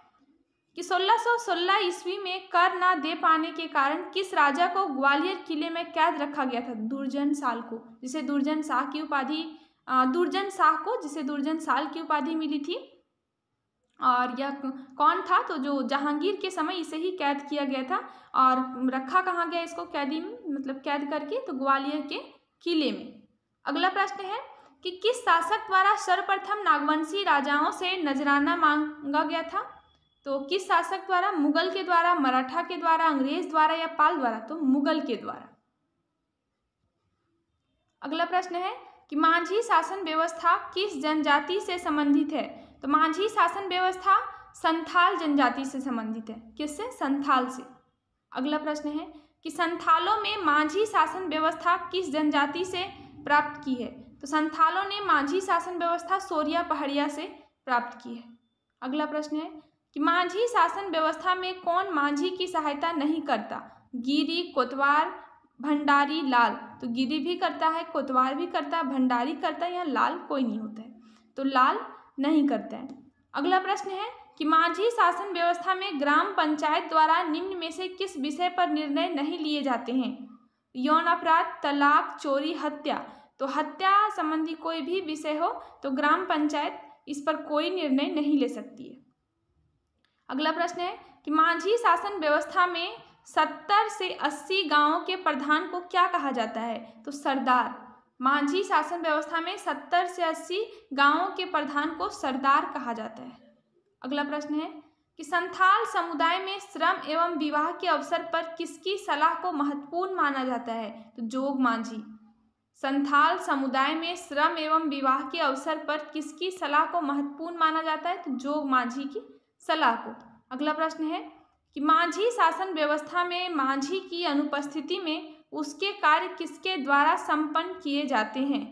कि 1616 ईस्वी में कर ना दे पाने के कारण किस राजा को ग्वालियर किले में कैद रखा गया था? दुर्जन साल को, जिसे दुर्जन शाह की उपाधि दुर्जन शाह को जिसे दुर्जन साल की उपाधि मिली थी। और यह कौन था? तो जो जहांगीर के समय इसे ही कैद किया गया था। और रखा कहाँ गया इसको कैदी में, मतलब कैद करके? तो ग्वालियर के किले में। अगला प्रश्न है कि किस शासक द्वारा सर्वप्रथम नागवंशी राजाओं से नजराना मांगा गया था? तो किस शासक द्वारा? मुगल के द्वारा, मराठा के द्वारा, अंग्रेज द्वारा या पाल द्वारा? तो मुगल के द्वारा। अगला प्रश्न है कि माझी शासन व्यवस्था किस जनजाति से संबंधित है? तो माझी शासन व्यवस्था संथाल जनजाति से संबंधित है। किससे? संथाल से। अगला प्रश्न है कि संथालों में माझी शासन व्यवस्था किस जनजाति से प्राप्त की है? तो संथालों ने माझी शासन व्यवस्था सोरिया पहाड़िया से प्राप्त की है। अगला प्रश्न है कि माझी शासन व्यवस्था में कौन माझी की सहायता नहीं करता? गिरी, कोतवाल, भंडारी, लाल। तो गिरी भी करता है, कोतवाल भी करता है, भंडारी करता है, या लाल कोई नहीं होता है। तो लाल नहीं करता है। अगला प्रश्न है कि माझी शासन व्यवस्था में ग्राम पंचायत द्वारा निम्न में से किस विषय पर निर्णय नहीं लिए जाते हैं? यौन अपराध, तलाक, चोरी, हत्या। तो हत्या संबंधी कोई भी विषय हो तो ग्राम पंचायत इस पर कोई निर्णय नहीं ले सकती है। अगला प्रश्न है कि माझी शासन व्यवस्था में 70 से 80 गांवों के प्रधान को क्या कहा जाता है? तो सरदार। माझी शासन व्यवस्था में 70 से 80 गांवों के प्रधान को सरदार कहा जाता है। अगला प्रश्न है कि संथाल समुदाय में श्रम एवं विवाह के अवसर पर किसकी सलाह को महत्वपूर्ण माना जाता है? तो जोग मांझी। संथाल समुदाय में श्रम एवं विवाह के अवसर पर किसकी सलाह को महत्वपूर्ण माना जाता है? तो जोग मांझी की सलाह को। अगला प्रश्न है कि माझी शासन व्यवस्था में माझी की अनुपस्थिति में उसके कार्य किसके द्वारा संपन्न किए जाते हैं?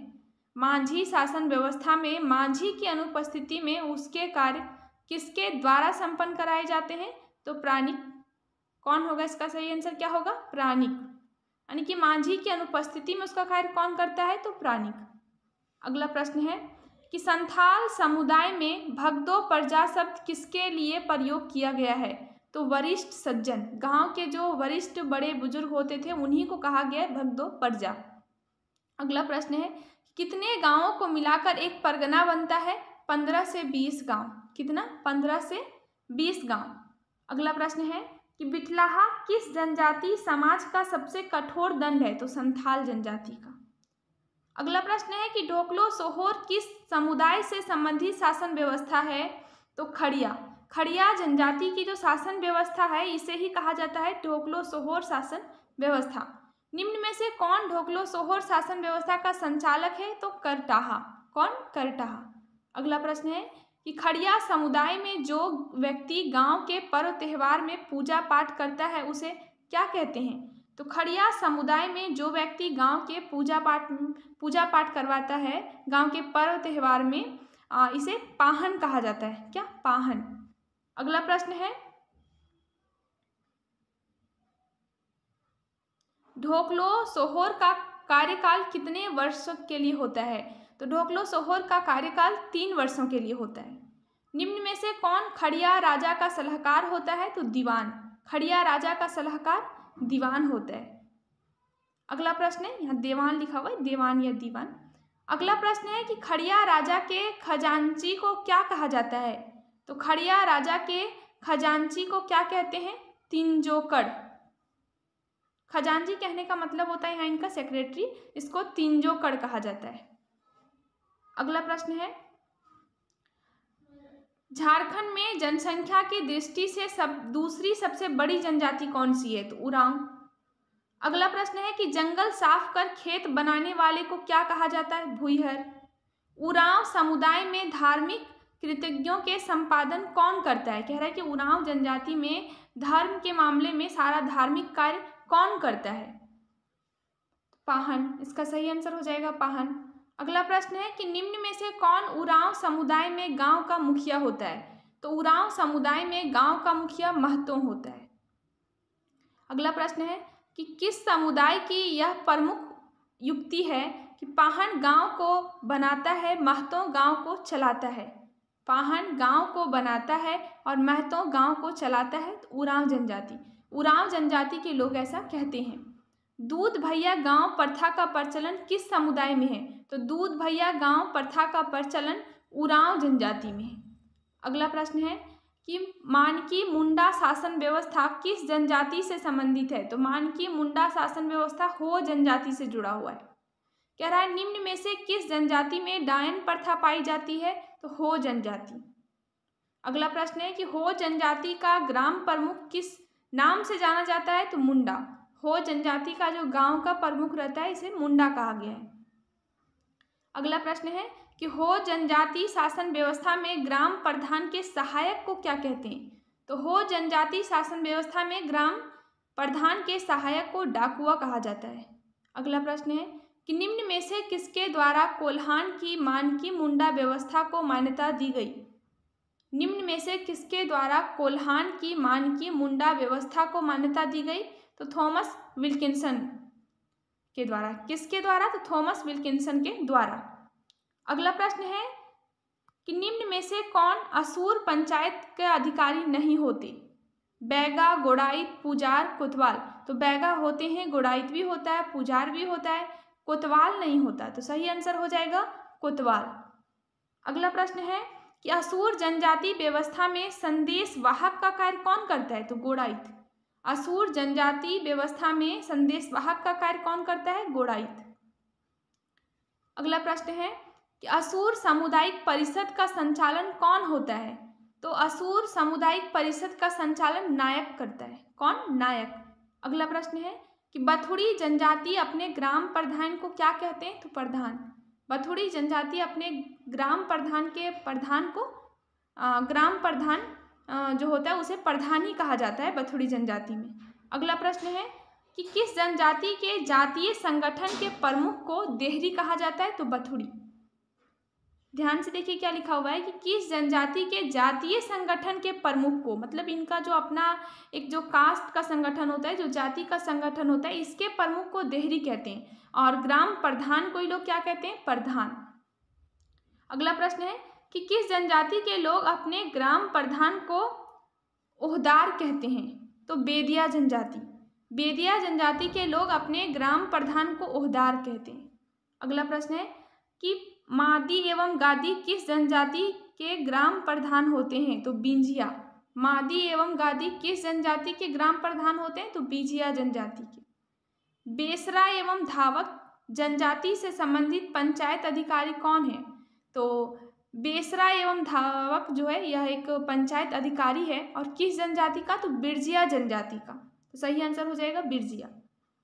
माझी शासन व्यवस्था में माझी की अनुपस्थिति में उसके कार्य किसके द्वारा संपन्न कराए जाते हैं? तो प्राणिक। कौन होगा इसका सही आंसर? क्या होगा? प्राणिक। यानी कि माझी की अनुपस्थिति में उसका कार्य कौन करता है? तो प्राणिक। अगला प्रश्न है कि संथाल समुदाय में भगदो प्रजा शब्द किसके लिए प्रयोग किया गया है? तो वरिष्ठ सज्जन। गांव के जो वरिष्ठ बड़े बुजुर्ग होते थे उन्हीं को कहा गया है भगदो प्रजा। अगला प्रश्न है कितने गांवों को मिलाकर एक परगना बनता है? 15 से 20 गांव। कितना? 15 से 20 गांव। अगला प्रश्न है कि बिटलाहा किस जनजाति समाज का सबसे कठोर दंड है? तो संथाल जनजाति का। अगला प्रश्न है कि ढोकलो सोहोर किस समुदाय से संबंधित शासन व्यवस्था है? तो खड़िया। खड़िया जनजाति की जो शासन व्यवस्था है इसे ही कहा जाता है ढोकलो सोहोर शासन व्यवस्था। निम्न में से कौन ढोकलो सोहोर शासन व्यवस्था का संचालक है? तो करटाहा। कौन? करटाहा। अगला प्रश्न है कि खड़िया समुदाय में जो व्यक्ति गांव के पर्व त्योहार में पूजा पाठ करता है उसे क्या कहते हैं? तो खड़िया समुदाय में जो व्यक्ति गांव के पूजा पाठ करवाता है गांव के पर्व त्योहार में इसे पाहन कहा जाता है। क्या? पाहन। अगला प्रश्न है ढोकलो सोहोर का कार्यकाल कितने वर्षों के लिए होता है? तो ढोकलो सोहोर का कार्यकाल 3 वर्षों के लिए होता है। निम्न में से कौन खड़िया राजा का सलाहकार होता है? तो दीवान। खड़िया राजा का सलाहकार दीवान होता है। अगला प्रश्न है, यहाँ देवान लिखा हुआ है, देवान या दीवान। अगला प्रश्न है कि खड़िया राजा के खजांची को क्या कहा जाता है? तो खड़िया राजा के खजांची को क्या कहते हैं? तिंजोकड़। खजांची कहने का मतलब होता है यहाँ इनका सेक्रेटरी, इसको तिंजोकड़ कहा जाता है। अगला प्रश्न है झारखंड में जनसंख्या की दृष्टि से दूसरी सबसे बड़ी जनजाति कौन सी है? तो उरांव। अगला प्रश्न है कि जंगल साफ कर खेत बनाने वाले को क्या कहा जाता है? भूईहर। उरांव समुदाय में धार्मिक कृतज्ञों के संपादन कौन करता है? कह रहा है कि उरांव जनजाति में धर्म के मामले में सारा धार्मिक कार्य कौन करता है? पाहन। इसका सही आंसर हो जाएगा पाहन। अगला प्रश्न है कि निम्न में से कौन उरांव समुदाय में गांव का मुखिया होता है? तो उरांव समुदाय में गांव का मुखिया महतो होता है। अगला प्रश्न है कि किस समुदाय की यह प्रमुख युक्ति है कि पाहन गांव को बनाता है, महतो गांव को चलाता है? पाहन गांव को बनाता है और महतो गांव को चलाता है। तो उरांव जनजाति, उरांव जनजाति के लोग ऐसा कहते हैं। दूध भैया गांव प्रथा का प्रचलन किस समुदाय में है? तो दूध भैया गांव प्रथा का प्रचलन उरांव जनजाति में है। अगला प्रश्न है कि मानकी मुंडा शासन व्यवस्था किस जनजाति से संबंधित है? तो मानकी मुंडा शासन व्यवस्था हो जनजाति से जुड़ा हुआ है। कह रहा है निम्न में से किस जनजाति में डायन प्रथा पाई जाती है? तो हो जनजाति। अगला प्रश्न है कि हो जनजाति का ग्राम प्रमुख किस नाम से जाना जाता है? तो मुंडा। हो जनजाति का जो गांव का प्रमुख रहता है इसे मुंडा कहा गया है। अगला प्रश्न है कि हो जनजाति शासन व्यवस्था में ग्राम प्रधान के सहायक को क्या कहते हैं? तो हो जनजाति शासन व्यवस्था में ग्राम प्रधान के सहायक को डाकुआ कहा जाता है। अगला प्रश्न है कि निम्न में से किसके द्वारा कोल्हान की मानकी मुंडा व्यवस्था को मान्यता दी गई? निम्न में से किसके द्वारा कोल्हान की मानकी मुंडा व्यवस्था को मान्यता दी गई? तो थॉमस विल्किंसन के द्वारा। किसके द्वारा? तो थॉमस विल्किंसन के द्वारा। अगला प्रश्न है कि निम्न में से कौन असुर पंचायत के अधिकारी नहीं होते? बैगा, गोड़ाइत, पुजार, कोतवाल। तो बैगा होते हैं, गोड़ाइत भी होता है, पुजार भी होता है, कोतवाल नहीं होता। तो सही आंसर हो जाएगा कोतवाल। अगला प्रश्न है कि असुर जनजाति व्यवस्था में संदेश वाहक का कार्य कौन करता है? तो गोड़ाइत। असुर जनजाति व्यवस्था में संदेश वाहक का कार्य कौन करता है? गोड़ाइत। अगला प्रश्न है कि असुर सामुदायिक परिषद का संचालन कौन होता है? तो असुर सामुदायिक परिषद का संचालन नायक करता है। कौन? नायक। अगला प्रश्न है कि बथुड़ी जनजाति अपने ग्राम प्रधान को क्या कहते हैं? तो प्रधान। बथुड़ी जनजाति अपने ग्राम प्रधान के प्रधान को ग्राम प्रधान जो होता है उसे प्रधान ही कहा जाता है बथुड़ी जनजाति में। अगला प्रश्न है कि किस जनजाति के जातीय संगठन के प्रमुख को देहरी कहा जाता है? तो बथुड़ी। ध्यान से देखिए क्या लिखा हुआ है कि किस जनजाति के जातीय संगठन के प्रमुख को, मतलब इनका जो अपना एक जो कास्ट का संगठन होता है, जो जाति का संगठन होता है, इसके प्रमुख को देहरी कहते हैं और ग्राम प्रधान को ही लोग क्या कहते हैं? प्रधान। अगला प्रश्न है कि किस जनजाति के लोग अपने ग्राम प्रधान को ओहदार कहते हैं? तो बेदिया जनजाति। बेदिया जनजाति के लोग अपने ग्राम प्रधान को ओहदार कहते हैं। अगला प्रश्न है कि मादी एवं गादी किस जनजाति के ग्राम प्रधान होते हैं? तो बिंझिया। मादी एवं गादी किस जनजाति के ग्राम प्रधान होते हैं? तो बिंझिया जनजाति के। बेसरा एवं धावक जनजाति से संबंधित पंचायत अधिकारी कौन है? तो बेसरा एवं धावक जो है यह एक पंचायत अधिकारी है और किस जनजाति का? तो बिरजिया जनजाति का। तो सही आंसर हो जाएगा बिरजिया।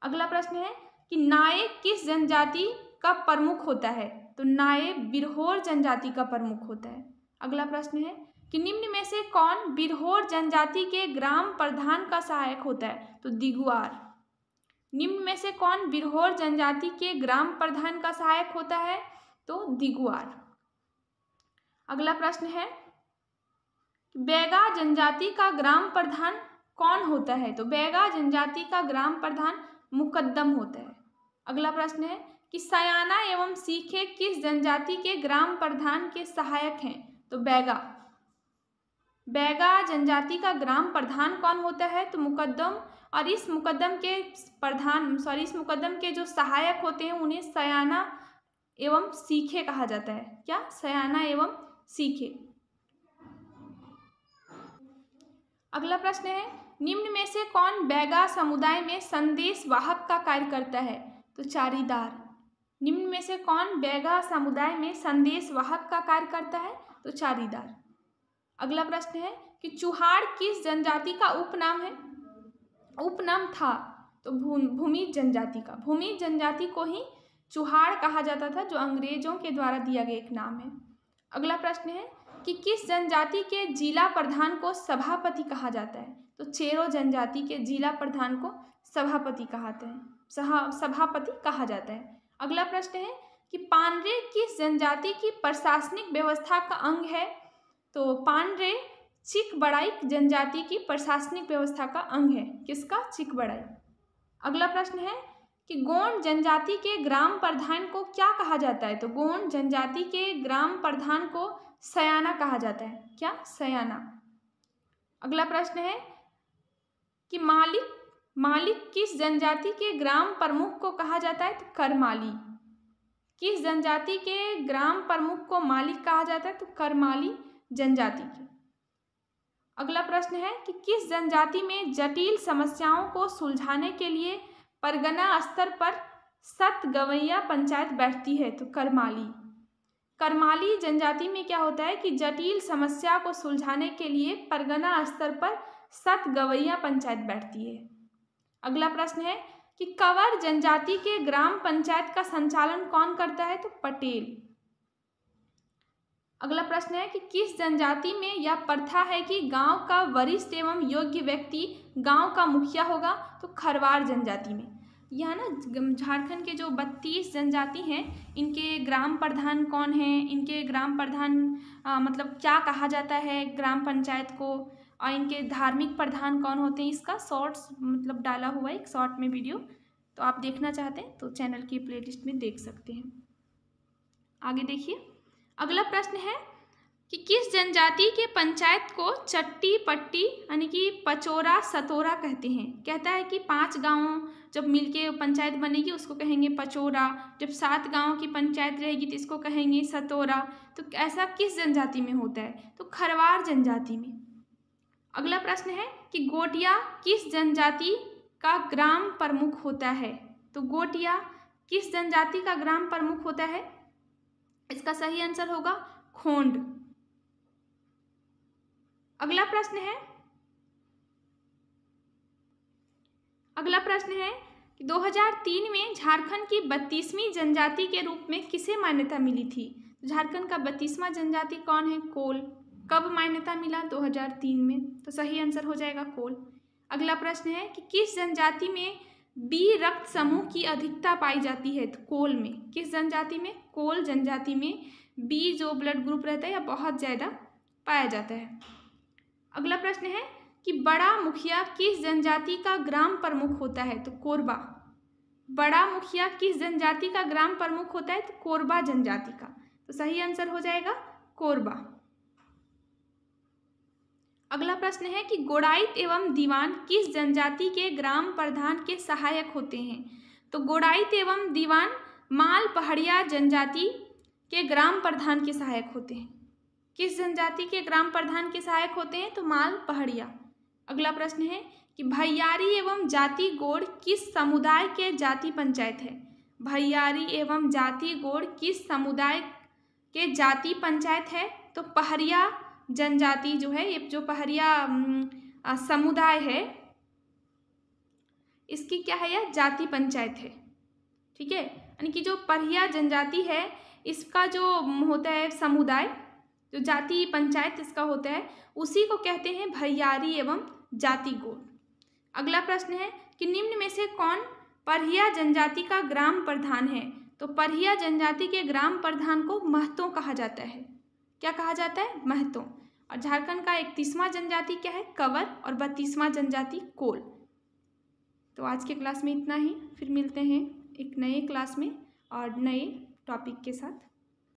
अगला प्रश्न है कि नाये किस जनजाति का प्रमुख होता है? तो नाये बिरहोर जनजाति का प्रमुख होता है। अगला प्रश्न है कि निम्न में से कौन बिरहोर जनजाति के ग्राम प्रधान का सहायक होता है? तो दिगुआर। निम्न में से कौन बिरहोर जनजाति के ग्राम प्रधान का सहायक होता है? तो दिगुआर। अगला प्रश्न है बैगा जनजाति का ग्राम प्रधान कौन होता है? तो बैगा जनजाति का ग्राम प्रधान मुकद्दम होता है। अगला प्रश्न है कि सयाना एवं सीखे किस जनजाति के ग्राम प्रधान के सहायक हैं? तो बैगा। बैगा जनजाति का ग्राम प्रधान कौन होता है? तो मुकद्दम। और इस मुकद्दम के इस मुकद्दम के जो सहायक होते हैं उन्हें सयाना एवं सीखे कहा जाता है। क्या? सयाना एवं सीखे। अगला प्रश्न है निम्न में से कौन बैगा समुदाय में संदेश वाहक का कार्य करता है? तो चारीदार। निम्न में से कौन बैगा समुदाय में संदेश वाहक का कार्य करता है? तो चारीदार। अगला प्रश्न है कि चुहाड़ किस जनजाति का उपनाम है? उपनाम था तो भूमिज जनजाति का। भूमिज जनजाति को ही चुहाड़ कहा जाता था जो अंग्रेजों के द्वारा दिया गया एक नाम है। अगला प्रश्न है कि किस जनजाति के जिला प्रधान को सभापति कहा जाता है? तो चेरो जनजाति के जिला प्रधान को सभापति कहा जाता है। अगला प्रश्न है कि पानरे किस जनजाति की प्रशासनिक व्यवस्था का अंग है? तो पानरे चिकबड़ाई जनजाति की प्रशासनिक व्यवस्था का अंग है। किसका? चिकबड़ाई। अगला प्रश्न है कि गोंड जनजाति के ग्राम प्रधान को क्या कहा जाता है? तो गोंड जनजाति के ग्राम प्रधान को सयाना कहा जाता है। क्या? सयाना। अगला प्रश्न है कि मालिक किस जनजाति के ग्राम प्रमुख को कहा जाता है? तो करमाली। किस जनजाति के ग्राम प्रमुख को मालिक कहा जाता है? तो करमाली जनजाति के। अगला प्रश्न है कि किस जनजाति में जटिल समस्याओं को सुलझाने के लिए परगना स्तर पर सत गवैया पंचायत बैठती है? तो करमाली। करमाली जनजाति में क्या होता है कि जटिल समस्या को सुलझाने के लिए परगना स्तर पर सत गवैया पंचायत बैठती है। अगला प्रश्न है कि कंवर जनजाति के ग्राम पंचायत का संचालन कौन करता है? तो पटेल। अगला प्रश्न है कि किस जनजाति में यह प्रथा है कि गांव का वरिष्ठ एवं योग्य व्यक्ति गांव का मुखिया होगा? तो खरवार जनजाति में। यह ना झारखंड के जो 32 जनजाति हैं इनके ग्राम प्रधान कौन हैं, इनके ग्राम प्रधान मतलब क्या कहा जाता है ग्राम पंचायत को, और इनके धार्मिक प्रधान कौन होते हैं, इसका शॉर्ट्स मतलब डाला हुआ है एक शॉर्ट में वीडियो। तो आप देखना चाहते हैं तो चैनल की प्लेलिस्ट में देख सकते हैं। आगे देखिए, अगला प्रश्न है कि किस जनजाति के पंचायत को चट्टी पट्टी यानी कि पचोरा सतोरा कहते हैं? कहता है कि 5 गाँव जब मिलके पंचायत बनेगी उसको कहेंगे पचोरा, जब 7 गाँव की पंचायत रहेगी तो इसको कहेंगे सतोरा। तो ऐसा किस जनजाति में होता है? तो खरवार जनजाति में। अगला प्रश्न है कि गोटिया किस जनजाति का ग्राम प्रमुख होता है? तो गोटिया किस जनजाति का ग्राम प्रमुख होता है? इसका सही आंसर होगा खोंड। अगला प्रश्न है कि 2003 में झारखंड की 32वीं जनजाति के रूप में किसे मान्यता मिली थी? झारखंड का 32वां जनजाति कौन है? कोल। कब मान्यता मिला? 2003 में। तो सही आंसर हो जाएगा कोल। अगला प्रश्न है कि किस जनजाति में बी रक्त समूह की अधिकता पाई जाती है? तो कोल में। किस जनजाति में? कोल जनजाति में बी जो ब्लड ग्रुप रहता है यह बहुत ज़्यादा पाया जाता है। अगला प्रश्न है कि बड़ा मुखिया किस जनजाति का ग्राम प्रमुख होता है? तो कोरबा। बड़ा मुखिया किस जनजाति का ग्राम प्रमुख होता है? तो कोरबा जनजाति का। तो सही आंसर हो जाएगा कोरबा। अगला प्रश्न है कि गोड़ाइत एवं दीवान किस जनजाति के ग्राम प्रधान के सहायक होते हैं? तो गोड़ाइत एवं दीवान माल पहाड़िया जनजाति के ग्राम प्रधान के सहायक होते हैं। किस जनजाति के ग्राम प्रधान के सहायक होते हैं? तो माल पहाड़िया। अगला प्रश्न है कि भैयारी एवं जाति गोड़ किस समुदाय के जाति पंचायत है? भैयारी एवं जाति गोड़ किस समुदाय के जाति पंचायत है? तो पहरिया जनजाति जो है, ये जो पहरिया समुदाय है इसकी क्या है? यह जाति पंचायत है। ठीक है, यानी कि जो पहरिया जनजाति है इसका जो होता है समुदाय, जो जाति पंचायत इसका होता है, उसी को कहते हैं भैयारी एवं जाति गोड़। अगला प्रश्न है कि निम्न में से कौन पहरिया जनजाति का ग्राम प्रधान है? तो पहरिया जनजाति के ग्राम प्रधान को महतो कहा जाता है। क्या कहा जाता है? महतो। और झारखंड का 31वां जनजाति क्या है? कंवर। और 32वां जनजाति कोल। तो आज के क्लास में इतना ही, फिर मिलते हैं एक नए क्लास में और नए टॉपिक के साथ।